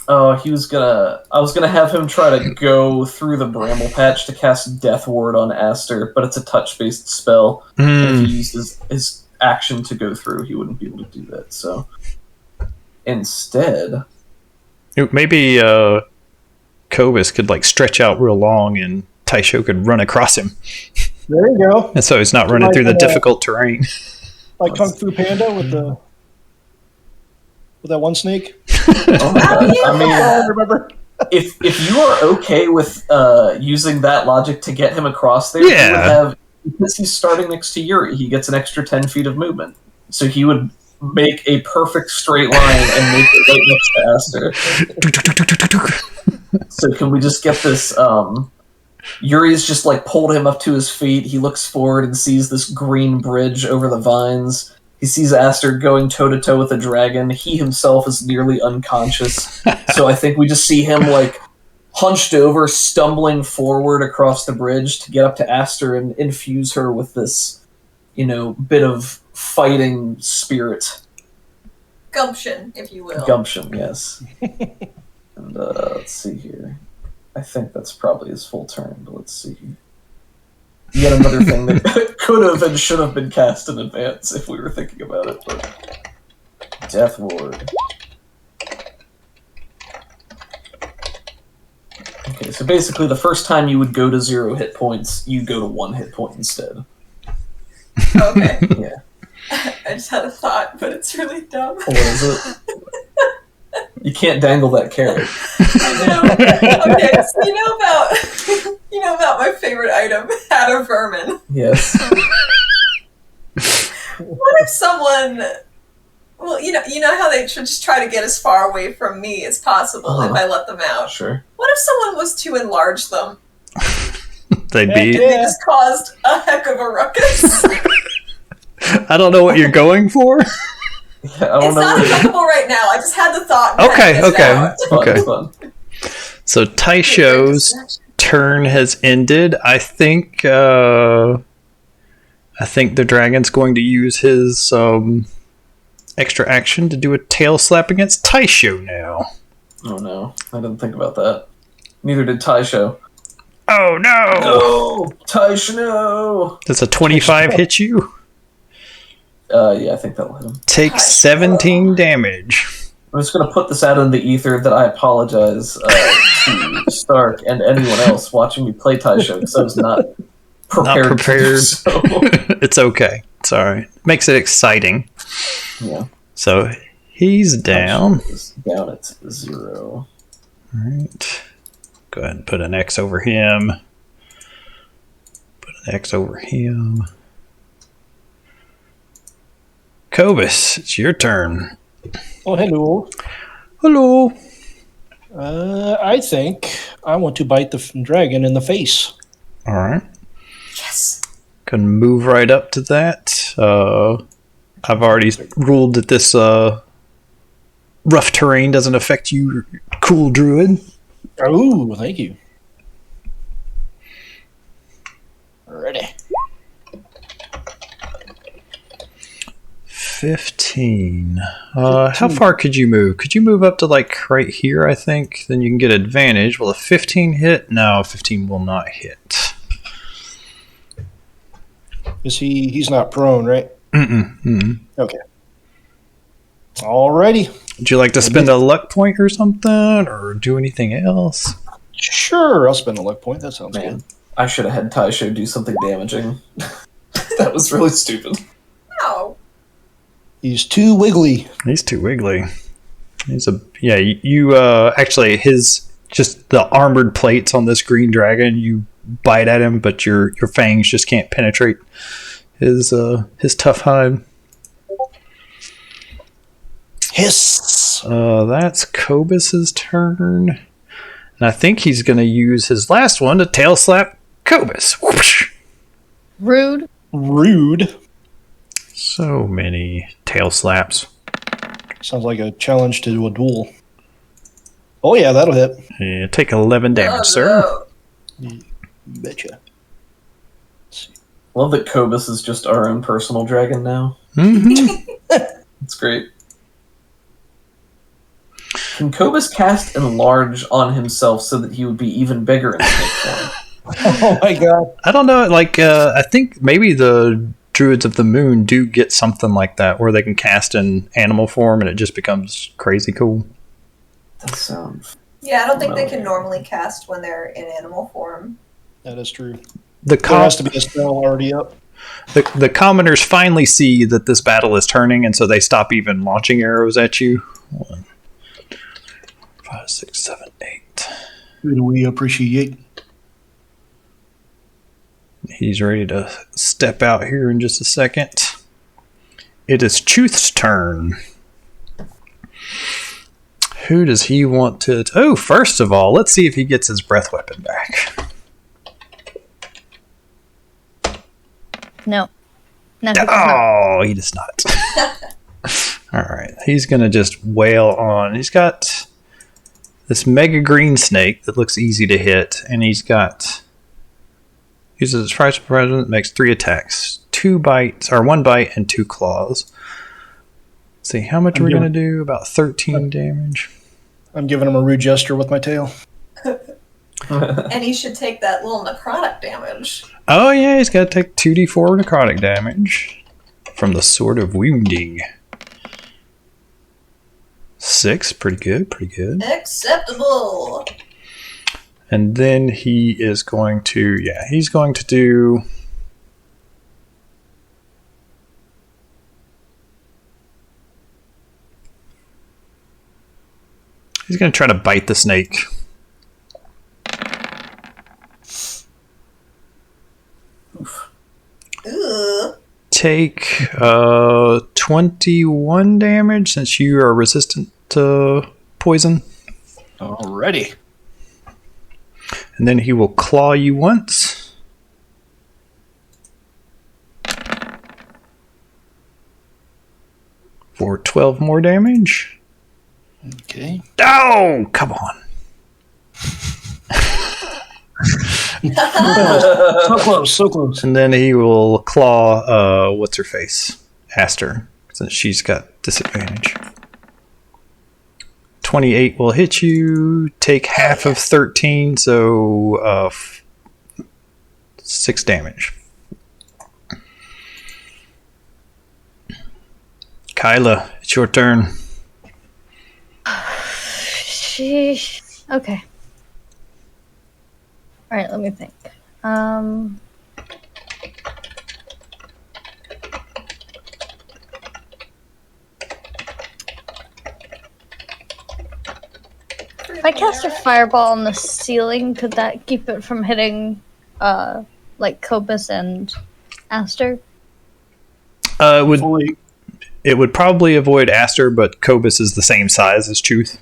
Oh, I was gonna have him try to go through the bramble patch to cast Death Ward on Aster, but it's a touch-based spell. And if he used his action to go through, he wouldn't be able to do that, so... Instead... Maybe Kobus could stretch out real long and Taisho could run across him. There you go. And so he's not running through the difficult terrain. Like Kung Fu Panda with that one snake. Oh my God. I mean, I remember. if you are okay with using that logic to get him across there, he would have, because he's starting next to Yuri, he gets an extra 10 feet of movement. So he would make a perfect straight line and make it right next to Aster. So can we just get this... Yuri's just pulled him up to his feet. He looks forward and sees this green bridge over the vines. He sees Aster going toe-to-toe with a dragon. He himself is nearly unconscious. So I think we just see him, hunched over, stumbling forward across the bridge to get up to Aster and infuse her with this, bit of fighting spirit. Gumption, if you will. Gumption, yes. And let's see here. I think that's probably his full turn, but let's see here. Yet another thing that could have and should have been cast in advance if we were thinking about it, but... Death Ward. Okay, so basically the first time you would go to 0 hit points, you go to 1 hit point instead. Okay. Yeah. I just had a thought, but it's really dumb. What is it? You can't dangle that carrot. I know. Okay, so You know about my favorite item, hat of vermin. Yes. What if someone... Well, you know how they should just try to get as far away from me as possible if I let them out. Sure. What if someone was to enlarge them? They'd be. They just caused a heck of a ruckus. I don't know what you're going for. Yeah, I don't It's know. not applicable right now. I just had the thought. and Okay, had to get it out. It's fun, okay. it's fun. So Taisho's turn has ended. I think the dragon's going to use his extra action to do a tail slap against Taisho now. Oh no, I didn't think about that. Neither did Taisho. Oh no! No! Taisho, no! Does a 25 hit you? Yeah, I think that'll hit him. Take 17 damage. I'm just going to put this out in the ether that I apologize to Stark and anyone else watching me play Taisho because I was not prepared. Not prepared. To do so. It's okay. It's alright. Makes it exciting. Yeah. So he's down. Taisho is down at 0. Alright. Go ahead and put an X over him. Put an X over him. Cobus, it's your turn. Oh, hello. Hello. I think I want to bite the dragon in the face. Alright. Yes. Can move right up to that. I've already ruled that this rough terrain doesn't affect you, cool druid. Oh, thank you. Ready. 15. How far could you move? Could you move up to like right here, I think? Then you can get advantage. Will a 15 hit? No, 15 will not hit. Is he's not prone, right? Mm-mm. Okay. Alrighty. Would you like to spend a luck point or something? Or do anything else? Sure, I'll spend a luck point. That sounds Man, good. I should have had Taisho do something damaging. That was really stupid. No. He's too wiggly. He's too wiggly. He's a you actually his just the armored plates on this green dragon, you bite at him, but your fangs just can't penetrate his tough hide. Hiss. That's Cobus's turn. And I think he's gonna use his last one to tail slap Cobus. Whoosh. Rude. Rude. So many tail slaps. Sounds like a challenge to do a duel. Oh yeah, that'll hit. Yeah, take 11 damage, Oh, sir. no. Betcha. Love that Cobus is just our own personal dragon now. Mm-hmm. It's great. Can Cobus cast Enlarge on himself so that he would be even bigger in snake form? Oh my god. I don't know. Like, I think maybe the Druids of the Moon do get something like that, where they can cast in animal form, and it just becomes crazy cool. That sounds... Yeah, I don't think they can normally cast when they're in animal form. That is true. The There has to be a spell already up. the commoners finally see that this battle is turning, and so they stop even launching arrows at you. 1, 5, 6, 7, 8. Good, we appreciate. He's ready to step out here in just a second. It is Chuth's turn. Who does he want to... Oh, first of all, let's see if he gets his breath weapon back. No. No, he does not. Oh, he does not. Alright, he's going to just wail on. He's got this mega green snake that looks easy to hit, and he's got... Uses its price present, makes 3 attacks. 1 bite and 2 claws. Let's see, how much are we going to do? About 13 damage. I'm giving him a rude gesture with my tail. And he should take that little necrotic damage. Oh yeah, he's got to take 2d4 necrotic damage from the Sword of Wounding. 6, pretty good, pretty good. Acceptable. And then he is going to, he's going to do... He's going to try to bite the snake. take 21 damage since you are resistant to poison. Alrighty. And then he will claw you once. For 12 more damage. Okay. Oh, come on. So close, so close. And then he will claw, what's her face? Aster, since she's got disadvantage. 28 will hit you. Take half of 13, so 6 damage. Kyla, it's your turn. Sheesh. Okay. Alright, let me think. If I cast a fireball on the ceiling, could that keep it from hitting, like Cobus and Aster? It would probably avoid Aster, but Cobus is the same size as Chuth.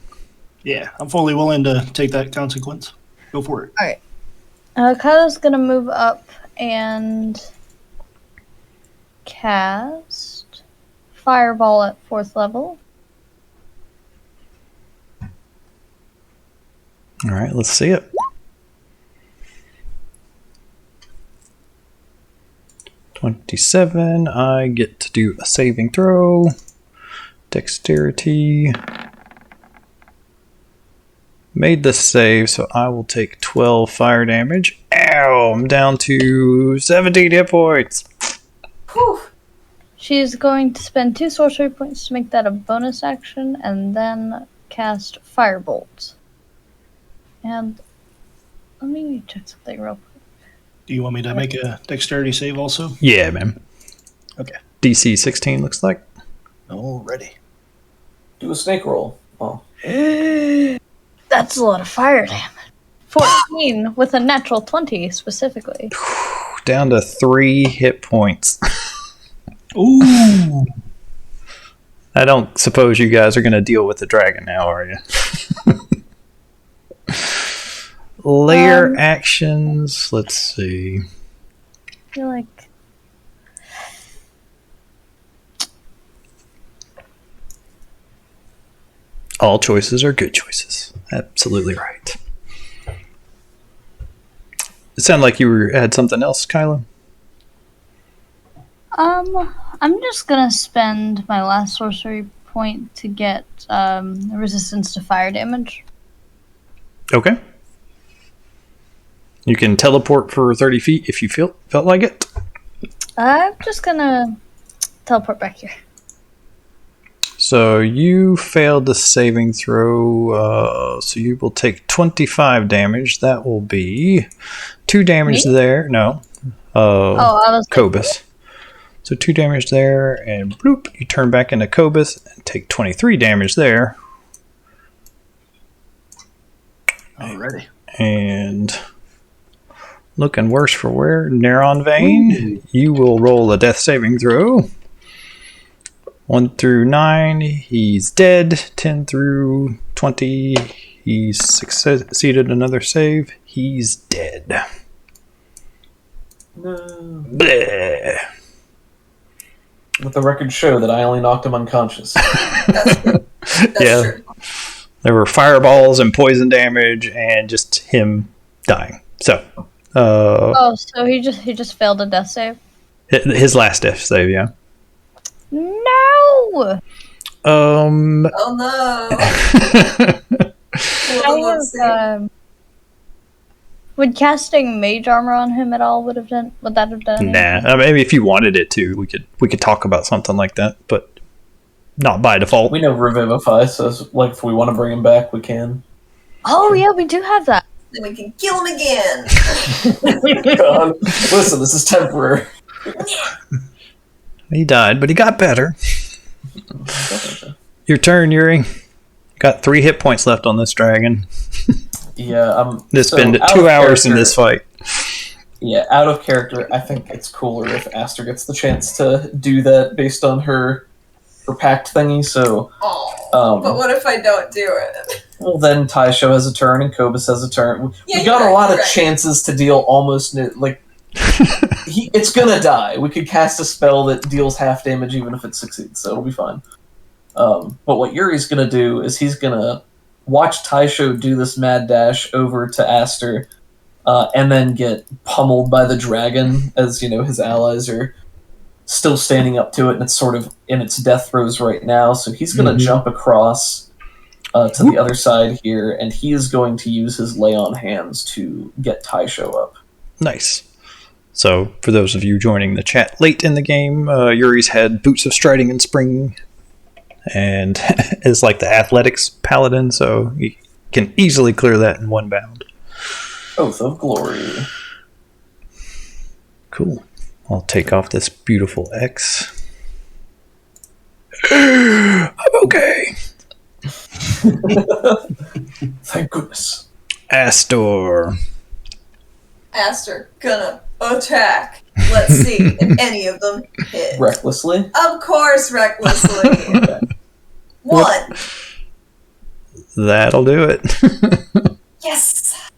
Yeah, I'm fully willing to take that consequence. Go for it. Alright. Kyla's gonna move up and cast Fireball at 4th level. Alright, let's see it. 27. I get to do a saving throw. Dexterity. Made the save, so I will take 12 fire damage. Ow! I'm down to 17 hit points. Whew. She's going to spend 2 sorcery points to make that a bonus action, and then cast Firebolt. And let me check something real quick. Do you want me to make a dexterity save also? Yeah, man. Okay. DC 16 looks like. Alrighty. Do a snake roll. Oh. That's a lot of fire damage. 14 with a natural 20 specifically. Down to 3 hit points. Ooh. I don't suppose you guys are going to deal with the dragon now, are you? Lair actions. Let's see. I feel like All choices are good choices. Absolutely right. It sounded like you had something else, Kyla. I'm just gonna spend my last sorcery point to get resistance to fire damage. Okay. You can teleport for 30 feet if you felt like it. I'm just gonna teleport back here. So you failed the saving throw, so you will take 25 damage. That will be 2 damage Me? there. No. I was Cobus. So 2 damage there, and bloop, you turn back into Cobus and take 23 damage there. Alrighty. And looking worse for wear, Neronvain, you will roll a death saving throw. 1 through 9, he's dead. 10 through 20, he's succeeded another save. He's dead. No. Bleh. Let the record show that I only knocked him unconscious. That's Yeah. true. There were fireballs and poison damage and just him dying. So, so he just failed a death save. his last death save, yeah. No. Oh no. Well, let's see. Would casting mage armor on him at all would that have done anything? Nah, maybe if you wanted it to, we could talk about something like that, but not by default. We know Revivify, so like if we want to bring him back, we can. Oh yeah, we do have that. Then we can kill him again. God. Listen, this is temporary. He died, but he got better. Your turn, Yuri. Got 3 hit points left on this dragon. Yeah, It's been 2 hours in this fight. Yeah, out of character, I think it's cooler if Aster gets the chance to do that based on her pact thingy, so... but what if I don't do it? Well, then Taisho has a turn and Kobus has a turn. Yeah, We got a lot of right. chances to deal almost... it's gonna die. We could cast a spell that deals half damage even if it succeeds, so it'll be fine. But what Yuri's gonna do is he's gonna watch Taisho do this mad dash over to Aster, and then get pummeled by the dragon as, his allies are still standing up to it, and it's sort of in its death throes right now, so he's gonna jump across to the other side here, and he is going to use his lay on hands to get Taisho up. Nice. So, for those of you joining the chat late in the game, Yuri's had Boots of Striding and Spring, and is like the athletics paladin, so you can easily clear that in one bound. Oath of Glory. Cool. I'll take off this beautiful X. I'm okay. Thank goodness. Aster, gonna attack. Let's see if any of them hit. Recklessly? Of course, recklessly. Okay. 1. That'll do it. Yes.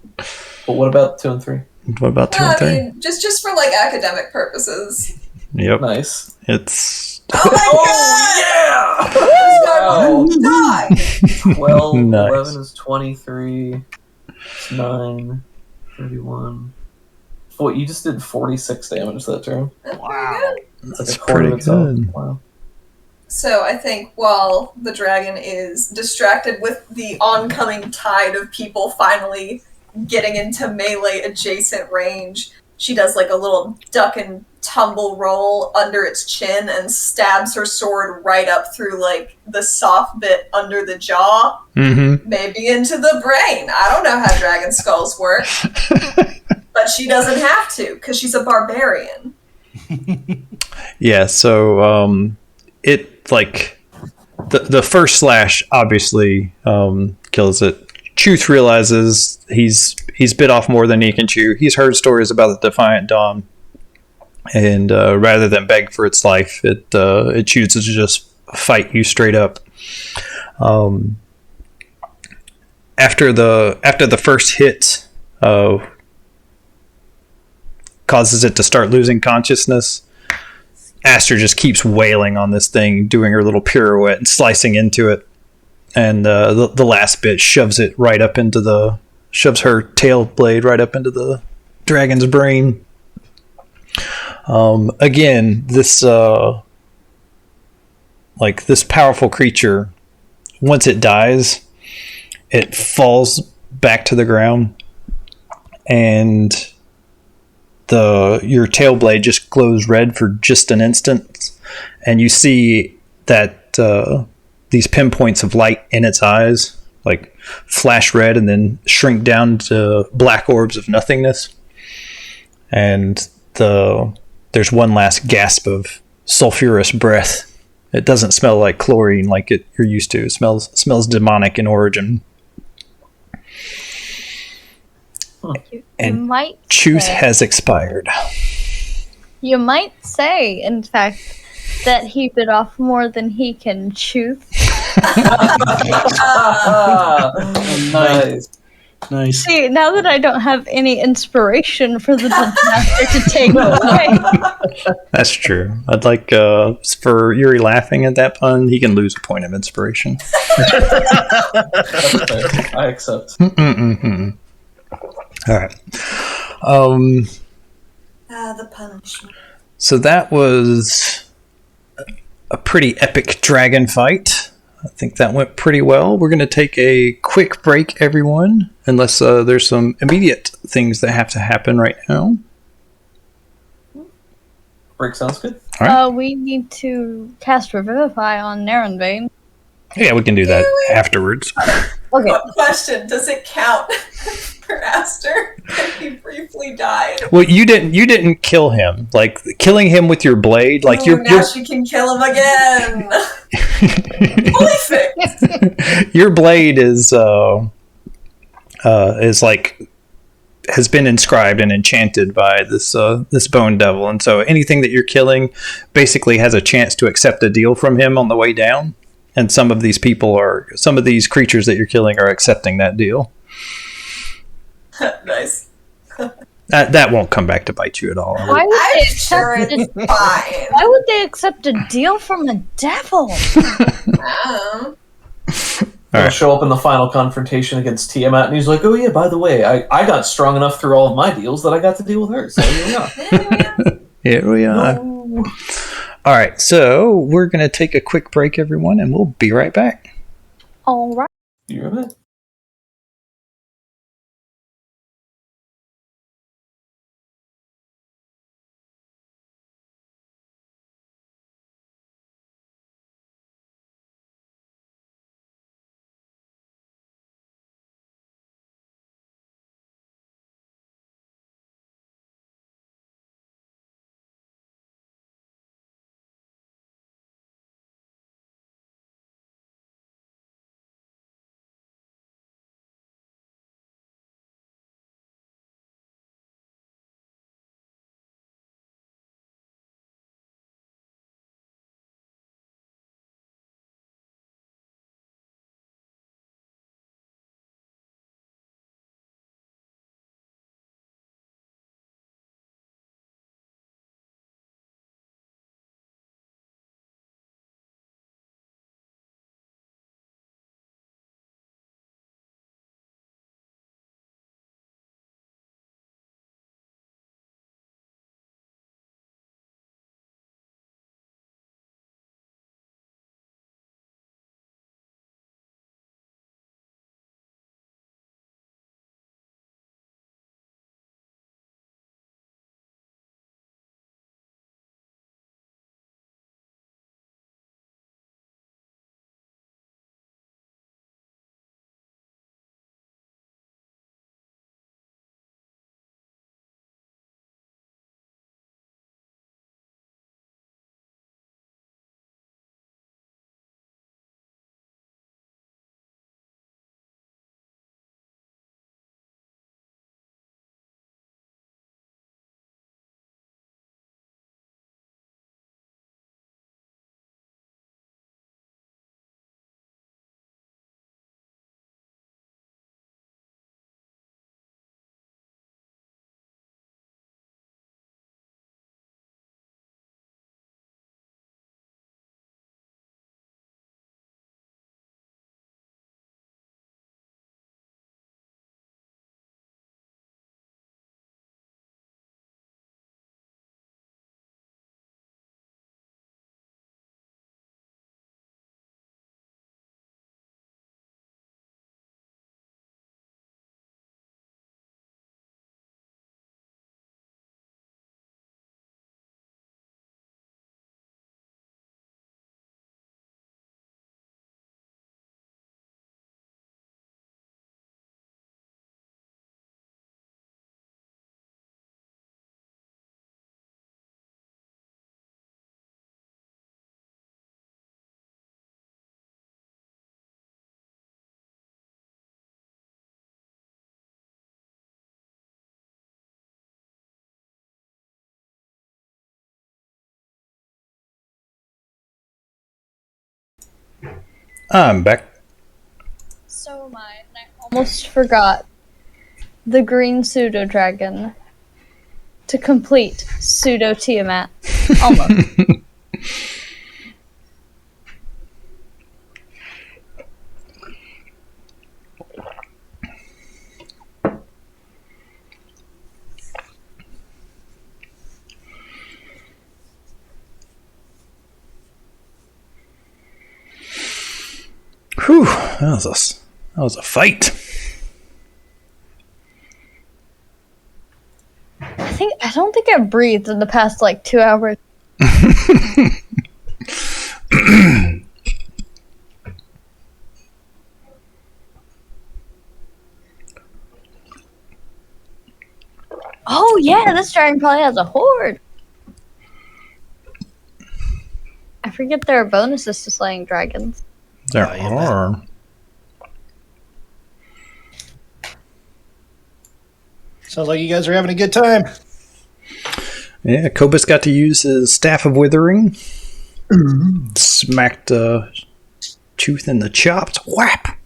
But what about 2 and 3? What about 2 and 3? I mean, just for academic purposes. Yep. Nice. It's... Oh my god! Die! 12, Nice. 11 is 23, 9, 31. What, you just did 46 damage that turn? Wow. That's pretty good. Wow. So I think while the dragon is distracted with the oncoming tide of people finally getting into melee adjacent range, she does a little duck and tumble roll under its chin and stabs her sword right up through the soft bit under the jaw, maybe into the brain. I don't know how dragon skulls work, but she doesn't have to because she's a barbarian. Yeah, so it the first slash obviously kills it. Chuth realizes he's bit off more than he can chew. He's heard stories about the Defiant Dawn, and rather than beg for its life, it chooses to just fight you straight up. After the first hit, causes it to start losing consciousness. Aster just keeps wailing on this thing, doing her little pirouette and slicing into it. And the last bit shoves her tail blade right up into the dragon's brain. Again, this this powerful creature, once it dies, it falls back to the ground, and your tail blade just glows red for just an instant, and you see that these pinpoints of light in its eyes flash red and then shrink down to black orbs of nothingness, and there's one last gasp of sulfurous breath. It doesn't smell like chlorine like you're used to. It smells demonic in origin. And Chuth has expired. You might say, in fact, that he bit off more than he can chew. Nice. See, now that I don't have any inspiration for the master to take away. That's true. I'd like for Yuri laughing at that pun, he can lose a point of inspiration. That's fair. I accept. All right. The punishment. So that was a pretty epic dragon fight. I think that went pretty well. We're going to take a quick break, everyone, unless there's some immediate things that have to happen right now. Break sounds good. All right. We need to cast Revivify on Neronvain. Yeah, we can do that afterwards. Okay. Question: does it count for Aster if he briefly died? Well, you didn't kill him. Killing him with your blade, now she can kill him again. Fully fixed. Your blade is has been inscribed and enchanted by this bone devil, and so anything that you're killing basically has a chance to accept a deal from him on the way down. And some of these creatures that you're killing are accepting that deal. Nice. That won't come back to bite you at all. Why would I'm they sure accept it's it? fine. Why would they accept a deal from the devil? He'll right. show up in the final confrontation against Tiamat, and he's like, "Oh yeah, by the way, I got strong enough through all of my deals that I got to deal with her." So here we are. Here we are. No. All right, so we're going to take a quick break, everyone, and we'll be right back. All right. You're right. I'm back. So am I. And I almost forgot the green pseudo dragon to complete pseudo Tiamat. Almost. Whew, that was a fight. I don't think I've breathed in the past 2 hours. Oh yeah, this dragon probably has a horde. I forget there are bonuses to slaying dragons. There are. Sounds like you guys are having a good time. Yeah, Kobus got to use his Staff of Withering. Smacked Chuth in the chops. Whap!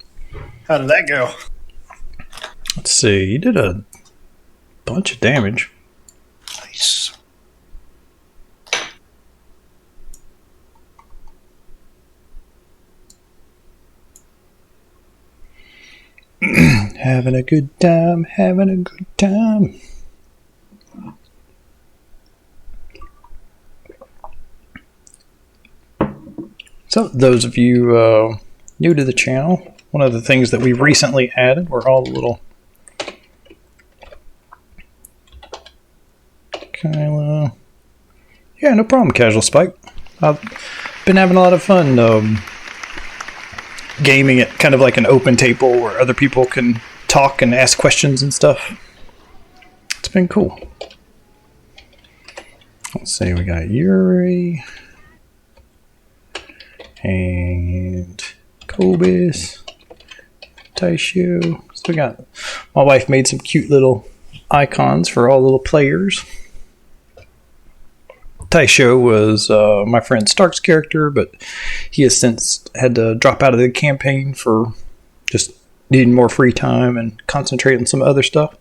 How did that go? Let's see. He did a bunch of damage. Nice. Having a good time, having a good time. So, those of you new to the channel, one of the things that we recently added were all the little Kyla. Yeah, no problem, Casual Spike. I've been having a lot of fun gaming it kind of like an open table where other people can talk and ask questions and stuff. It's been cool. Let's see, we got Yuri and Kobus, Taisho. So we got, my wife made some cute little icons for all the little players. Taisho was my friend Stark's character, but he has since had to drop out of the campaign for just needing more free time and concentrate on some other stuff.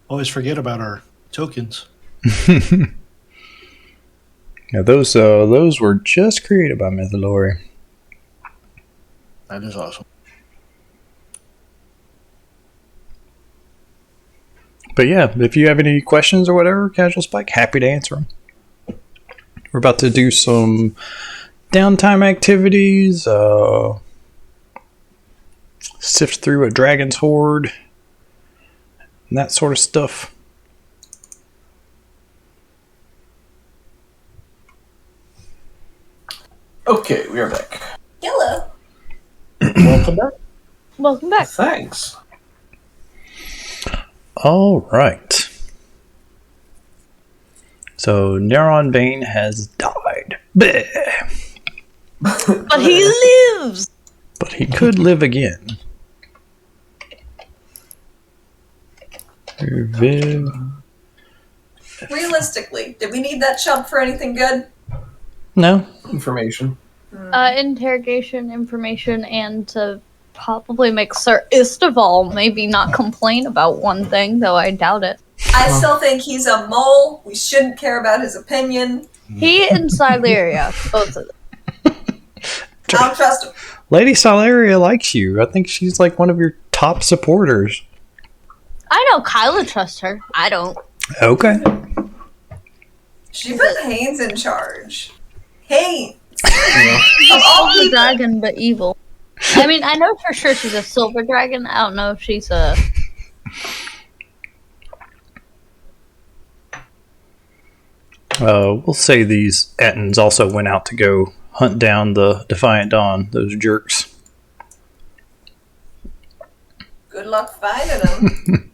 Always forget about our tokens. Yeah, those were just created by Mythalori. That is awesome. But yeah, if you have any questions or whatever, Casual Spike, happy to answer them. We're about to do some downtime activities, sift through a dragon's horde, and that sort of stuff. Okay, we are back. Hello. Welcome back. Welcome back. Thanks. All right. So Neronvain has died. Bleh. But he lives! But he could live again. Reviv. Realistically, did we need that chump for anything good? No. Information. Interrogation, information, and to probably make Sir Isteval maybe not complain about one thing, though I doubt it. I still think he's a mole. We shouldn't care about his opinion. He and Sileria, both of them. I don't trust him. Lady Sileria likes you. I think she's like one of your top supporters. I know Kyla trusts her. I don't. Okay. She put Haynes in charge. Haynes. Yeah. Of all Silver people. dragon, but evil. I mean, I know for sure she's a silver dragon. I don't know if she's a... We'll say these Ettins also went out to go hunt down the Defiant Dawn, those jerks. Good luck finding him.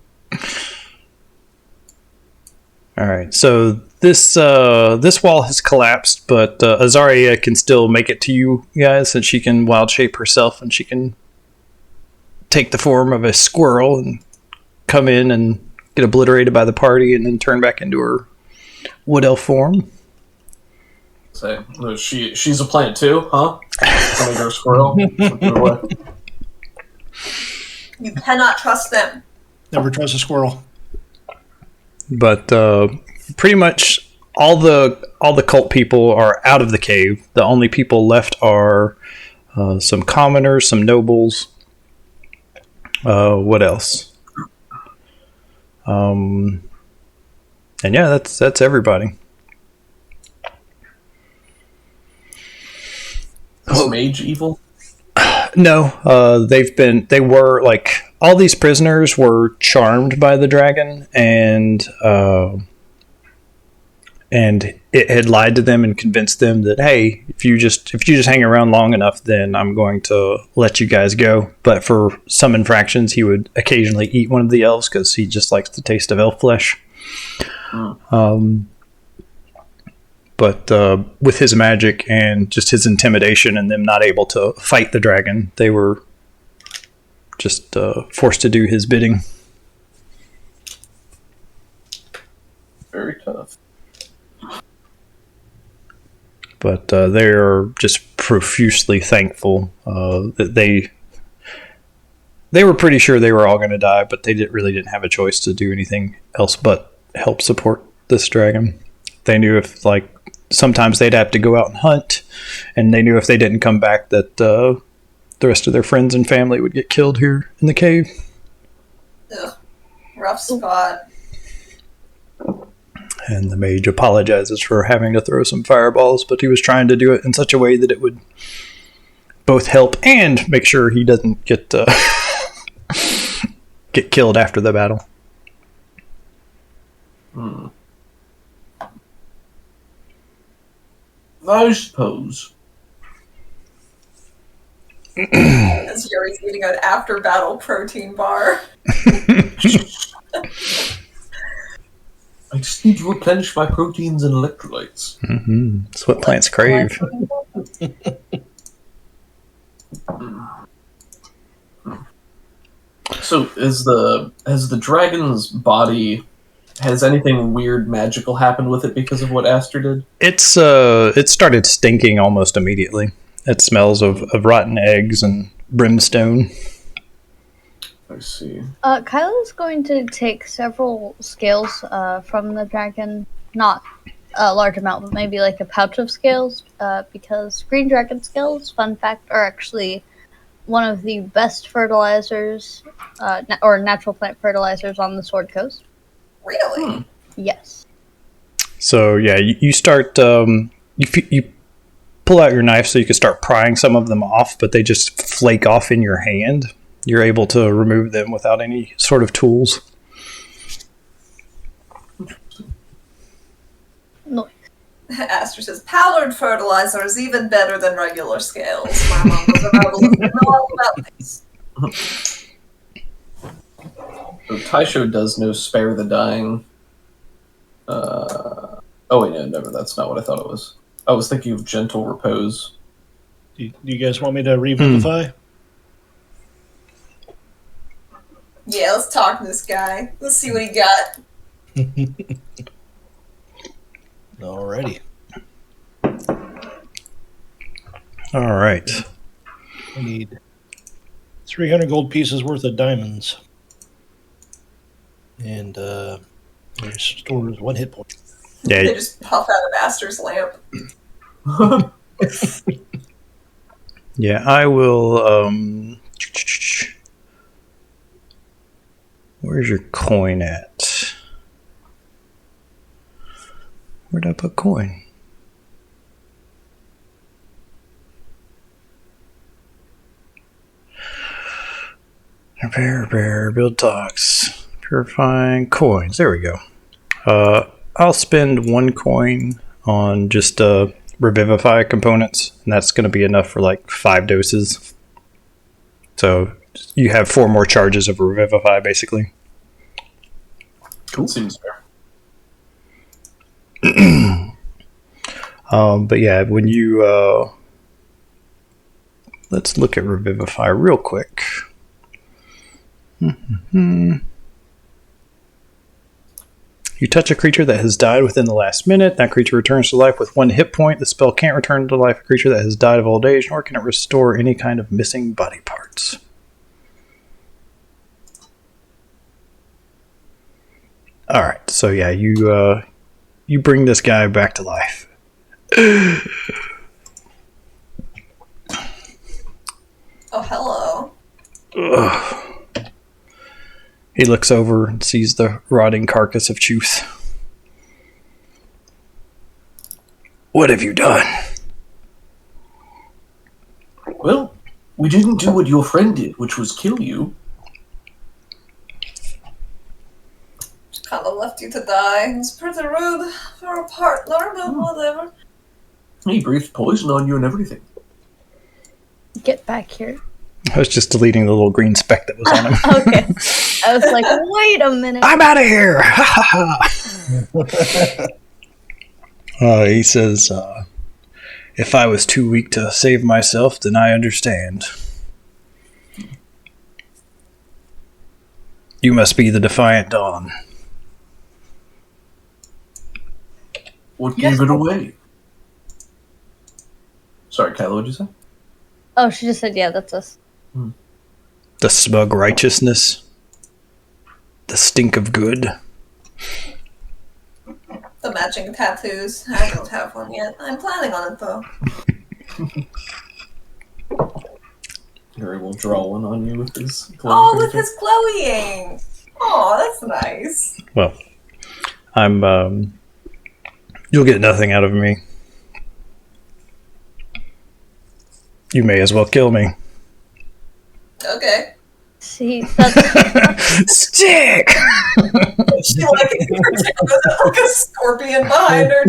All right, so this wall has collapsed, but Azaria can still make it to you guys, since she can wild shape herself, and she can take the form of a squirrel and come in and get obliterated by the party, and then turn back into her wood elf form. So she's a plant too, huh? I mean, her squirrel. Put her away. You cannot trust them. Never trust a squirrel. But pretty much all the cult people are out of the cave. The only people left are some commoners, some nobles. What else? And yeah, that's everybody. Is mage evil? No, they were like, all these prisoners were charmed by the dragon, and it had lied to them and convinced them that, hey, if you just hang around long enough, then I'm going to let you guys go. But for some infractions, he would occasionally eat one of the elves because he just likes the taste of elf flesh. But with his magic and just his intimidation and them not able to fight the dragon, they were just forced to do his bidding. Very tough. But they are just profusely thankful that they were pretty sure they were all going to die, but they really didn't have a choice to do anything else but help support this dragon. They knew if, like, sometimes they'd have to go out and hunt, and they knew if they didn't come back that the rest of their friends and family would get killed here in the cave. Ugh, rough spot. And the mage apologizes for having to throw some fireballs, but he was trying to do it in such a way that it would both help and make sure he doesn't get get killed after the battle. I suppose. As Yuri's eating an after-battle protein bar. I just need to replenish my proteins and electrolytes. Mm-hmm. That's what plants crave. So, has the dragon's body, has anything weird magical happened with it because of what Aster did? It started stinking almost immediately. It smells of rotten eggs and brimstone. I see. Kyla's going to take several scales from the dragon. Not a large amount, but maybe like a pouch of scales, because green dragon scales, fun fact, are actually one of the best fertilizers, or natural plant fertilizers on the Sword Coast. Really? Yes. So yeah, you start you pull out your knife so you can start prying some of them off, but they just flake off in your hand. You're able to remove them without any sort of tools. No. Aster says, powdered fertilizer is even better than regular scales. My mom was a rebel and know all about these. So Taisho does know spare the dying. Oh wait, no, never. That's not what I thought it was. I was thinking of gentle repose. Do you guys want me to revivify? Yeah, let's talk to this guy. Let's see what he got. Alrighty. All right. I need 300 gold pieces worth of diamonds. And restores 1 hit point. Yeah. They just puff out of Aster's lamp. Yeah, I will. Where's your coin at? Where'd I put coin? Repair, build talks, purifying coins. There we go. I'll spend 1 coin on just revivify components, and that's going to be enough for like 5 doses. So you have 4 more charges of revivify, basically. Cool. Seems fair. But yeah, when you let's look at revivify real quick. You touch a creature that has died within the last minute. That creature returns to life with 1 hit point. The spell can't return to life a creature that has died of old age, nor can it restore any kind of missing body parts. All right, so yeah, you bring this guy back to life. Oh, hello. Ugh. He looks over and sees the rotting carcass of Chuth. What have you done? Well, we didn't do what your friend did, which was kill you. Kind of left you to die. It's pretty rude for a partner, but whatever. He breathed poison on you and everything. Get back here. I was just deleting the little green speck that was on him. Okay. I was like, wait a minute. I'm out of here! He says, if I was too weak to save myself, then I understand. You must be the Defiant Dawn. What gave it away? Sorry, Kyla, what'd you say? Oh, she just said, yeah, that's us. The smug righteousness. The stink of good. The matching tattoos. I don't have one yet. I'm planning on it, though. Harry will draw one on you with his Oh, with his glowing! Oh, that's nice. Well, I'm, you'll get nothing out of me. You may as well kill me. Okay. See, that's Stick! She like a scorpion behind her.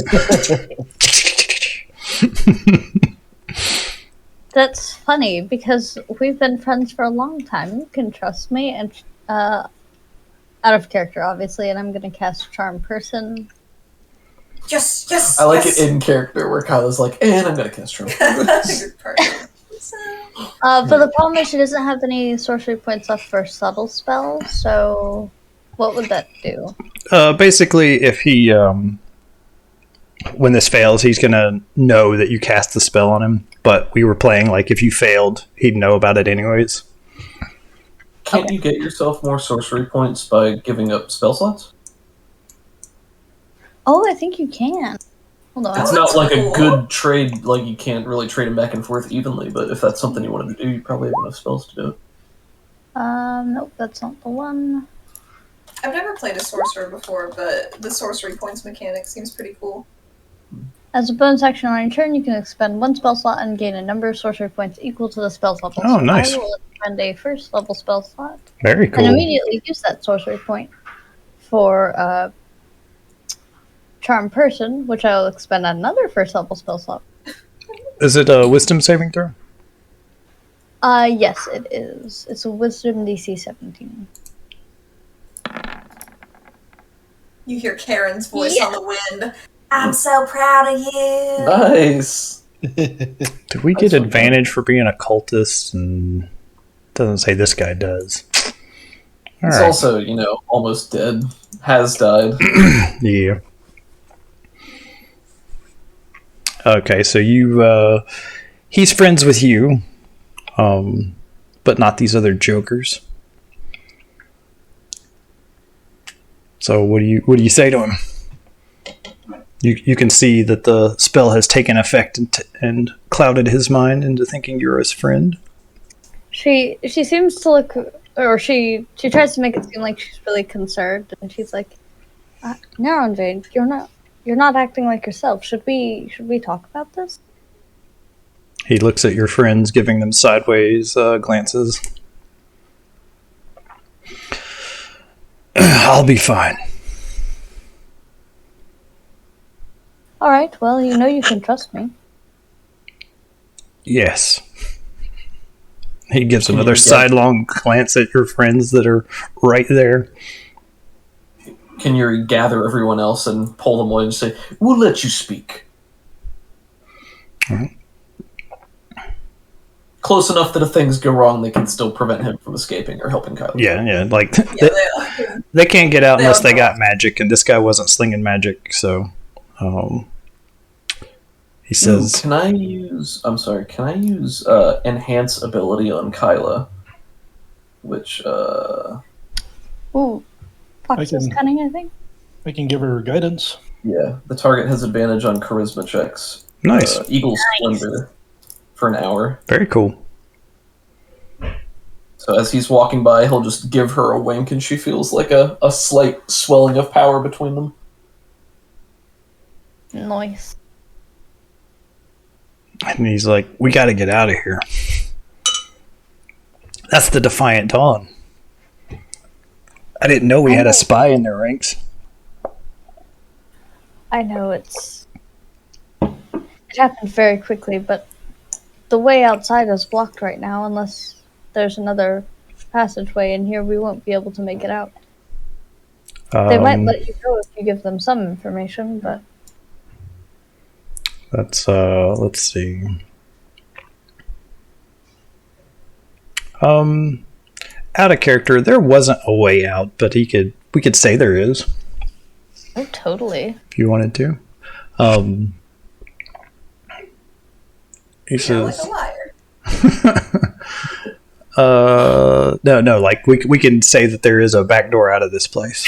that's funny because we've been friends for a long time. You can trust me, and out of character, obviously. And I'm gonna cast Charm Person. Yes. I like it in character where Kyla's like, and I'm gonna cast Charm. But the problem is she doesn't have any sorcery points left for subtle spells. So, what would that do? Basically, if he, when this fails, he's gonna know that you cast the spell on him. But we were playing like if you failed, he'd know about it anyways. Can't you get yourself more sorcery points by giving up spell slots? Oh, I think you can. Hold on. It's not like a good trade, like you can't really trade them back and forth evenly, but if that's something you wanted to do, you probably have enough spells to do it. Nope, that's not the one. I've never played a sorcerer before, but the sorcery points mechanic seems pretty cool. As a bonus action on your turn, you can expend one spell slot and gain a number of sorcery points equal to the spell's level. Oh, nice. I will expend a first level spell slot. Very cool. And immediately use that sorcery point for Charm Person, which I will expend another first level spell slot. Is it a wisdom saving throw? Yes, it is. It's a Wisdom DC 17. You hear Karen's voice on the wind. I'm so proud of you. Nice! Do we get advantage for being a cultist? And doesn't say this guy does. All He's right. also, almost dead. Has died. Yeah. Okay, so you, he's friends with you, but not these other jokers. So what do you say to him? You can see that the spell has taken effect and clouded his mind into thinking you're his friend. She seems to look, or she tries to make it seem like she's really concerned, and she's like, Neronvain, you're not acting like yourself. Should we talk about this? He looks at your friends, giving them sideways glances. I'll be fine. All right. Well, you can trust me. Yes. He gives another sidelong glance at your friends that are right there. Can you gather everyone else and pull them away and say, we'll let you speak? All right. Close enough that if things go wrong, they can still prevent him from escaping or helping Kyla. Yeah, like they can't get out unless they got magic, and this guy wasn't slinging magic, so he says, Can I use enhance ability on Kyla? Which, Ooh. Fox's cunning, I think. I can give her guidance. yeah, the target has advantage on charisma checks. Nice. Eagle Splendor for an hour. Very cool. So as he's walking by, he'll just give her a wink, and she feels like a slight swelling of power between them. Nice. And he's like, we got to get out of here. That's the Defiant Dawn. I didn't know we had a spy in their ranks. I know it happened very quickly, but the way outside is blocked right now. Unless there's another passageway in here, we won't be able to make it out. They might let you go if you give them some information, but That's let's see. Out of character, there wasn't a way out, but we could say there is Oh, totally. if you wanted to. He You're like says, a liar. no, like we can say that there is a back door out of this place.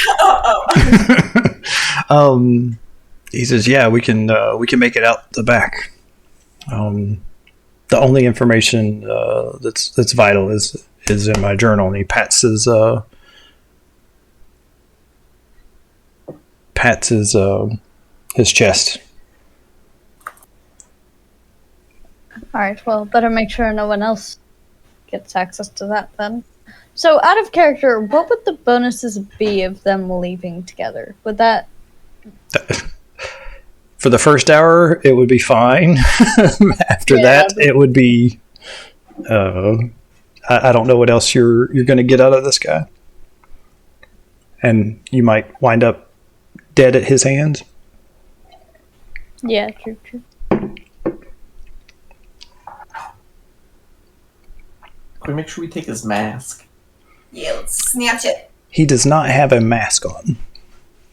He says, yeah, we can make it out the back. The only information that's vital is in my journal, and he pats his chest. All right. Well, better make sure no one else gets access to that then. So, out of character, what would the bonuses be of them leaving together? Would that? For the first hour, it would be fine. After that, it would be. I don't know what else you're going to get out of this guy, and you might wind up dead at his hands. Yeah, true. Can we make sure we take his mask? Yeah, let's snatch it. He does not have a mask on.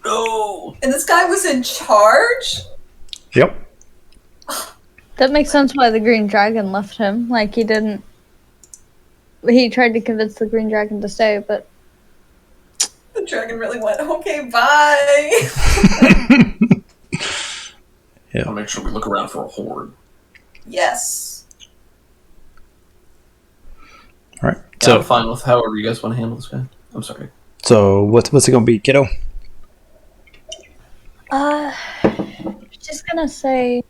No! And this guy was in charge? Yep. That makes sense why the Green Dragon left him. Like, he didn't... He tried to convince the Green Dragon to stay, but... The dragon really went, okay, bye. Yeah. I'll make sure we look around for a horde. Yes. All right. Yeah, I'm fine with however you guys want to handle this guy. I'm sorry. So what's it gonna be, kiddo? Just gonna say...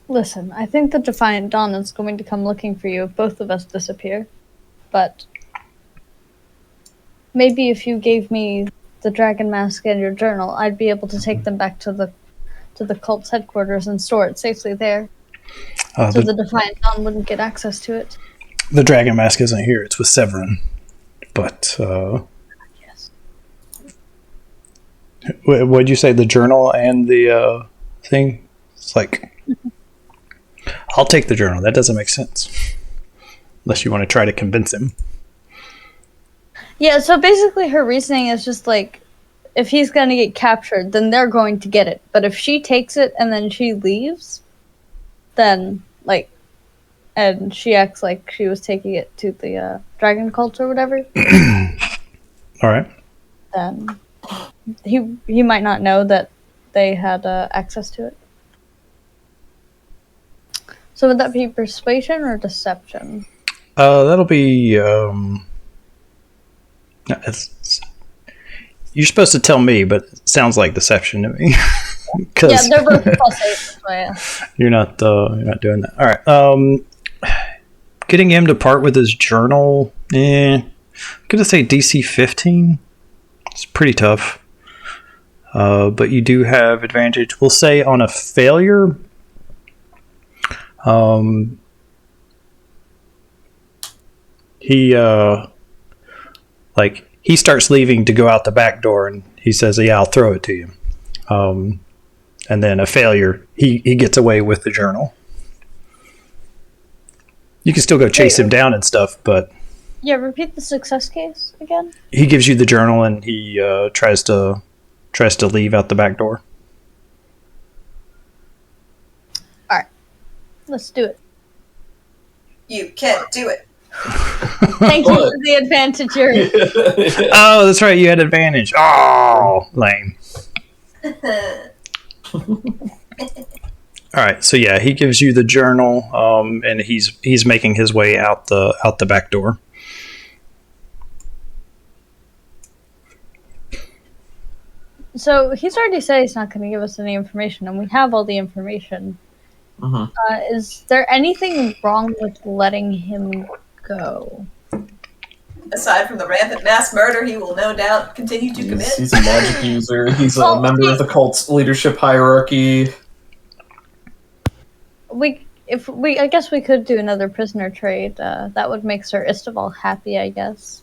Listen, I think the Defiant Dawn is going to come looking for you if both of us disappear. But... maybe if you gave me the dragon mask and your journal, I'd be able to take them back to the cult's headquarters and store it safely there. So the Defiant Dawn wouldn't get access to it. The dragon mask isn't here. It's with Severin. But, Yes. What'd you say? The journal and the thing? It's like... I'll take the journal. That doesn't make sense. Unless you want to try to convince him. Yeah, so basically her reasoning is just like, if he's going to get captured, then they're going to get it. But if she takes it and then she leaves, then, like, and she acts like she was taking it to the dragon cult or whatever, All right. then he might not know that they had access to it. So would that be persuasion or deception? That'll be... you're supposed to tell me, but it sounds like deception to me. Yeah, they're both +8, so yeah. You're not doing that. All right. Getting him to part with his journal. I'm gonna say DC 15. It's pretty tough. But you do have advantage. We'll say on a failure. He starts leaving to go out the back door, and he says, "Yeah, I'll throw it to you." And then a failure, he gets away with the journal. You can still go chase him down and stuff, but Yeah, repeat the success case again. he gives you the journal, and he tries to leave out the back door. Let's do it. You can't do it. Thank you for the advantage, Yuri. Oh, that's right, you had advantage. Oh, lame. All right, so yeah, he gives you the journal, and he's making his way out the back door. So he's already said he's not going to give us any information, and we have all the information. Mm-hmm. Is there anything wrong with letting him go? Aside from the rampant mass murder he will no doubt continue to commit. He's a magic user. He's a member of the cult's leadership hierarchy. I guess we could do another prisoner trade. That would make Sir Isteval happy, I guess.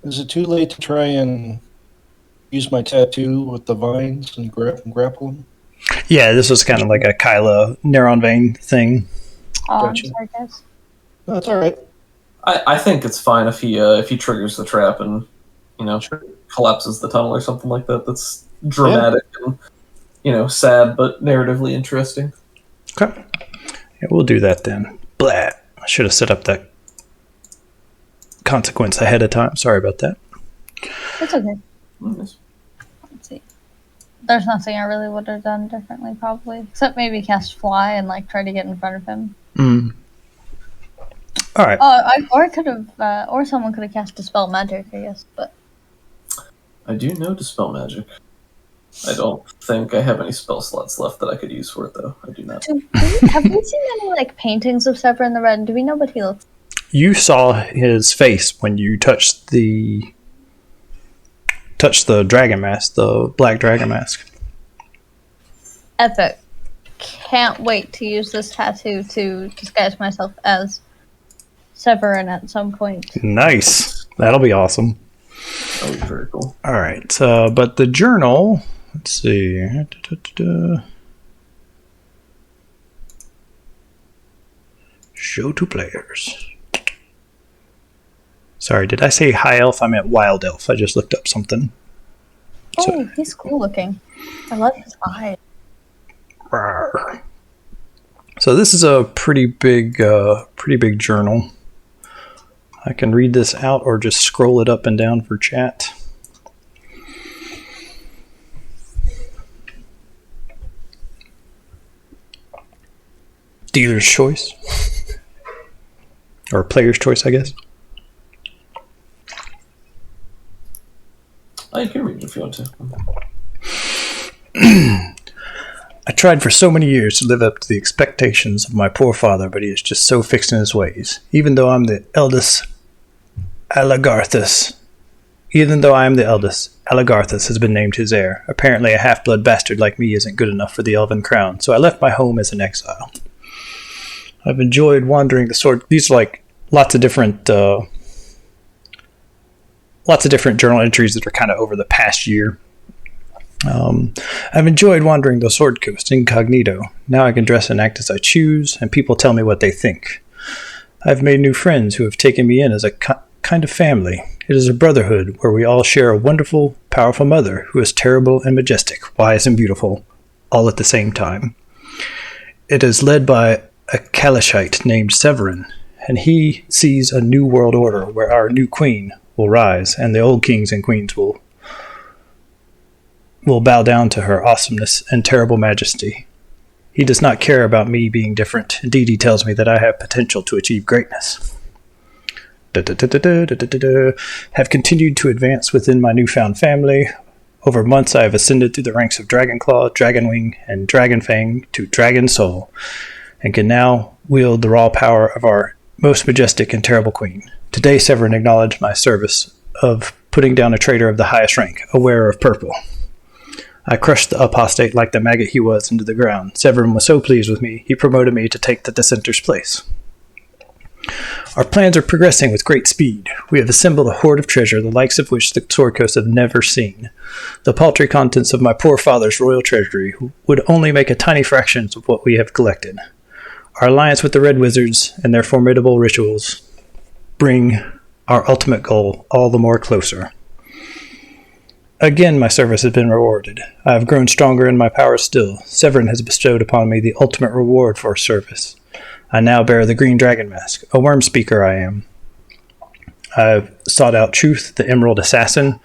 Is it too late to try and use my tattoo with the vines and grapple them? Yeah, this was kind of like a Kyla Neronvain thing. Oh, Gotcha. I'm sorry, guys. No, that's all right. I think it's fine if he triggers the trap and collapses the tunnel or something like that. That's dramatic and sad but narratively interesting. Okay. Yeah, we'll do that then. Blah. I should have set up that consequence ahead of time. Sorry about that. It's okay. Nice. Let's see. There's nothing I really would have done differently, probably. Except maybe cast Fly and try to get in front of him. All right. Or I could have, or someone could have cast Dispel Magic, I guess. But I do know Dispel Magic. I don't think I have any spell slots left that I could use for it, though. I do not. have we seen any paintings of Severin the Red? Do we know what he looks like? You saw his face when you touched the dragon mask, the black dragon mask. Epic. Can't wait to use this tattoo to disguise myself as Severin at some point. Nice. That'll be awesome. That would be very cool. All right. But the journal, let's see. Show to players. Sorry, did I say high elf? I meant wild elf. I just looked up something. Oh, he's cool looking. I love his eyes. Rawr. So this is a pretty big journal. I can read this out or just scroll it up and down for chat. Dealer's choice. Or player's choice, I guess. Oh, you can read it if you want to. I tried for so many years to live up to the expectations of my poor father, but he is just so fixed in his ways. Even though I am the eldest, Alagarthus has been named his heir. Apparently a half-blood bastard like me isn't good enough for the elven crown, so I left my home as an exile. I've enjoyed wandering the sword. These are lots of different journal entries that are kind of over the past year. I've enjoyed wandering the Sword Coast incognito. Now I can dress and act as I choose, and people tell me what they think. I've made new friends who have taken me in as a kind of family. It is a brotherhood where we all share a wonderful, powerful mother who is terrible and majestic, wise and beautiful, all at the same time. It is led by a Kalashite named Severin, and he sees a new world order where our new queen will rise, and the old kings and queens will bow down to her awesomeness and terrible majesty. He does not care about me being different. Indeed, he tells me that I have potential to achieve greatness. Have continued to advance within my newfound family. Over months, I have ascended through the ranks of Dragonclaw, Dragonwing, and Dragonfang to Dragon Soul, and can now wield the raw power of our most majestic and terrible queen. Today, Severin acknowledged my service of putting down a traitor of the highest rank, a wearer of purple. I crushed the apostate like the maggot he was into the ground. Severin was so pleased with me, he promoted me to take the dissenter's place. Our plans are progressing with great speed. We have assembled a hoard of treasure, the likes of which the Sword Coast have never seen. The paltry contents of my poor father's royal treasury would only make a tiny fraction of what we have collected. Our alliance with the Red Wizards and their formidable rituals bring our ultimate goal all the more closer. Again, my service has been rewarded. I have grown stronger in my power still. Severin has bestowed upon me the ultimate reward for service. I now bear the green dragon mask. A worm speaker I am. I have sought out Chuth, the emerald assassin.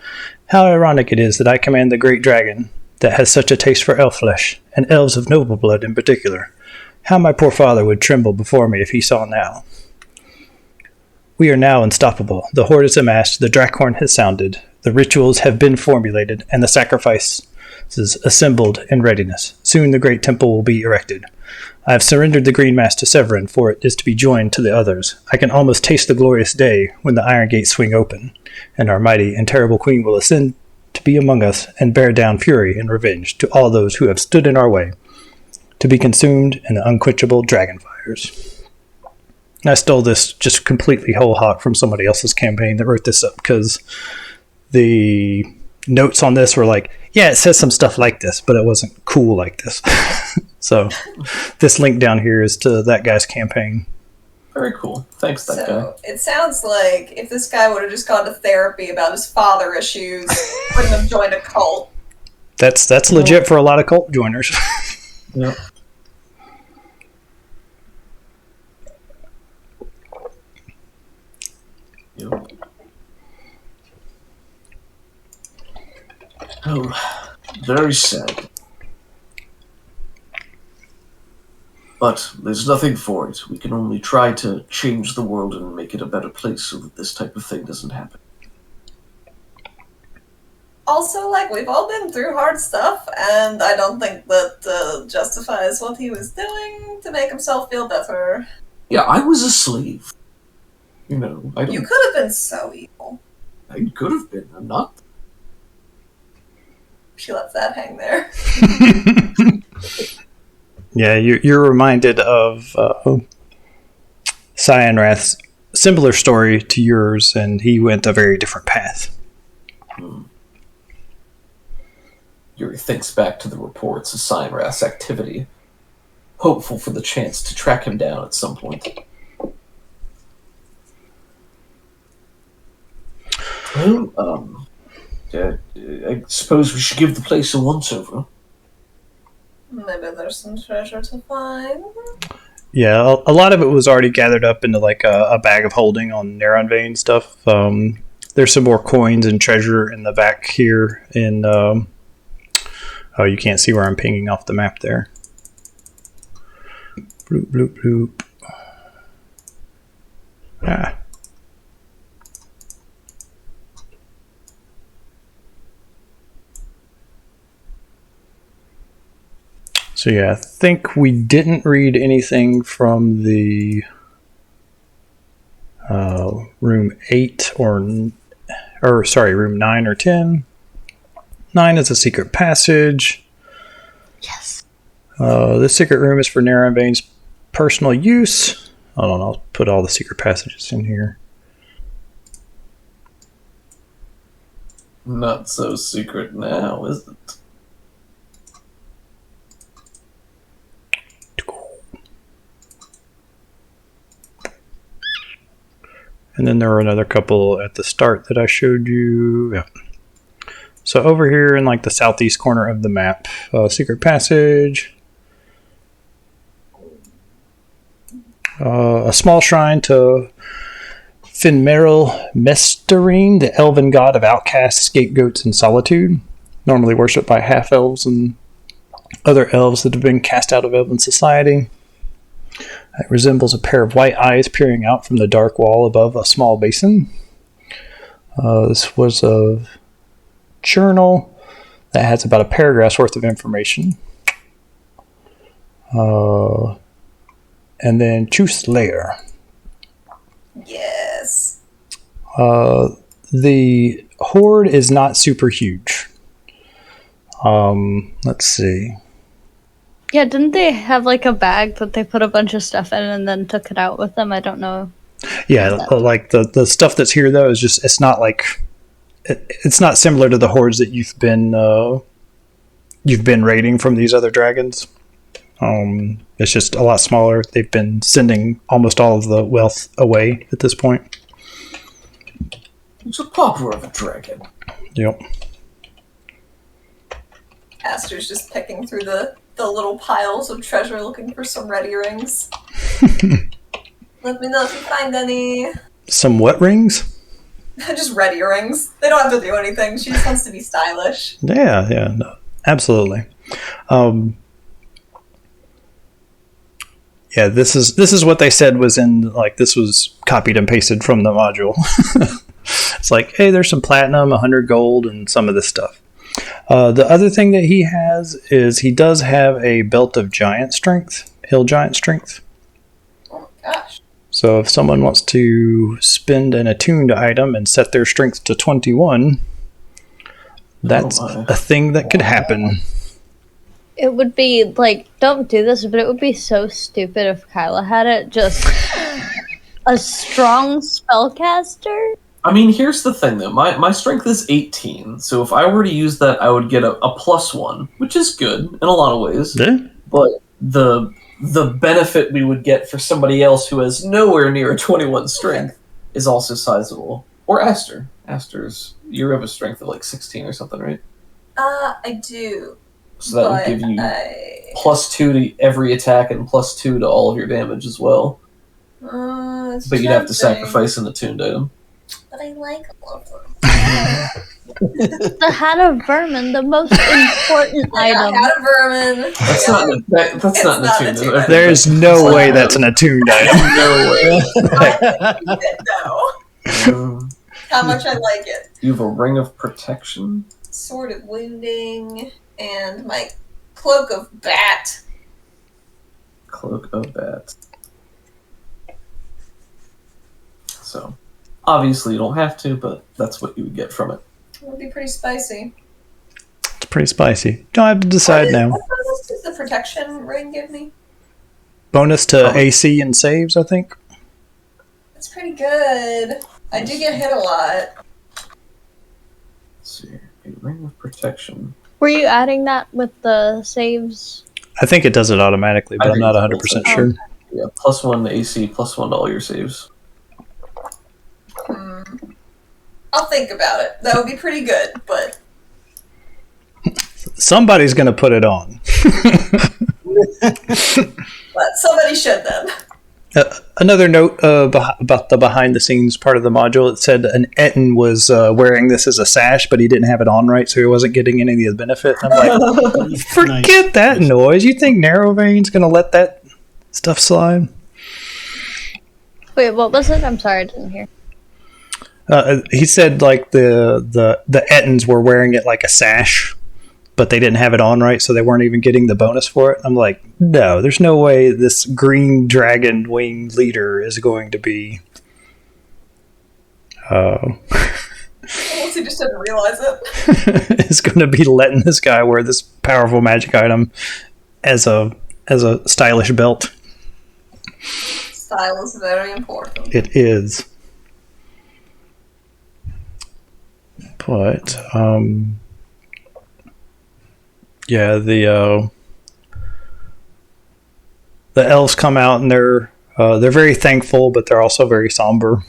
How ironic it is that I command the great dragon that has such a taste for elf flesh, and elves of noble blood in particular. How my poor father would tremble before me if he saw now. We are now unstoppable. The horde is amassed, the Drakhorn has sounded, the rituals have been formulated, and the sacrifices assembled in readiness. Soon the great temple will be erected. I have surrendered the green mask to Severin, for it is to be joined to the others. I can almost taste the glorious day when the iron gates swing open, and our mighty and terrible queen will ascend to be among us and bear down fury and revenge to all those who have stood in our way, to be consumed in the unquenchable dragon fires. I stole this just completely whole hog from somebody else's campaign that wrote this up because the notes on this were like, yeah, it says some stuff like this, but it wasn't cool like this. So this link down here is to that guy's campaign. Very cool. Thanks, that guy. It sounds like if this guy would have just gone to therapy about his father issues, wouldn't have joined a cult. That's legit for a lot of cult joiners. Yep. Yep. Oh, very sad. But there's nothing for it. We can only try to change the world and make it a better place so that this type of thing doesn't happen. Also, like, we've all been through hard stuff, and I don't think that justifies what he was doing to make himself feel better. Yeah, I was a slave. You know, You could have been so evil. I could have been. I'm not. She lets that hang there. Yeah, you're reminded of Cyanrath's similar story to yours, and he went a very different path. Yuri thinks back to the reports of Cyanrath's activity, hopeful for the chance to track him down at some point. Well, I suppose we should give the place a once-over. Maybe there's some treasure to find. Yeah, a lot of it was already gathered up into like a bag of holding on Neronvain stuff. There's some more coins and treasure in the back here. Oh, you can't see where I'm pinging off the map there. Bloop, bloop, bloop. Ah. So yeah, I think we didn't read anything from the room 8 room 9 or 10. 9 is a secret passage. Yes. This secret room is for Neronvain's personal use. Hold on, I'll put all the secret passages in here. Not so secret now, is it? And then there were another couple at the start that I showed you. Yeah. So over here in like the southeast corner of the map, secret passage. A small shrine to Finmeril Mesterine, the elven god of outcasts, scapegoats, and solitude. Normally worshipped by half-elves and other elves that have been cast out of elven society. It resembles a pair of white eyes peering out from the dark wall above a small basin. This was a journal that has about a paragraph's worth of information. And then Chuth's lair. Yes. The hoard is not super huge. Let's see. Yeah, didn't they have like a bag that they put a bunch of stuff in and then took it out with them? I don't know. Yeah, like the stuff that's here though is just, it's not like it's not similar to the hordes that you've been raiding from these other dragons. It's just a lot smaller. They've been sending almost all of the wealth away at this point. It's a pauper of a dragon. Yep. Aster's just picking through the little piles of treasure looking for some red earrings. Let me know if you find any. Some what rings? Just red earrings. They don't have to do anything. She just wants to be stylish. Yeah, no, absolutely. Yeah, this is what they said was in, like, this was copied and pasted from the module. It's like, hey, there's some platinum, 100 gold, and some of this stuff. The other thing that he has is he does have a belt of giant strength, hill giant strength. Oh my gosh. So if someone wants to spend an attuned item and set their strength to 21, that's a thing that could happen. It would be like, don't do this, but it would be so stupid if Kyla had it. Just A strong spellcaster? I mean, here's the thing, though. My strength is 18, so if I were to use that, I would get a +1, which is good in a lot of ways. Yeah. But the benefit we would get for somebody else who has nowhere near a 21 strength is also sizable. Or Aster. Aster's, you have a strength of like 16 or something, right? I do. So that would give you +2 to every attack and +2 to all of your damage as well. But you'd have to sacrifice an attuned item. But I like all of them. The Hat of Vermin, the most important item. Hat of Vermin. That's not an attuned item. There's no way that's an attuned item. No way. I like it, though. How much I like it. You have a ring of protection? Sword of wounding, and my cloak of bat. Cloak of bat. So, obviously you don't have to, but that's what you would get from it. It would be pretty spicy. It's pretty spicy. Don't have to decide now. What bonus does the protection ring give me? Bonus to AC and saves, I think. That's pretty good. I do get hit a lot. Let's see. A ring of protection. Were you adding that with the saves? I think it does it automatically, but I'm not 100% sure. Yeah, +1 to AC, +1 to all your saves. I'll think about it. That would be pretty good, but... Somebody's going to put it on. But somebody should then. Another note about the behind-the-scenes part of the module, it said an Etten was wearing this as a sash, but he didn't have it on right, so he wasn't getting any of the benefit. I'm like, forget that noise. You think Neronvain's going to let that stuff slide? Wait, what was it? I'm sorry, I didn't hear. He said like the Ettins were wearing it like a sash, but they didn't have it on right, so they weren't even getting the bonus for it. I'm like, no, there's no way this green dragon wing leader is going to be... Unless he just didn't realize it. is going to be letting this guy wear this powerful magic item as a stylish belt. Style is very important. It is. But, yeah, the elves come out and they're very thankful, but they're also very somber.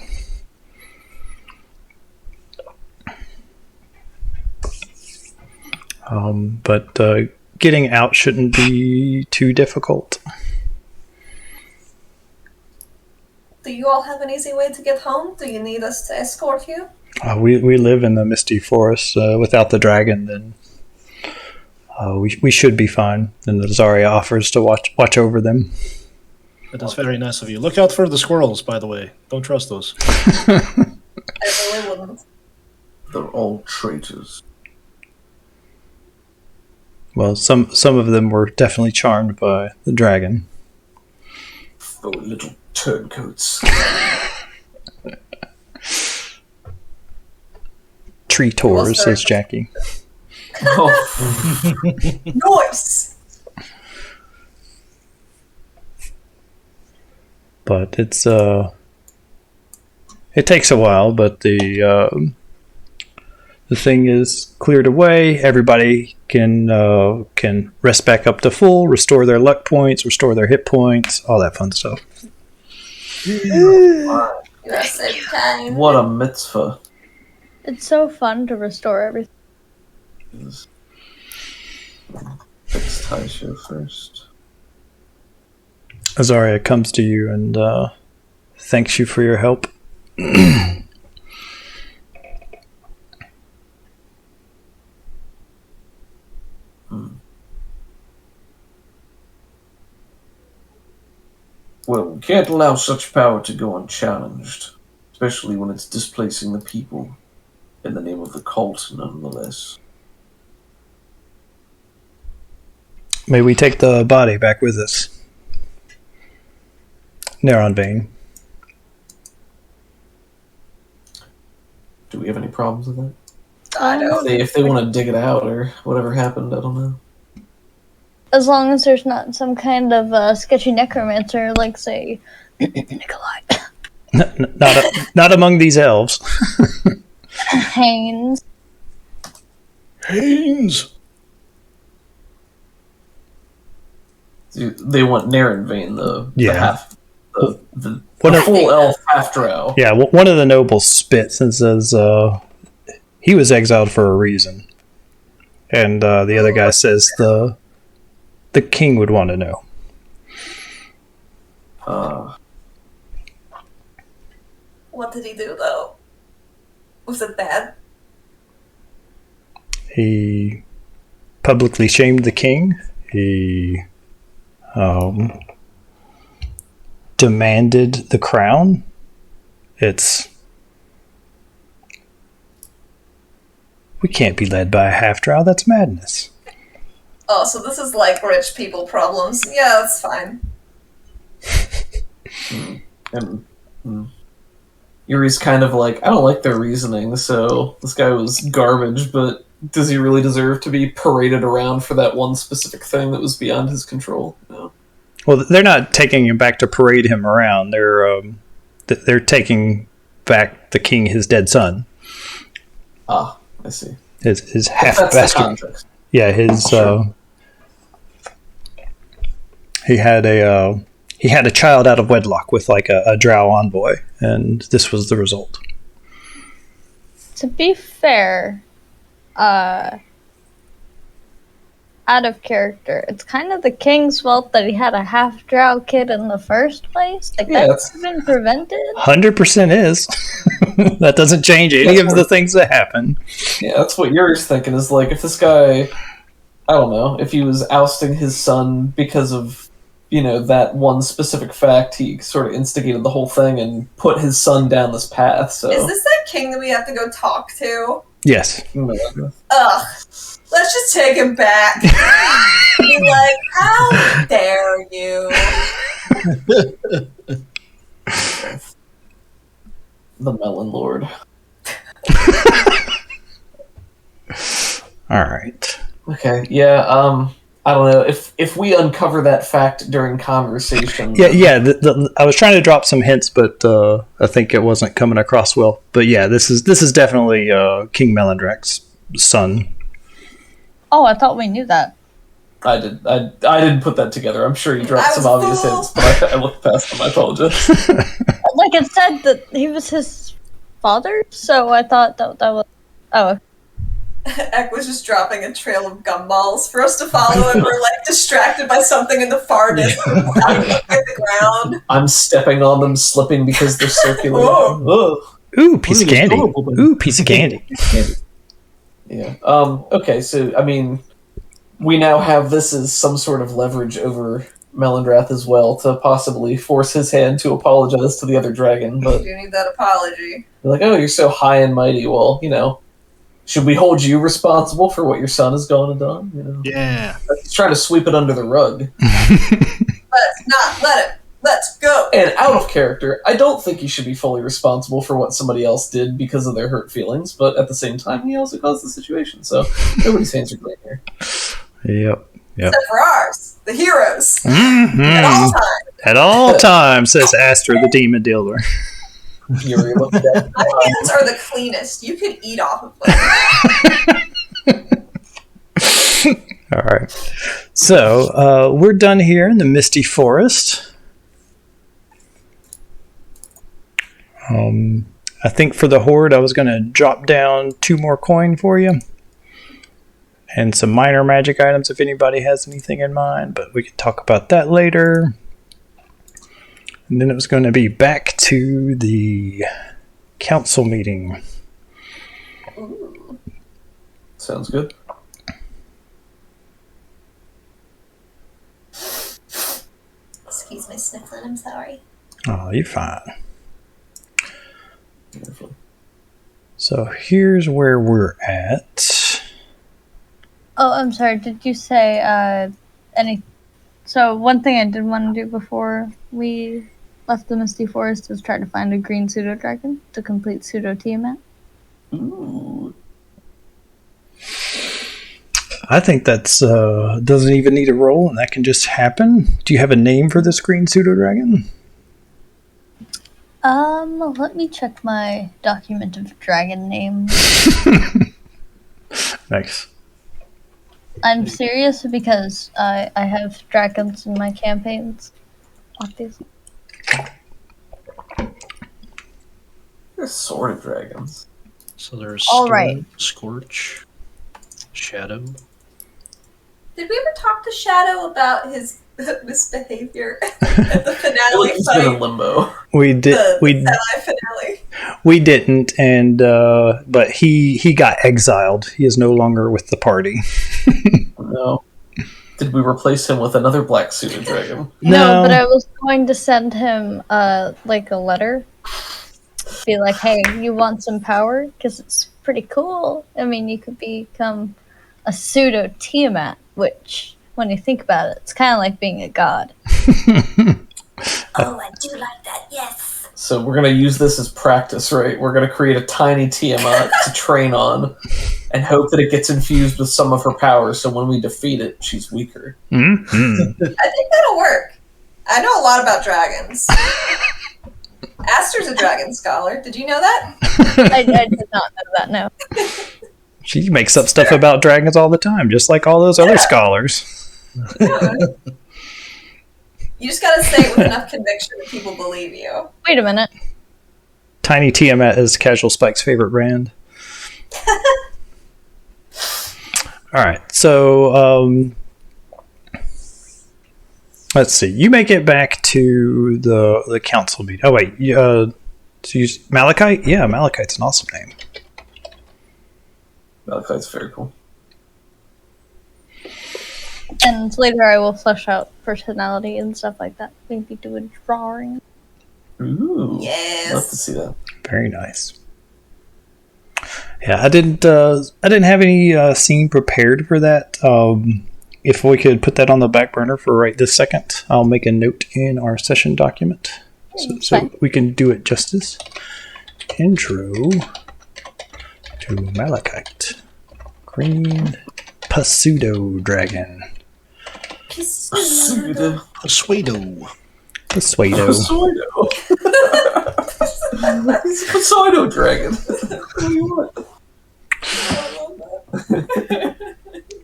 But getting out shouldn't be too difficult. Do you all have an easy way to get home? Do you need us to escort you? We live in the misty forest. Without the dragon, then we should be fine. And the Zarya offers to watch over them. That is very nice of you. Look out for the squirrels, by the way. Don't trust those. I really wouldn't. They're all traitors. Well, some of them were definitely charmed by the dragon. Oh, little turncoats. Tree tours, says Jackie. Oh. Nice! But it takes a while, but the thing is cleared away. Everybody can rest back up to full, restore their luck points, restore their hit points, all that fun stuff. You are so kind. What a mitzvah. It's so fun to restore everything. Fix Taisha first. Azaria comes to you and thanks you for your help. Well, we can't allow such power to go unchallenged, especially when it's displacing the people in the name of the cult, nonetheless. May we take the body back with us? Neronvain. Do we have any problems with that? I don't. If they want to dig it out or whatever happened, I don't know. As long as there's not some kind of sketchy necromancer, like, say, Nikolai. Not among these elves. Haynes. They want Neronvain, the full elf half drow. Yeah, one of the nobles spits and says he was exiled for a reason, and the other guy says the king would want to know. What did he do, though? Was it bad? He publicly shamed the king. He demanded the crown. We can't be led by a half-drow. That's madness. Oh, so this is like rich people problems. Yeah, that's fine. And Yuri's kind of like, I don't like their reasoning, so this guy was garbage, but does he really deserve to be paraded around for that one specific thing that was beyond his control? No. Well, they're not taking him back to parade him around. They're taking back the king, his dead son. Ah, I see. His half bastard. Yeah, his. Sure. He had a child out of wedlock with like a drow envoy, and this was the result. To be fair, out of character, it's kind of the king's fault that he had a half-drow kid in the first place. Like, that's been prevented. 100% is. That doesn't change any of the things that happen. Yeah, that's what Yuri's thinking, is like, if this guy, I don't know, if he was ousting his son because of, that one specific fact, he sort of instigated the whole thing and put his son down this path, so... Is this that king that we have to go talk to? Yes. Ugh. Let's just take him back. Be like, how dare you? The Melon Lord. All right. Okay, yeah, I don't know, if we uncover that fact during conversation... Yeah, I was trying to drop some hints, but I think it wasn't coming across well. But yeah, this is definitely King Melondrak's son. Oh, I thought we knew that. I didn't put that together. I'm sure you dropped some obvious hints, but I looked past them. I apologize. Like, it said that he was his father, so I thought that was... Oh. Ek was just dropping a trail of gumballs for us to follow, and we're like distracted by something in the far distance at the ground. I'm stepping on them, slipping because they're circular. Ooh, piece of candy. Ooh, piece of candy. Yeah. Okay, so, I mean, we now have this as some sort of leverage over Melindrath as well, to possibly force his hand to apologize to the other dragon, but... You need that apology. You're like, oh, you're so high and mighty. Well, should we hold you responsible for what your son has gone and done? Yeah. He's trying to sweep it under the rug. Let's not let it. Let's go. And out of character, I don't think he should be fully responsible for what somebody else did because of their hurt feelings, but at the same time, he also caused the situation, so nobody's hands are clean here. Yep. Except for ours, the heroes. Mm-hmm. At all times. At all times, says Astor, the demon dealer. Yuri looked at it. My hands are the cleanest. You could eat off of them. All right. So, we're done here in the Misty Forest. I think for the Horde, I was going to drop down 2 more coin for you. And some minor magic items if anybody has anything in mind, but we can talk about that later. And then it was going to be back to the council meeting. Ooh. Sounds good. Excuse my sniffling, I'm sorry. Oh, you're fine. Beautiful. So here's where we're at. Oh, I'm sorry. Did you say any? So one thing I did want to do before we left the Misty Forest was try to find a green pseudo dragon to complete pseudo Tiamat. Ooh. I think that's doesn't even need a roll, and that can just happen. Do you have a name for this green pseudo dragon? Let me check my document of dragon names. Nice. I'm serious because I have dragons in my campaigns. Obviously. There's sort of dragons. So there's All Storm, right. Scorch, Shadow. Did we ever talk to Shadow about his misbehavior at the finale He's been in fight? limbo. We did. The semi-finale. We didn't, and but he got exiled. He is no longer with the party. No. Did we replace him with another black suited dragon? No, but I was going to send him like a letter. Be like, hey, you want some power? Because it's pretty cool. I mean, you could become a pseudo Tiamat, which, when you think about it, it's kind of like being a god. Oh, I do like that, yes. So we're going to use this as practice, right? We're going to create a tiny Tiamat to train on and hope that it gets infused with some of her powers, so when we defeat it, she's weaker. Mm-hmm. I think that'll work. I know a lot about dragons. Aster's a dragon scholar. Did you know that? I did not know that, no. She makes up stuff about dragons all the time, just like all those other scholars. Yeah. You just gotta say it with enough conviction that people believe you. Wait a minute. Tiny Tiamat is Casual Spike's favorite brand. All right, so let's see. You make it back to the council meeting. Oh wait, to use Malachite? Yeah, Malachite's an awesome name. Malachite's very cool. And later I will flesh out personality and stuff like that. Maybe do a drawing. Ooh. Yes. Love to see that. Very nice. Yeah, I didn't have any scene prepared for that. If we could put that on the back burner for right this second, I'll make a note in our session document so we can do it justice. Intro to Malachite. Green Pseudo Dragon. Pseudo. Pseudo. Pseudo. He's a pseudo dragon. What do you want?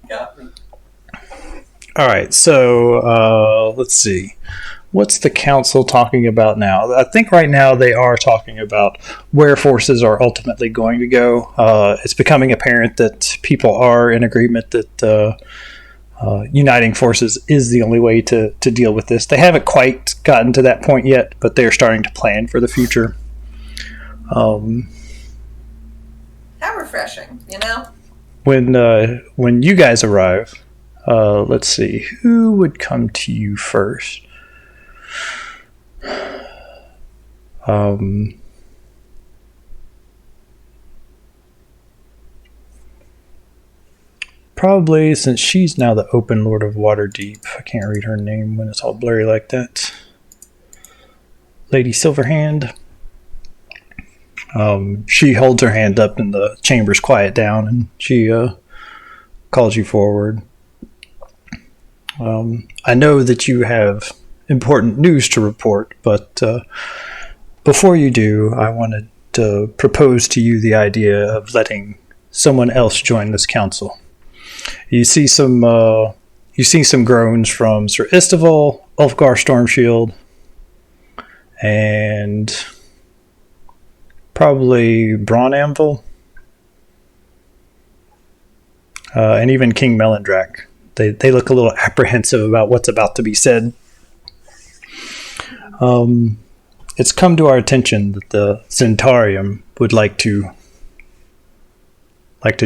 Got me. All right, so let's see. What's the council talking about now? I think right now they are talking about where forces are ultimately going to go. It's becoming apparent that people are in agreement that uniting forces is the only way to deal with this. They haven't quite gotten to that point yet, but they're starting to plan for the future. How refreshing, you know? When you guys arrive, let's see, who would come to you first? Probably, since she's now the Open Lord of Waterdeep. I can't read her name when it's all blurry like that. Lady Silverhand. She holds her hand up and the chambers quiet down, and she calls you forward. I know that you have important news to report, but before you do, I wanted to propose to you the idea of letting someone else join this council. You see some groans from Sir Istival, Ulfgar Stormshield, and probably Braun Anvil, and even King Melindrak. They look a little apprehensive about what's about to be said. It's come to our attention that the Centaurium would like to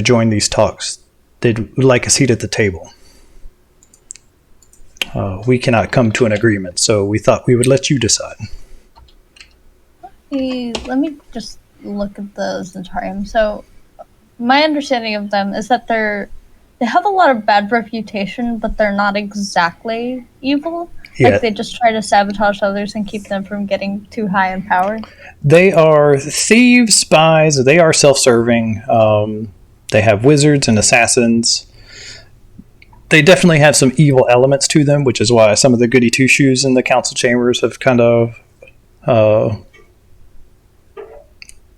join these talks. They'd like a seat at the table. We cannot come to an agreement, so we thought we would let you decide. Let me just look at the Centaurium. So, my understanding of them is that they have a lot of bad reputation, but they're not exactly evil. Yeah. Like, they just try to sabotage others and keep them from getting too high in power. They are thieves, spies. They are self-serving. They have wizards and assassins. They definitely have some evil elements to them, which is why some of the goody two-shoes in the council chambers have kind of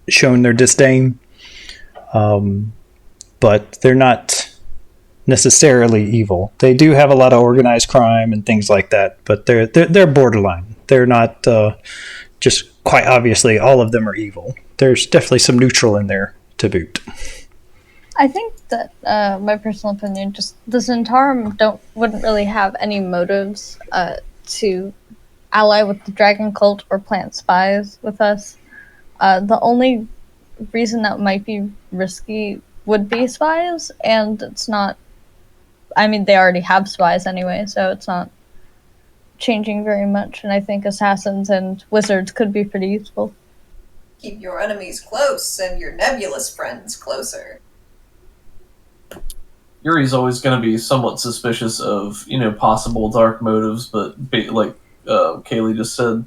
shown their disdain. But they're not necessarily evil. They do have a lot of organized crime and things like that, but they're borderline. They're not just quite obviously all of them are evil. There's definitely some neutral in there to boot. I think that my personal opinion, just the Zentarum wouldn't really have any motives to ally with the dragon cult or plant spies with us. The only reason that might be risky would be spies, and it's not. I mean, they already have spies anyway, so it's not changing very much. And I think assassins and wizards could be pretty useful. Keep your enemies close and your nebulous friends closer. Yuri's always going to be somewhat suspicious of, possible dark motives, but like Kaylee just said,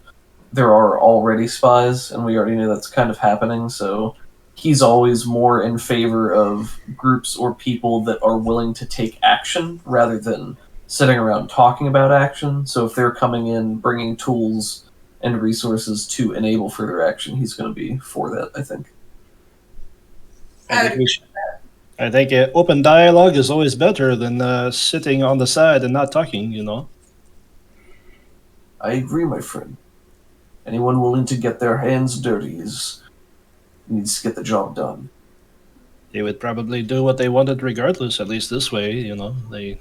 there are already spies, and we already know that's kind of happening, so he's always more in favor of groups or people that are willing to take action rather than sitting around talking about action. So if they're coming in, bringing tools and resources to enable further action, he's going to be for that, I think. I think open dialogue is always better than sitting on the side and not talking, I agree, my friend. Anyone willing to get their hands dirty needs to get the job done. They would probably do what they wanted regardless, at least this way, They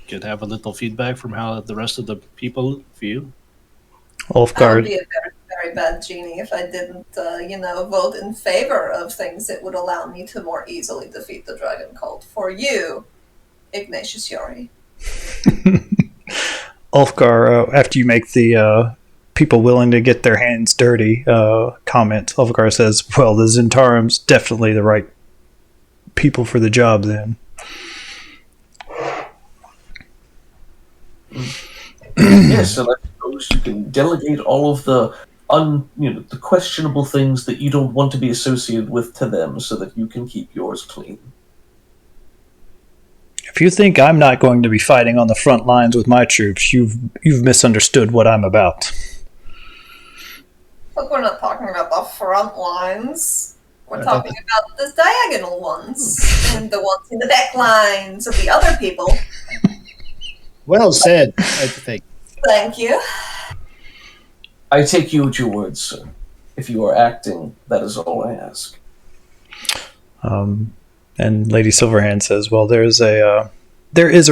could have a little feedback from how the rest of the people feel. I would Ulfgar, be a very, very bad genie if I didn't, vote in favor of things that would allow me to more easily defeat the dragon cult. For you, Ignatius Yori. Ulfgar, after you make the people willing to get their hands dirty comment, Ulfgar says, well, the Zentarum's definitely the right people for the job then. Yes, so I suppose you can delegate all of the the questionable things that you don't want to be associated with to them so that you can keep yours clean. If you think I'm not going to be fighting on the front lines with my troops, you've misunderstood what I'm about. But we're not talking about the front lines. We're talking about the diagonal ones and the ones in the back lines of the other people. Well said, I think. Thank you. I take you at your word, sir. If you are acting, that is all I ask. And Lady Silverhand says, well, there is a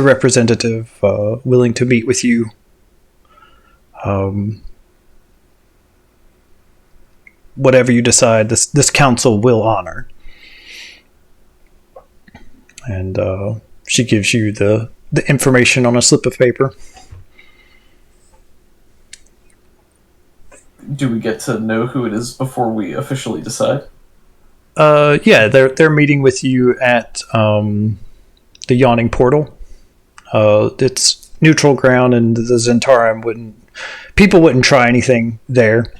representative willing to meet with you. Whatever you decide, this council will honor. And she gives you the information on a slip of paper. Do we get to know who it is before we officially decide? Yeah, they're meeting with you at the Yawning Portal. It's neutral ground, and the Zentarum wouldn't try anything there.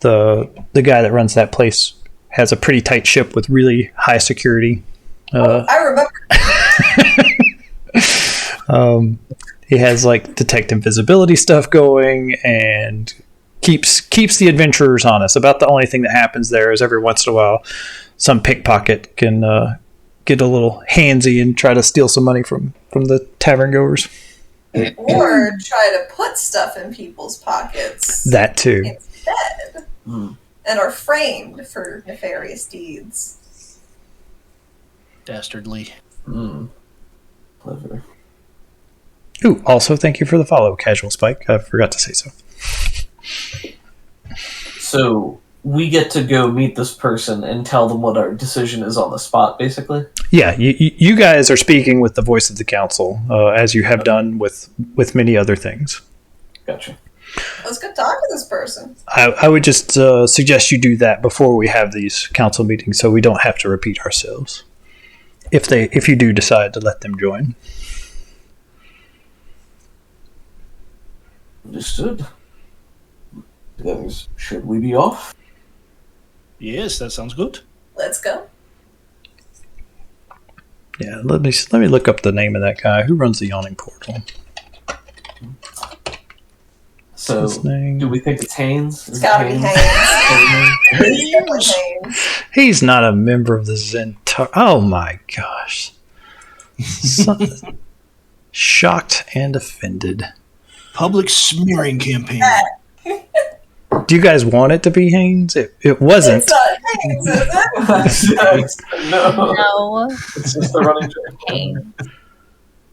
The guy that runs that place has a pretty tight ship with really high security. I remember. He has like detect invisibility stuff going, and keeps the adventurers honest. About the only thing that happens there is every once in a while some pickpocket can get a little handsy and try to steal some money from the tavern goers. Or try to put stuff in people's pockets. That too. Instead. And are framed for nefarious deeds. Dastardly. Clever. Ooh, also thank you for the follow, Casual Spike. I forgot to say so. So we get to go meet this person and tell them what our decision is on the spot, basically? Yeah, you guys are speaking with the voice of the council, as you have done with many other things. Gotcha. Let's go talk to this person. I would just suggest you do that before we have these council meetings, so we don't have to repeat ourselves. If you do decide to let them join. Understood. Then should we be off? Yes, that sounds good. Let's go. Yeah, let me look up the name of that guy. Who runs the Yawning Portal? So, his name? do we think it's Haynes? It's gotta be Haynes. It's definitely Haynes. He's not a member of the Zentaur. Oh my gosh. Shocked and offended. Public smearing campaign. Do you guys want it to be Haynes? It wasn't. It's not Haynes, is it? No. No. It's just the running joke. Pain.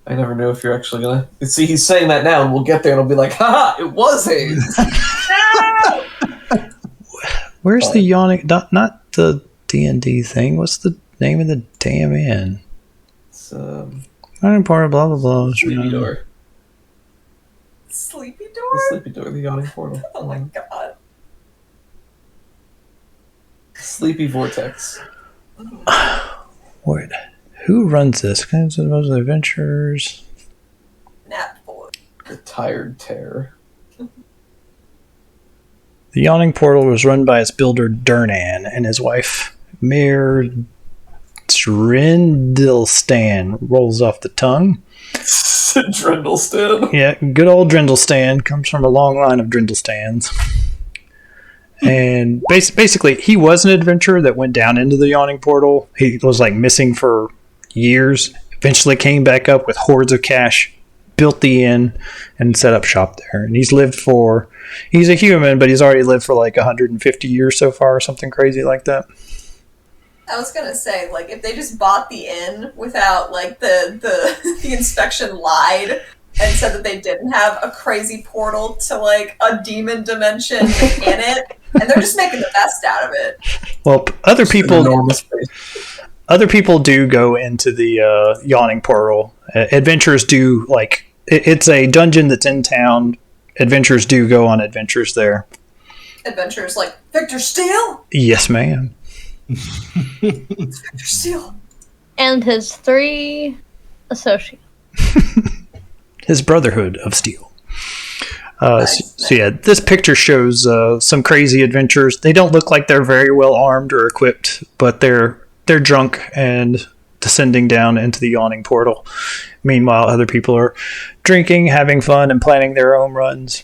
I never know if you're actually gonna see. He's saying that now, and we'll get there, and it'll be like, "Haha! It was Haynes." Where's the yawning? Not the D&D thing. What's the name of the damn inn? It's Blah blah blah blah. Sleepy Door. Sleepy The Door? Sleepy Door, the yawning portal. Oh my god. Sleepy Vortex. Where? Who runs this? Kinds of those adventures. Nap boy. Retired Terror. The Yawning Portal was run by its builder Durnan and his wife Mayor Drindlestan. Rolls off the tongue. Drindlestan. Yeah, good old Drindlestan comes from a long line of Drindlestans. And basically, he was an adventurer that went down into the Yawning Portal. He was like missing for years. Eventually came back up with hordes of cash, built the inn, and set up shop there. And he's a human, but he's already lived for like 150 years so far, or something crazy like that. I was gonna say, like, if they just bought the inn without, like, the inspection lied and said that they didn't have a crazy portal to, like, a demon dimension in it, and they're just making the best out of it. Well, other people Enormous space. Other people do go into the Yawning Portal. Adventurers do, like, it's a dungeon that's in town. Adventurers do go on adventures there. Adventures like Victor Steele? Yes, ma'am. Victor Steele. And his 3 associates. His Brotherhood of Steel. Nice. So yeah, this picture shows some crazy adventurers. They don't look like they're very well armed or equipped, but they're drunk and descending down into the Yawning Portal. Meanwhile, other people are drinking, having fun, and planning their own runs.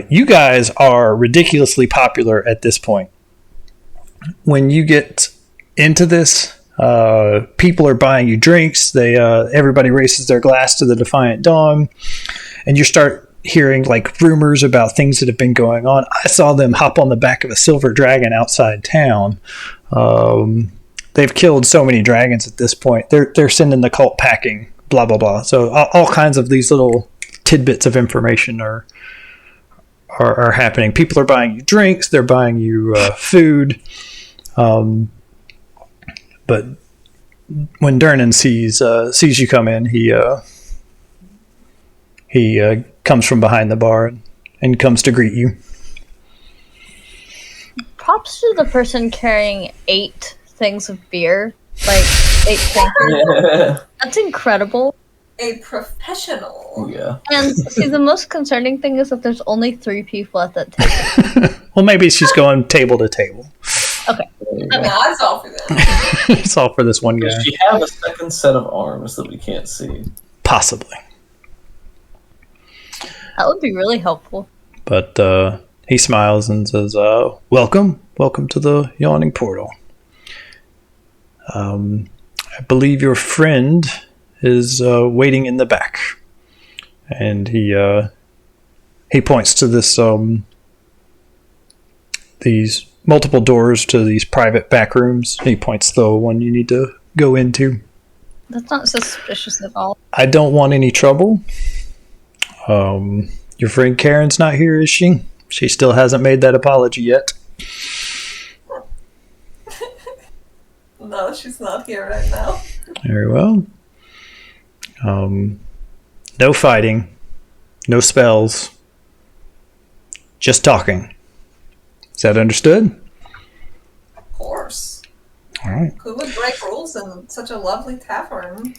You guys are ridiculously popular at this point. When you get into this, people are buying you drinks. Everybody races their glass to the Defiant Dawn, and you start hearing like rumors about things that have been going on. I saw them hop on the back of a silver dragon outside town. They've killed so many dragons at this point. They're sending the cult packing. Blah blah blah. So all kinds of these little tidbits of information are happening. People are buying you drinks. They're buying you food. But when Durnan sees you come in, he comes from behind the bar and comes to greet you. Props to the person carrying 8 things of beer. Like, 8 things. Yeah. That's incredible. A professional. Yeah. And see, the most concerning thing is that there's only 3 people at that table. Well, maybe she's going table to table. Okay. I mean, that's all for them. It's all for this one guy. Does she have a second set of arms that we can't see? Possibly. That would be really helpful. But he smiles and says, welcome to the Yawning Portal. I believe your friend is waiting in the back. And he points to these multiple doors to these private back rooms. He points to the one you need to go into. That's not suspicious at all. I don't want any trouble. Your friend Karen's not here, is she? She still hasn't made that apology yet. No, she's not here right now. Very well. No fighting. No spells. Just talking. Is that understood? Of course. All right. Who would break rules in such a lovely tavern?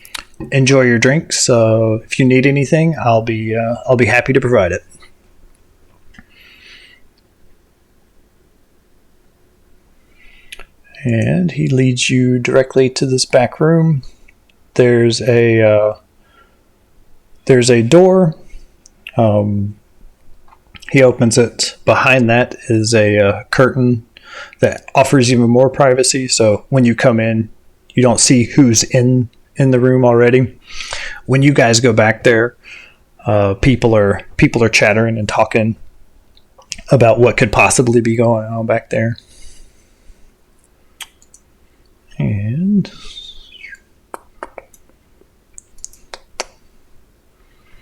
Enjoy your drinks. If you need anything, I'll be happy to provide it. And he leads you directly to this back room. There's a door. He opens it. Behind that is a curtain that offers even more privacy. So when you come in, you don't see who's in the room already. When you guys go back there, people are chattering and talking about what could possibly be going on back there. And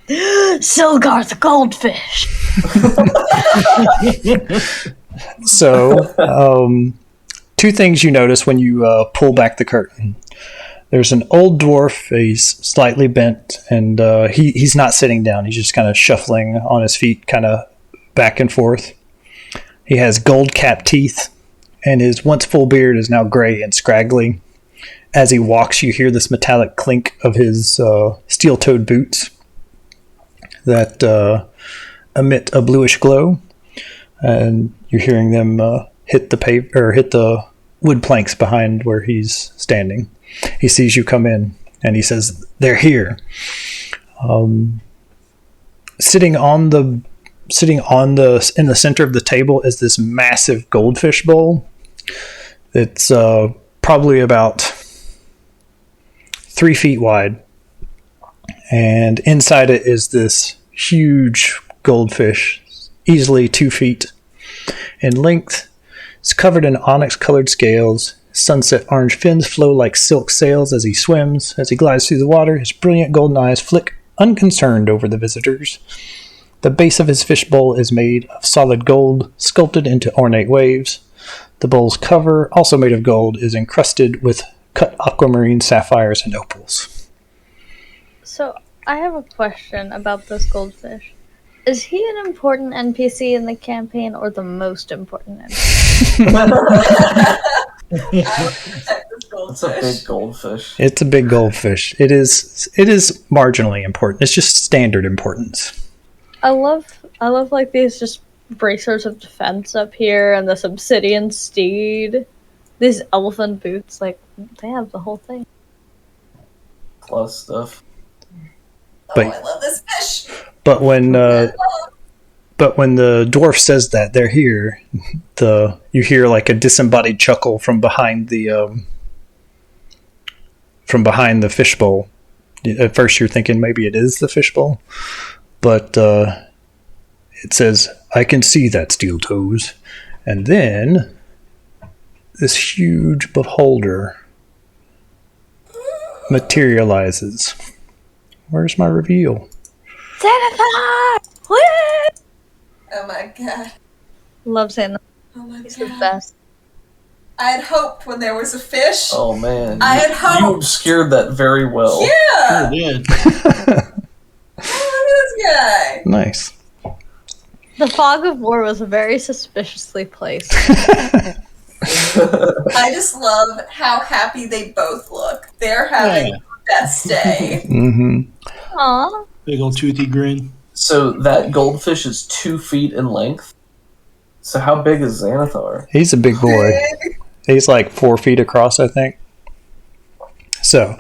Silgar the goldfish. So, two things you notice when you pull back the curtain. There's an old dwarf. He's slightly bent, and he's not sitting down. He's just kind of shuffling on his feet, kind of back and forth. He has gold-capped teeth, and his once full beard is now gray and scraggly. As he walks, you hear this metallic clink of his steel-toed boots that emit a bluish glow, and you're hearing them hit the wood planks behind where he's standing. He sees you come in, and he says, "They're here." Sitting in the center of the table is this massive goldfish bowl. It's probably about 3 feet wide, and inside it is this huge goldfish, easily 2 feet in length. It's covered in onyx-colored scales. Sunset orange fins flow like silk sails as he swims. As he glides through the water, his brilliant golden eyes flick unconcerned over the visitors. The base of his fishbowl is made of solid gold, sculpted into ornate waves. The bowl's cover, also made of gold, is encrusted with cut aquamarine sapphires and opals. So, I have a question about this goldfish. Is he an important NPC in the campaign, or the most important NPC? It's a big goldfish. It's a big goldfish. It is marginally important. It's just standard importance. I love like these just bracers of defense up here, and this obsidian steed, these elephant boots. Like, they have the whole thing. Plus stuff. But, I love this fish. But when the dwarf says that they're here, you hear like a disembodied chuckle from behind the fishbowl. At first, you're thinking maybe it is the fishbowl, but it says, "I can see that, steel toes," and then this huge beholder materializes. Where's my reveal? Xanathar! Oh my god. Love Xanathar. Oh my He's god. the best. I had hoped when there was a fish. Oh man, I had you hoped. obscured that very well. Yeah! Sure did. Oh, look at this guy. Nice. The fog of war was very suspiciously placed. I just love how happy they both look. They're having the best day. Mm-hmm. Aww. Big old toothy grin. So that goldfish is 2 feet in length. So how big is Xanathar? He's a big boy. He's like 4 feet across, I think. So,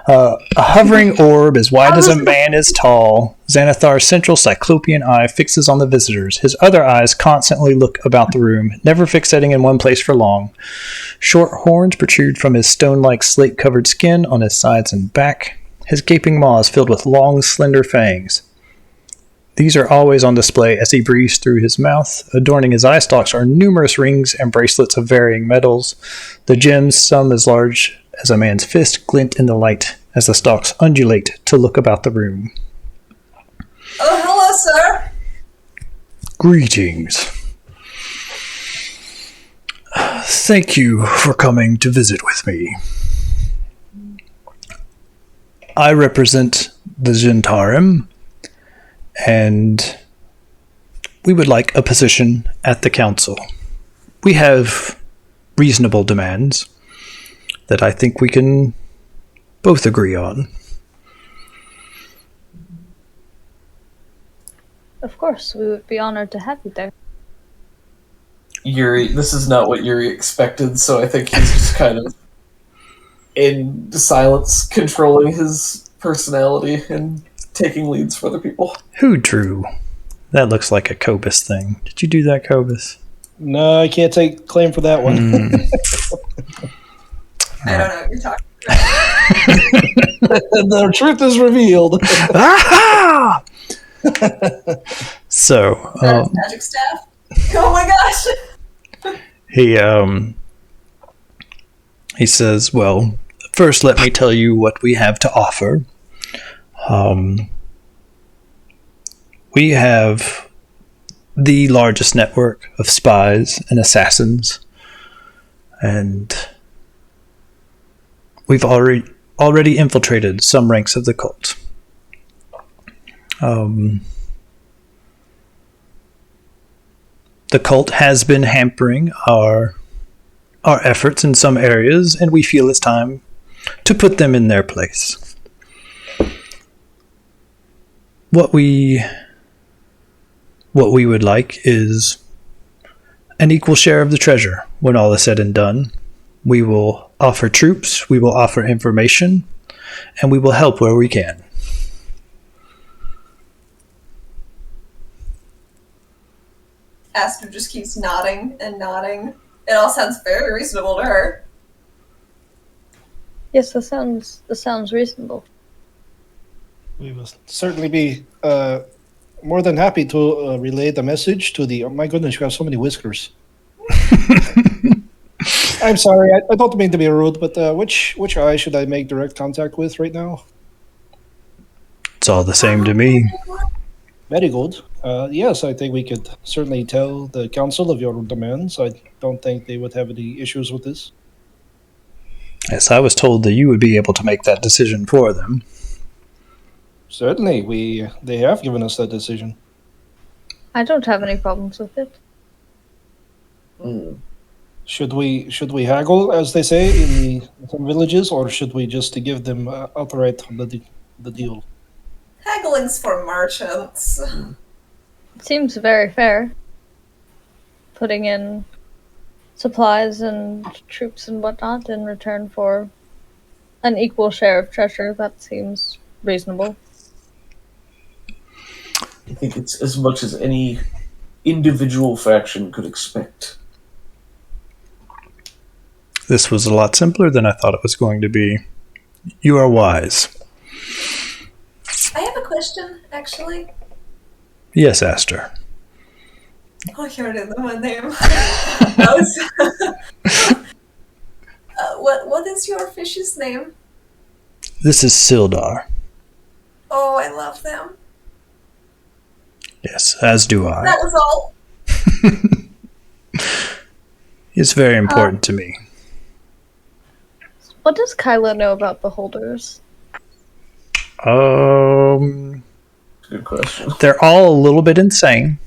a hovering orb as wide as a man is tall. Xanathar's central cyclopean eye fixes on the visitors. His other eyes constantly look about the room, never fixating in one place for long. Short horns protrude from his stone-like slate-covered skin on his sides and back. His gaping maws filled with long, slender fangs. These are always on display as he breathes through his mouth. Adorning his eye stalks are numerous rings and bracelets of varying metals. The gems, some as large as a man's fist, glint in the light as the stalks undulate to look about the room. Oh, hello, sir. Greetings. Thank you for coming to visit with me. I represent the Zhentarim, and we would like a position at the council. We have reasonable demands that I think we can both agree on. Of course, we would be honored to have you there. Yuri, this is not what Yuri expected, so I think he's just kind of in silence, controlling his personality and taking leads for other people. Who drew That looks like a Cobus thing. Did you do that, Cobus? No, I can't take claim for that one. I don't know what you're talking The truth is revealed. Aha! So, about. Magic staff. Oh my gosh! he says, well, first let me tell you what we have to offer. We have the largest network of spies and assassins, and we've already infiltrated some ranks of the cult. The cult has been hampering our efforts in some areas, and we feel it's time to put them in their place. What we would like is an equal share of the treasure when all is said and done. We will offer troops, we will offer information, and we will help where we can. Aster just keeps nodding and nodding. It all sounds very reasonable to her. Yes, that sounds reasonable. We will certainly be more than happy to relay the message to the... Oh my goodness, you have so many whiskers. I'm sorry, I don't mean to be rude, but which eye should I make direct contact with right now? It's all the same to me. Very good. Yes, I think we could certainly tell the council of your demands. I don't think they would have any issues with this. Yes, I was told that you would be able to make that decision for them. Certainly, they have given us that decision. I don't have any problems with it. Should we haggle, as they say in some villages, or should we just give them outright the deal? Haggling's for merchants. It seems very fair. Putting in supplies and troops and whatnot in return for an equal share of treasure, that seems reasonable. I think it's as much as any individual faction could expect. This was a lot simpler than I thought it was going to be. You are wise. I have a question, actually. Yes, Aster. Oh, here it is, my name. What is your fish's name? This is Sildar. Oh, I love them. Yes, as do I. That was all. It's very important to me. What does Kyla know about beholders? Good question. They're all a little bit insane.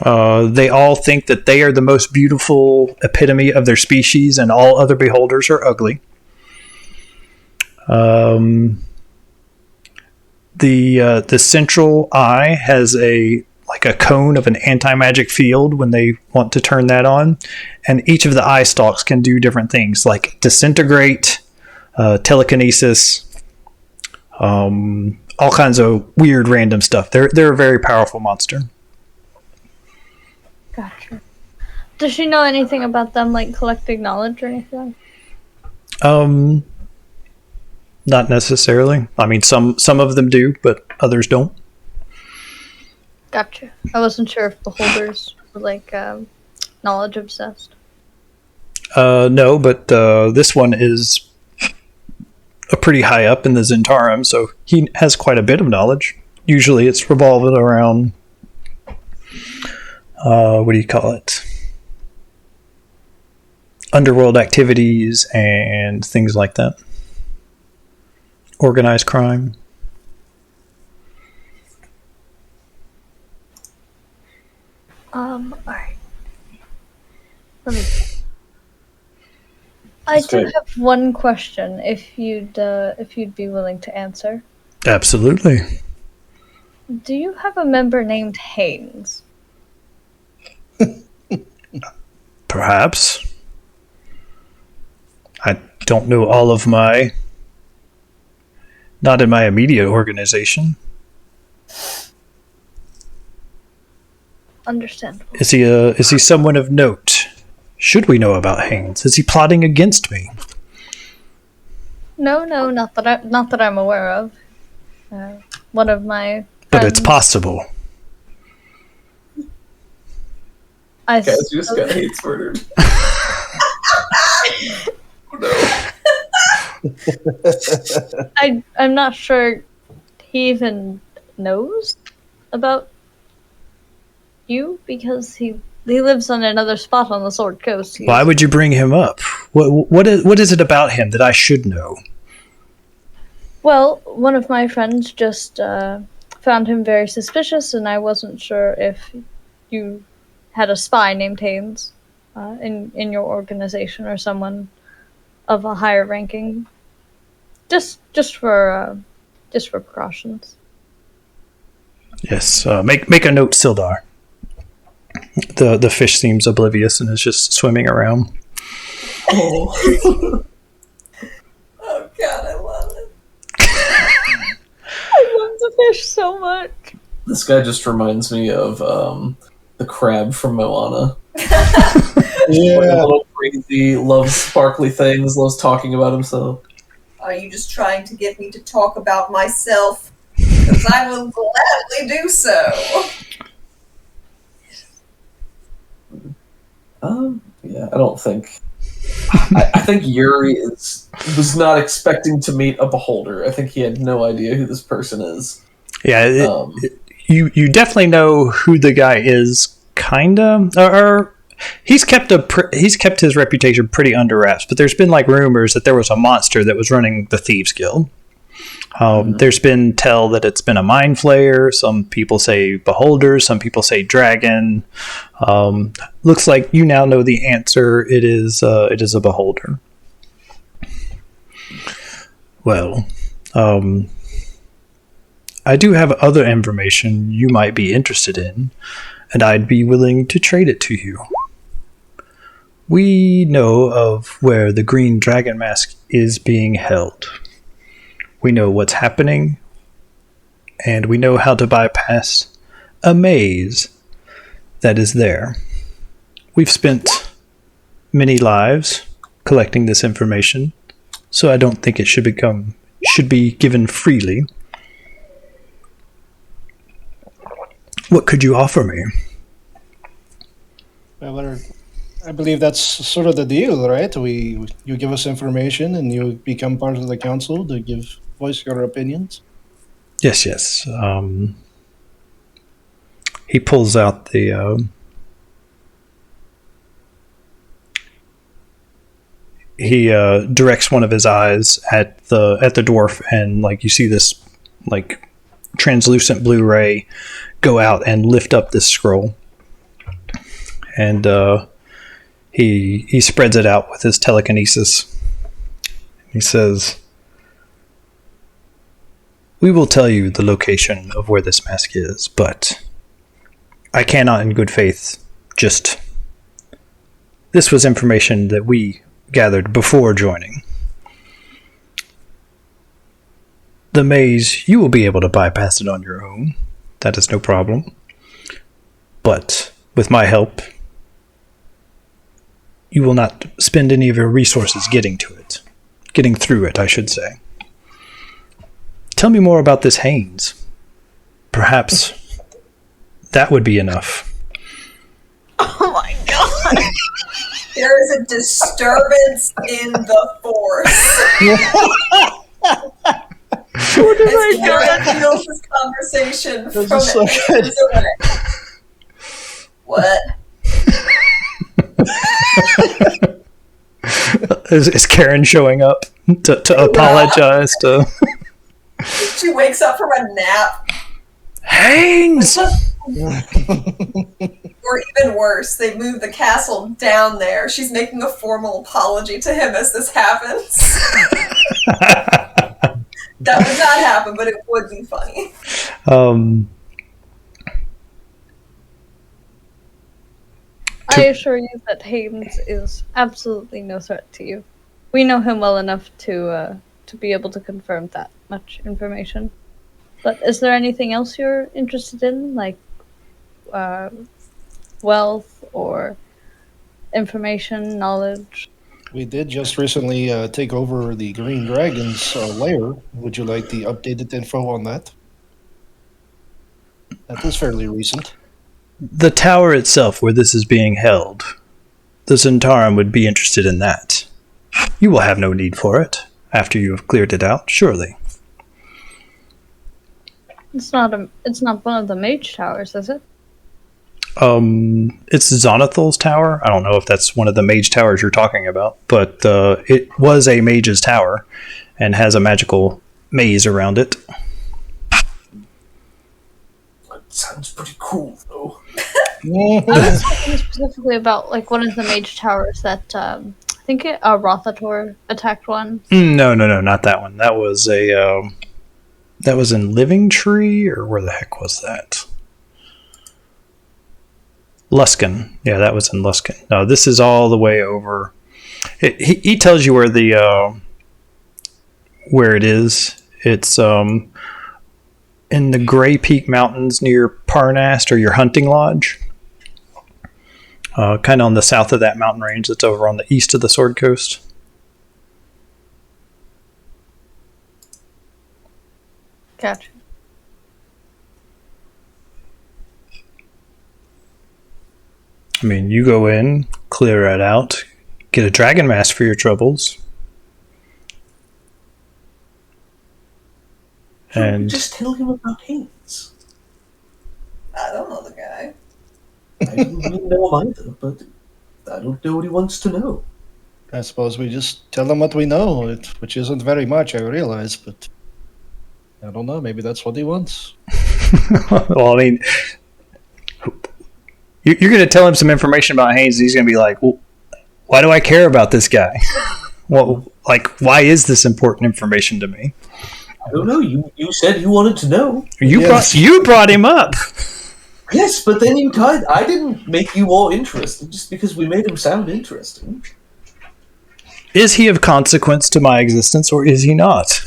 They all think that they are the most beautiful epitome of their species, and all other beholders are ugly. The central eye has a cone of an anti-magic field when they want to turn that on, and each of the eye stalks can do different things like disintegrate, telekinesis, all kinds of weird random stuff. They're a very powerful monster. Gotcha. Does she know anything about them, like collecting knowledge or anything? Not necessarily. I mean, some of them do, but others don't. Gotcha. I wasn't sure if beholders were knowledge obsessed. No, but this one is a pretty high up in the Zentarum, so he has quite a bit of knowledge. Usually it's revolving around, what do you call it? Underworld activities and things like that. Organized crime. Alright. Let me... I do have one question, if you'd be willing to answer. Absolutely. Do you have a member named Haynes? Perhaps. I don't know all of my... Not in my immediate organization. Understandable. Is he someone of note? Should we know about Haynes? Is he plotting against me? No, not that I'm aware of. One of my friends, But it's possible. Guys, you just got Hates murdered. Oh, no. I'm not sure he even knows about you because he lives on another spot on the Sword Coast. Why would you bring him up? What is it about him that I should know? Well, one of my friends just found him very suspicious, and I wasn't sure if you had a spy named Haynes in your organization or someone of a higher ranking. Just for precautions. Yes, make a note, Sildar. The fish seems oblivious and is just swimming around. Oh. Oh god, I love it. I love the fish so much. This guy just reminds me of the crab from Moana. Yeah. Like a little crazy, loves sparkly things, loves talking about himself. Are you just trying to get me to talk about myself? Because I will gladly do so. Yeah, I don't think. I think Yuri was not expecting to meet a beholder. I think he had no idea who this person is. Yeah, you definitely know who the guy is, kinda. Or he's kept his reputation pretty under wraps. But there's been like rumors that there was a monster that was running the Thieves Guild. There's been tell that it's been a mind flayer. Some people say beholder. Some people say dragon. Looks like you now know the answer. It is a beholder. Well, I do have other information you might be interested in, and I'd be willing to trade it to you. We know of where the Green Dragon Mask is being held. We know what's happening, and we know how to bypass a maze that is there. We've spent many lives collecting this information, so I don't think it should be given freely. What could you offer me? Well, I believe that's sort of the deal, right? You give us information, and you become part of the council to voice your opinions. Yes. He pulls out the. He directs one of his eyes at the dwarf, and like you see this like translucent blue ray go out and lift up this scroll, and he spreads it out with his telekinesis. He says, "We will tell you the location of where this mask is, but I cannot in good faith just... This was information that we gathered before joining. The maze, you will be able to bypass it on your own. That is no problem. But with my help, you will not spend any of your resources getting to it. Getting through it, I should say. Tell me more about this Haynes. Perhaps that would be enough." Oh my god! There is a disturbance in the force. What did As I Karen feels this conversation This from is so good. inches away. What? Is Karen showing up to apologize to... She wakes up from a nap. Haynes! Or even worse, they move the castle down there. She's making a formal apology to him as this happens. That would not happen, but it would be funny. I assure you that Haynes is absolutely no threat to you. We know him well enough to be able to confirm that much information. But is there anything else you're interested in? Like wealth or information, knowledge? We did just recently take over the Green Dragon's lair. Would you like the updated info on that? That is fairly recent. The tower itself, where this is being held, the Zentarum would be interested in that. You will have no need for it after you have cleared it out, surely. It's not one of the mage towers, is it? It's Zonathal's tower. I don't know if that's one of the mage towers you're talking about, but it was a mage's tower and has a magical maze around it. That sounds pretty cool, though. I was talking specifically about like one of the mage towers that I think Rothator attacked one. No, not that one. That was that was in Living Tree, or where the heck was that? Luskan. Yeah, that was in Luskan. No, this is all the way over. He tells you where where it is. It's in the Grey Peak Mountains near Parnast, or your hunting lodge. Kind of on the south of that mountain range that's over on the east of the Sword Coast. Gotcha. I mean, you go in, clear it out, get a dragon mask for your troubles. And Just tell him about Haynes. I don't know the guy. I don't really know him either, but I don't know what he wants to know. I suppose we just tell them what we know, which isn't very much, I realize, but I don't know. Maybe that's what he wants. well, I mean, you're going to tell him some information about Haynes, and he's going to be like, well, why do I care about this guy? Well, like, why is this important information to me? I don't know. You said you wanted to know. You brought him up. Yes, but then I didn't make you all interested just because we made him sound interesting. Is he of consequence to my existence, or is he not?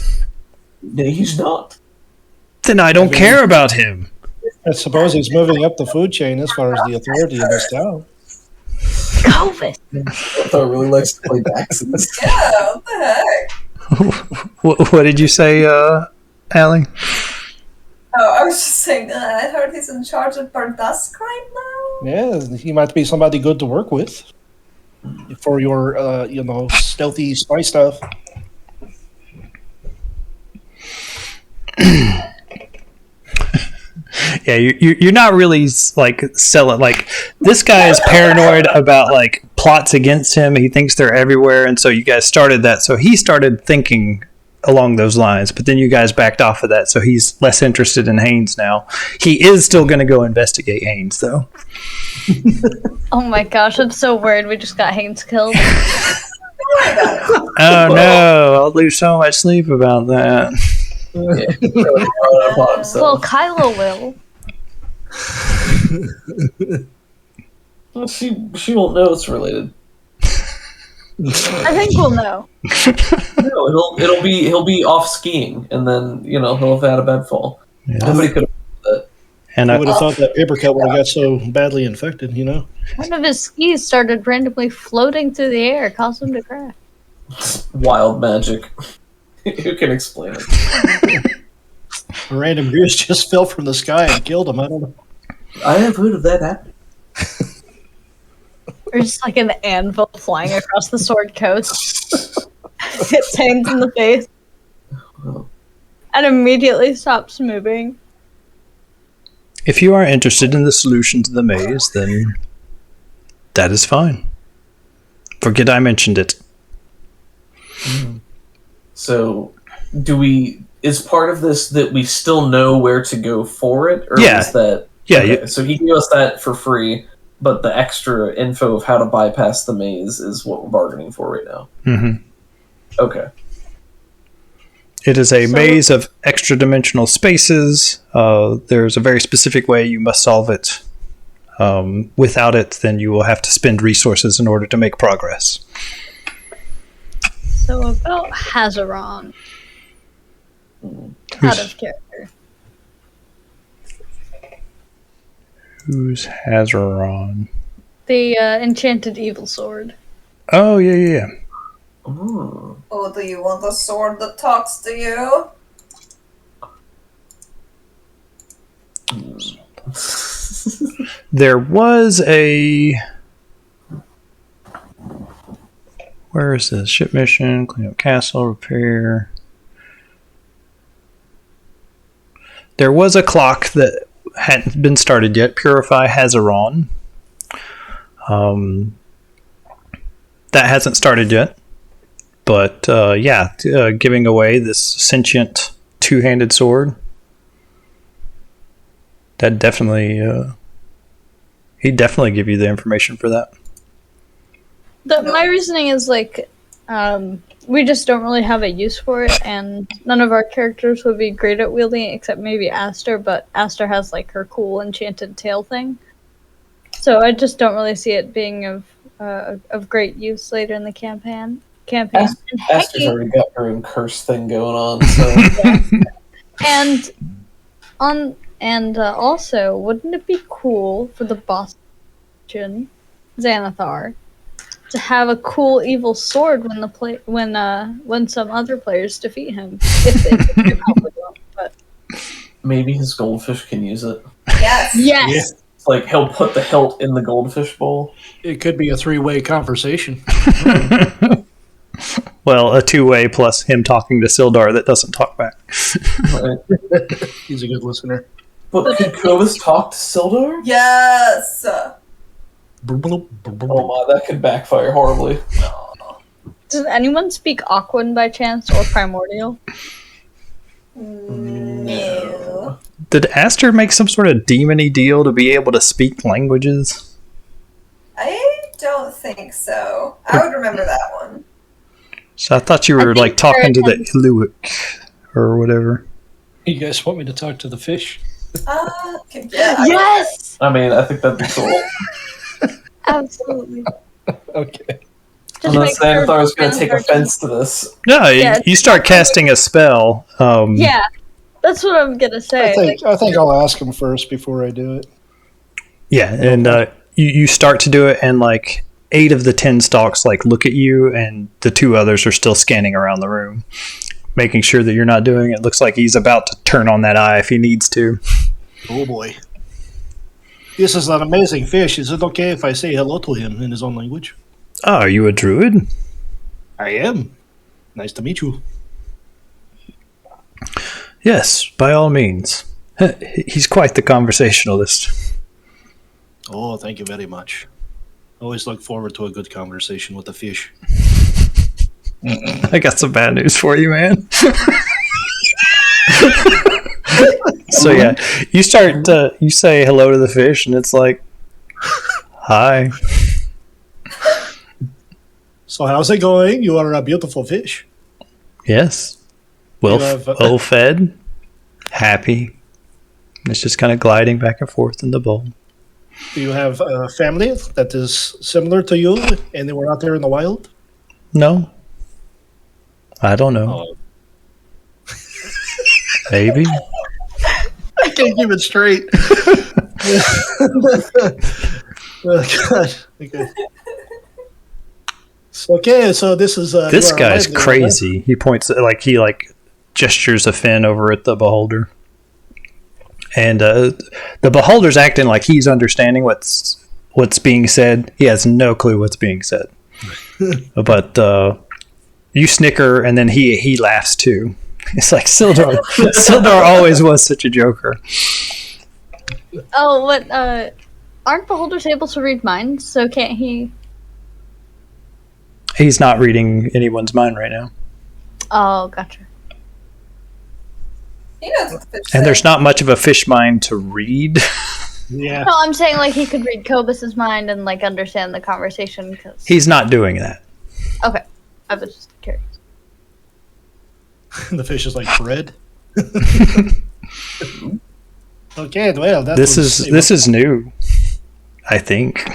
No, he's not. Then I don't care about him. I suppose he's moving up the food chain as far as the authority in this town. Covid. Thor really likes to play Daxons. Yeah, what the heck? What did you say, Allie? Oh, I was just saying, I heard he's in charge of Bardusk right now. Yeah, he might be somebody good to work with for your, stealthy spy stuff. Yeah, you're not really like selling. Like, this guy is paranoid about like plots against him. He thinks they're everywhere, and so you guys started that. So he started thinking along those lines, but then you guys backed off of that. So he's less interested in Haynes now. He is still going to go investigate Haynes, though. Oh my gosh, I'm so worried we just got Haynes killed. Oh no, I'll lose so much sleep about that. Well, Kylo will. Well, she won't know it's related. I think we'll know. No, he'll be off skiing, and then he'll have had a bad fall. Yeah. Nobody could have that. And I would have thought that paper cut would have got so badly infected, One of his skis started randomly floating through the air, caused him to crash. Wild magic. Who can explain it? A random goose just fell from the sky and killed him. I don't know. I have heard of that happening. Or just like an anvil flying across the Sword Coast. Hits Haynes in the face. And immediately stops moving. if you are interested in the solution to the maze, then that is fine. Forget I mentioned it. So, is part of this that we still know where to go for it? Or Yeah. is that... Yeah, okay, so he gave us that for free, but the extra info of how to bypass the maze is what we're bargaining for right now. Mm-hmm. Okay. It is a maze of extra-dimensional spaces. There's a very specific way you must solve it. Without it, then you will have to spend resources in order to make progress. So about Hazaron. Out of character. Who's Hazaron? The enchanted evil sword. Oh, yeah. Ooh. Oh, do you want a sword that talks to you? There was a... Where is this? Ship mission, clean up castle, repair. There was a clock that hadn't been started yet. Purify Hazaron. That hasn't started yet. But, giving away this sentient two-handed sword. That definitely... he'd definitely give you the information for that. My reasoning is we just don't really have a use for it, and none of our characters would be great at wielding it except maybe Aster, but Aster has her cool enchanted tail thing. So I just don't really see it being of great use later in the campaign. Aster's already got her own curse thing going on, so and also, wouldn't it be cool for the boss Xanathar to have a cool evil sword when some other players defeat him? If they can help with them, but maybe his goldfish can use it. Yes. yes. It's like he'll put the hilt in the goldfish bowl. It could be a three-way conversation. Well, a two-way plus him talking to Sildar that doesn't talk back. Right. He's a good listener. But could Kovas talk to Sildar? Yes. Oh my, that could backfire horribly. Does anyone speak Aquan by chance or Primordial? No. Did Aster make some sort of demon-y deal to be able to speak languages? I don't think so. I would remember that one. So I thought you were talking to the Iluic or whatever. You guys want me to talk to the fish? Yeah. Yes! I mean, I think that'd be cool. Absolutely. Okay. Unless Xanathar's going to take offense to this. No, Yeah, you start casting a spell. Yeah, that's what I'm gonna say. I think I'll ask him first before I do it. Yeah, and you start to do it, and 8 of the 10 stalks look at you, and the 2 others are still scanning around the room, making sure that you're not doing it. Looks like he's about to turn on that eye if he needs to. Oh boy. This is an amazing fish. Is it okay if I say hello to him in his own language? Oh, are you a druid? I am. Nice to meet you. Yes, by all means. He's quite the conversationalist. Oh, thank you very much. Always look forward to a good conversation with the fish. I got some bad news for you, man. So yeah, you say hello to the fish, and it's like, hi. So how's it going? You are a beautiful fish. Yes. Well fed, happy. It's just kind of gliding back and forth in the bowl. Do you have a family that is similar to you and they were out there in the wild? No. I don't know. Oh. Maybe. I can't keep it straight. Oh, God. Okay, so this is... this guy's crazy. Right? He points, he gestures a fin over at the beholder. And the beholder's acting like he's understanding what's being said. He has no clue what's being said. But you snicker, and then he laughs too. It's like Sildar. Sildar always was such a joker. Oh, what? Aren't beholders able to read minds? So can't he? He's not reading anyone's mind right now. Oh, gotcha. He knows what the fish And say. there's not much of a fish mind to read. Yeah. No, I'm saying he could read Cobus's mind and understand the conversation. Cause... He's not doing that. Okay, I was just curious. The fish is like bread. Okay, well, This is new. I think.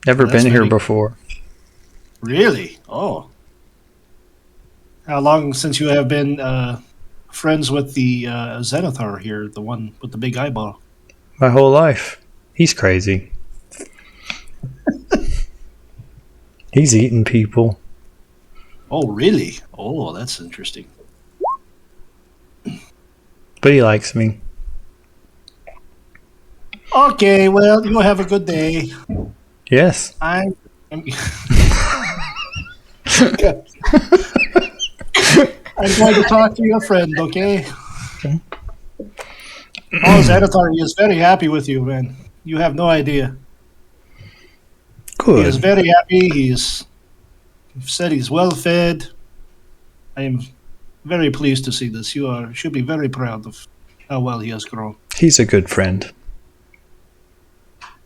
Never That's been here very- before. Really? Oh. How long since you have been friends with the Xanathar here, the one with the big eyeball? my whole life. He's crazy. He's eating people. Oh, really? Oh, that's interesting. But he likes me. Okay, well, you have a good day. Yes. I'm going to talk to your friend, okay? Oh, Xanathar, he is very happy with you, man. You have no idea. He is Good. very happy. He's said he's well fed. I am very pleased to see this. You should be very proud of how well he has grown. He's a good friend.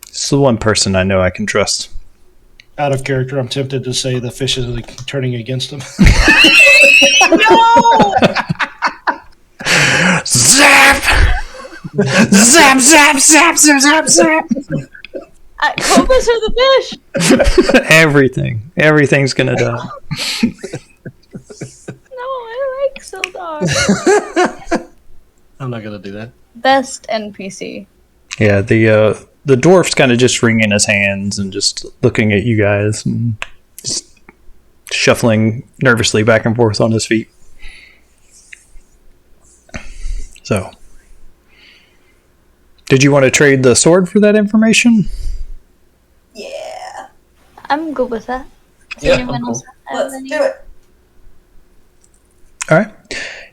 He's the one person I know I can trust. Out of character, I'm tempted to say the fish is like turning against him. No! Zap! Zap, zap, zap, zap, zap, zap! Cobras are the fish! Everything. Everything's gonna die. No, I like Sildar. I'm not going to do that. Best NPC. Yeah, the dwarf's kind of just wringing his hands and just looking at you guys and just shuffling nervously back and forth on his feet. So, did you want to trade the sword for that information? Yeah. I'm good with that. Does Yeah, anyone I'm else have Let's any- do it. All right.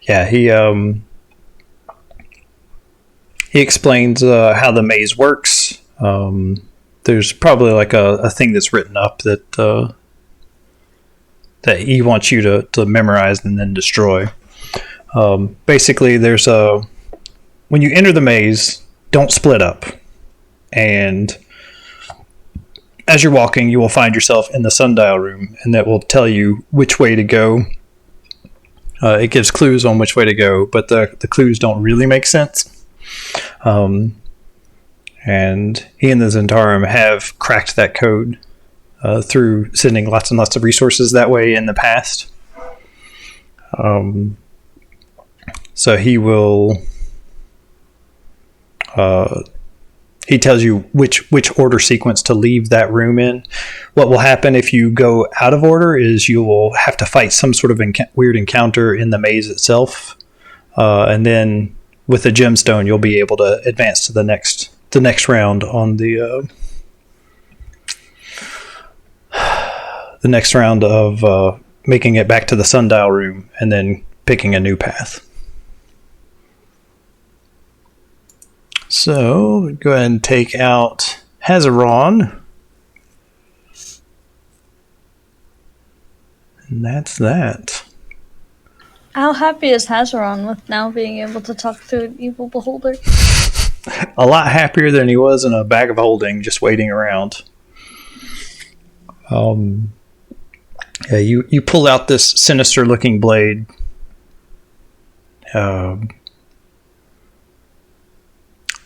Yeah, he explains how the maze works. There's probably like a thing that's written up that he wants you to memorize and then destroy. Basically, there's when you enter the maze, don't split up. And as you're walking, you will find yourself in the sundial room, and that will tell you which way to go. It gives clues on which way to go, but the clues don't really make sense. And he and the Zentarum have cracked that code through sending lots and lots of resources that way in the past. So he will... he tells you which order sequence to leave that room in. What will happen if you go out of order is you will have to fight some sort of weird encounter in the maze itself. And then with the gemstone, you'll be able to advance to the next round on the next round of making it back to the sundial room and then picking a new path. So, go ahead and take out Hazaron. And that's that. How happy is Hazaron with now being able to talk to an evil beholder? A lot happier than he was in a bag of holding, just waiting around. Yeah, you pull out this sinister-looking blade.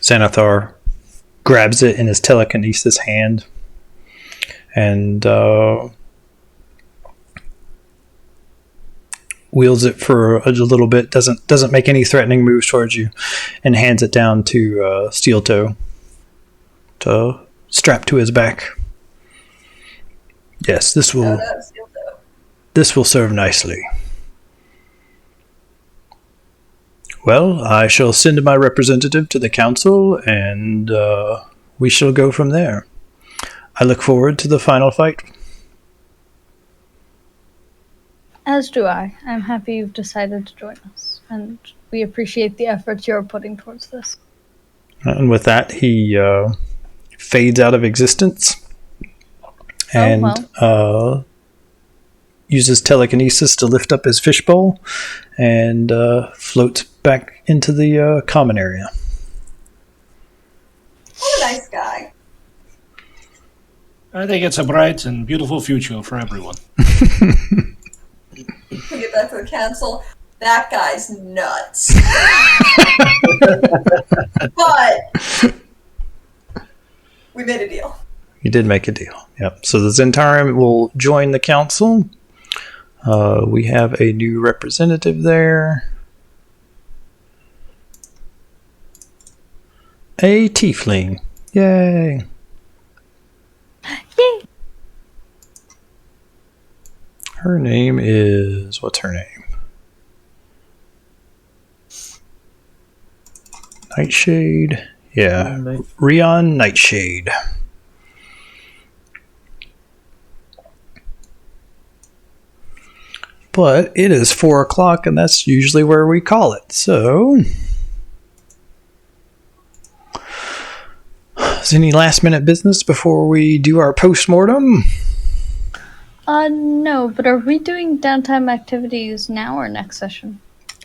Xanathar grabs it in his telekinesis hand and wields it for a little bit. Doesn't make any threatening moves towards you, and hands it down to Steel Toe to strap to his back. Yes, this will serve nicely. Well, I shall send my representative to the council, and we shall go from there. I look forward to the final fight. As do I. I'm happy you've decided to join us, and we appreciate the efforts you're putting towards this. And with that, he fades out of existence and uses telekinesis to lift up his fishbowl and floats back into the common area. What a nice guy. I think it's a bright and beautiful future for everyone. We get back to the council. That guy's nuts. But we made a deal. You did make a deal. Yep. So the Zentarum will join the council. We have a new representative there. A tiefling. Yay. Yay! Her name is... What's her name? Nightshade. Yeah. Rion Nightshade. But it is 4 o'clock, and that's usually where we call it. So, is any last minute business before we do our post-mortem? No, but are we doing downtime activities now or next session?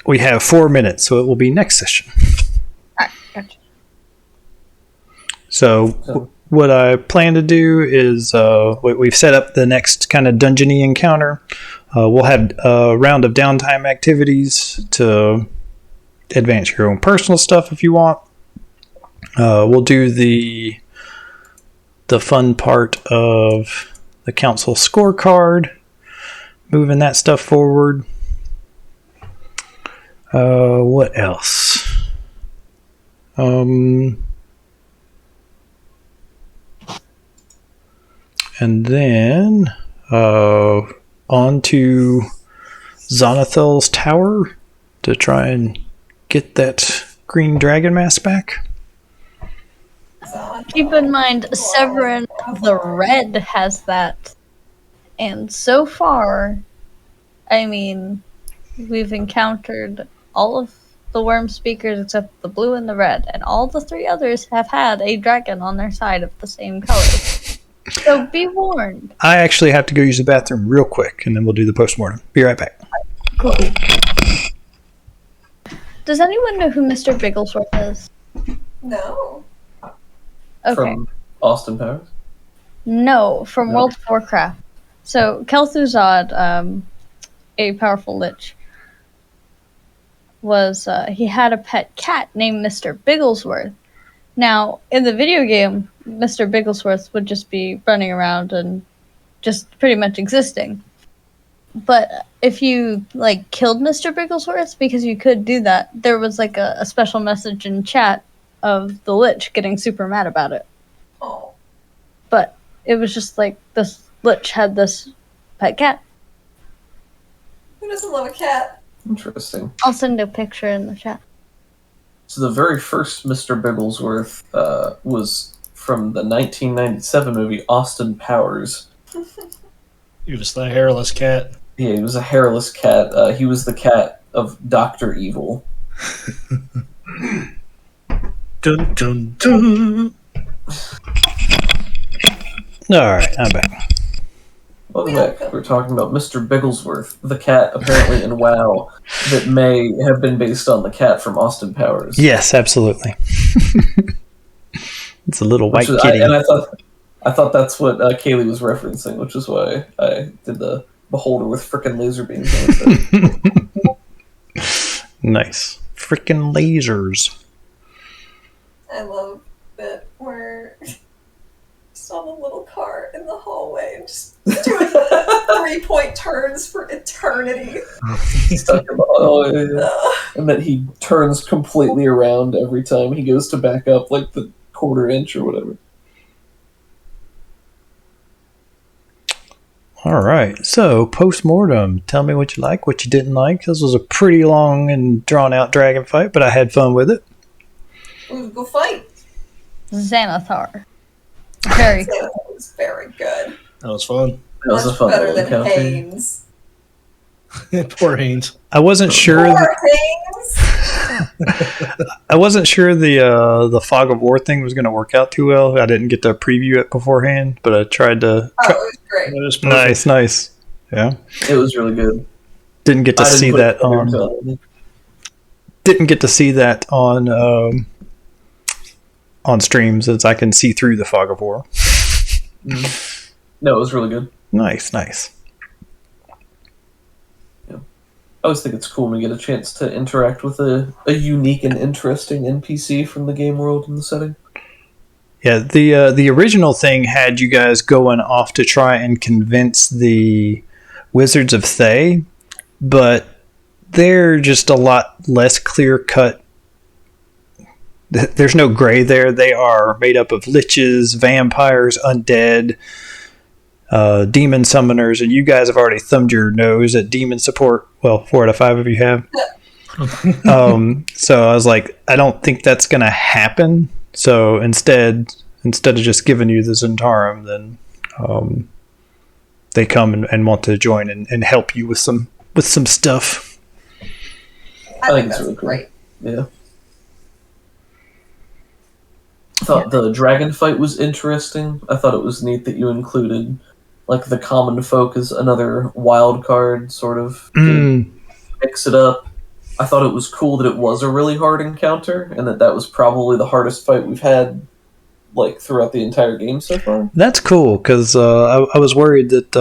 We have 4 minutes, so it will be next session. Alright, gotcha. So what I plan to do is we've set up the next kind of dungeon-y encounter. We'll have a round of downtime activities to advance your own personal stuff if you want. We'll do the fun part of the council scorecard, moving that stuff forward. What else? And then on to Zonathel's tower to try and get that green dragon mask back. Keep in mind, Severin the Red has that. And so far, I mean, we've encountered all of the worm speakers except the blue and the red, and all the 3 others have had a dragon on their side of the same color. So be warned. I actually have to go use the bathroom real quick, and then we'll do the postmortem. Be right back. Cool. Does anyone know who Mr. Bigglesworth is? No. Okay. From Austin Powers? No, from World of Warcraft. So, Kel'Thuzad, a powerful lich, he had a pet cat named Mr. Bigglesworth. Now, in the video game, Mr. Bigglesworth would just be running around and just pretty much existing. But if you, killed Mr. Bigglesworth, because you could do that, there was, a special message in chat of the lich getting super mad about it. Oh. But it was just this lich had this pet cat. Who doesn't love a cat? Interesting. I'll send a picture in the chat. So the very first Mr. Bigglesworth was from the 1997 movie Austin Powers. He was the hairless cat. Yeah, he was a hairless cat. He was the cat of Dr. Evil. Dun dun dun. Alright, I'm back. Welcome back. We're talking about Mr. Bigglesworth, the cat apparently in WoW that may have been based on the cat from Austin Powers. Yes, absolutely. It's a little white kitty. I thought that's what Kaylee was referencing, which is why I did the beholder with frickin' laser beams on it. Nice. Frickin' lasers. I love it where just on the little car in the hallway and just doing 3-point turns for eternity. Stuck in the hallway, and then he turns completely around every time he goes to back up the quarter inch or whatever. Alright, so post-mortem. Tell me what you like, what you didn't like. This was a pretty long and drawn-out dragon fight, but I had fun with it. Ooh, go fight. Xanathar. Very It was very good. That was fun. That was Much a fun better little than encounter. Haynes. Poor Haynes. I wasn't sure. Poor Haynes. I wasn't sure the fog of war thing was going to work out too well. I didn't get to preview it beforehand, but I tried to. Oh, it was great. That was perfect. Nice. Yeah. It was really good. Didn't get to see that on. Didn't get to see that on streams, as I can see through the fog of war. No, it was really good. Nice. I always think it's cool when we get a chance to interact with a unique and interesting NPC from the game world and the setting. Yeah, the original thing had you guys going off to try and convince the Wizards of Thay, but they're just a lot less clear-cut there's no gray there. They are made up of liches, vampires, undead, demon summoners, and you guys have already thumbed your nose at demon support. Well, 4 out of 5 of you have. So I was like, I don't think that's going to happen. So instead of just giving you the Zentarum, then they come and want to join and help you with some stuff. I think it's that's really cool. great. Yeah. I thought the dragon fight was interesting. I thought it was neat that you included like the common folk as another wild card, sort of to mix it up. I thought it was cool that it was a really hard encounter, and that was probably the hardest fight we've had like throughout the entire game so far. That's cool because I was worried that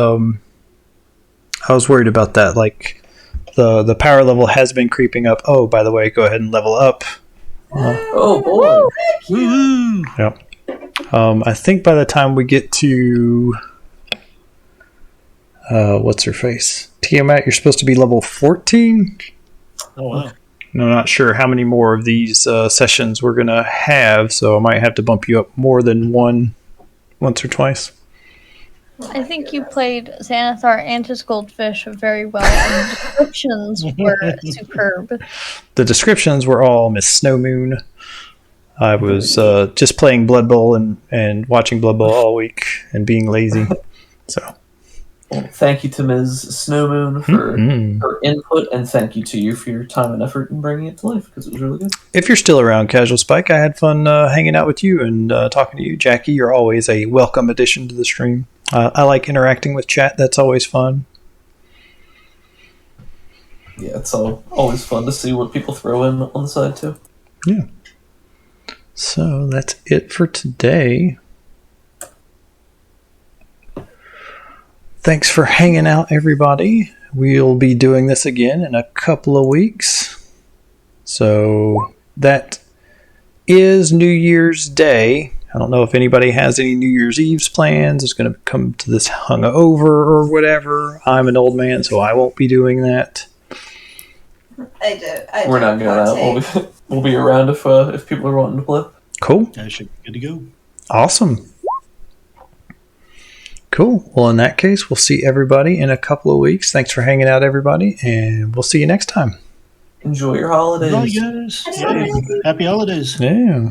about that. Like the power level has been creeping up. Oh, by the way, go ahead and level up. Oh boy! Woo-hoo! Yep. I think by the time we get to what's her face, Tiamat, you're supposed to be level 14. Oh, wow. I'm not sure how many more of these sessions we're gonna have, so I might have to bump you up more than once or twice. I think you played Xanathar and his goldfish very well, and the descriptions were superb. The descriptions were all Miss Snowmoon. I was just playing Blood Bowl and watching Blood Bowl all week and being lazy. So, Well, thank you to Ms. Snowmoon for her input, and thank you to you for your time and effort in bringing it to life, because it was really good. if you're still around, Casual Spike, I had fun hanging out with you and talking to you. Jackie, you're always a welcome addition to the stream. I like interacting with chat. That's always fun. Yeah, it's always fun to see what people throw in on the side, too. Yeah. So that's it for today. Thanks for hanging out, everybody. We'll be doing this again in a couple of weeks. So that is New Year's Day. I don't know if anybody has any New Year's Eve's plans. It's going to come to this hungover or whatever. I'm an old man, so I won't be doing that. We're not going to. We'll be around if people are wanting to play. Cool. I should be good to go. Awesome. Cool. Well, in that case, we'll see everybody in a couple of weeks. Thanks for hanging out, everybody, and we'll see you next time. Enjoy your holidays. Bye, guys. Happy holidays. Yeah.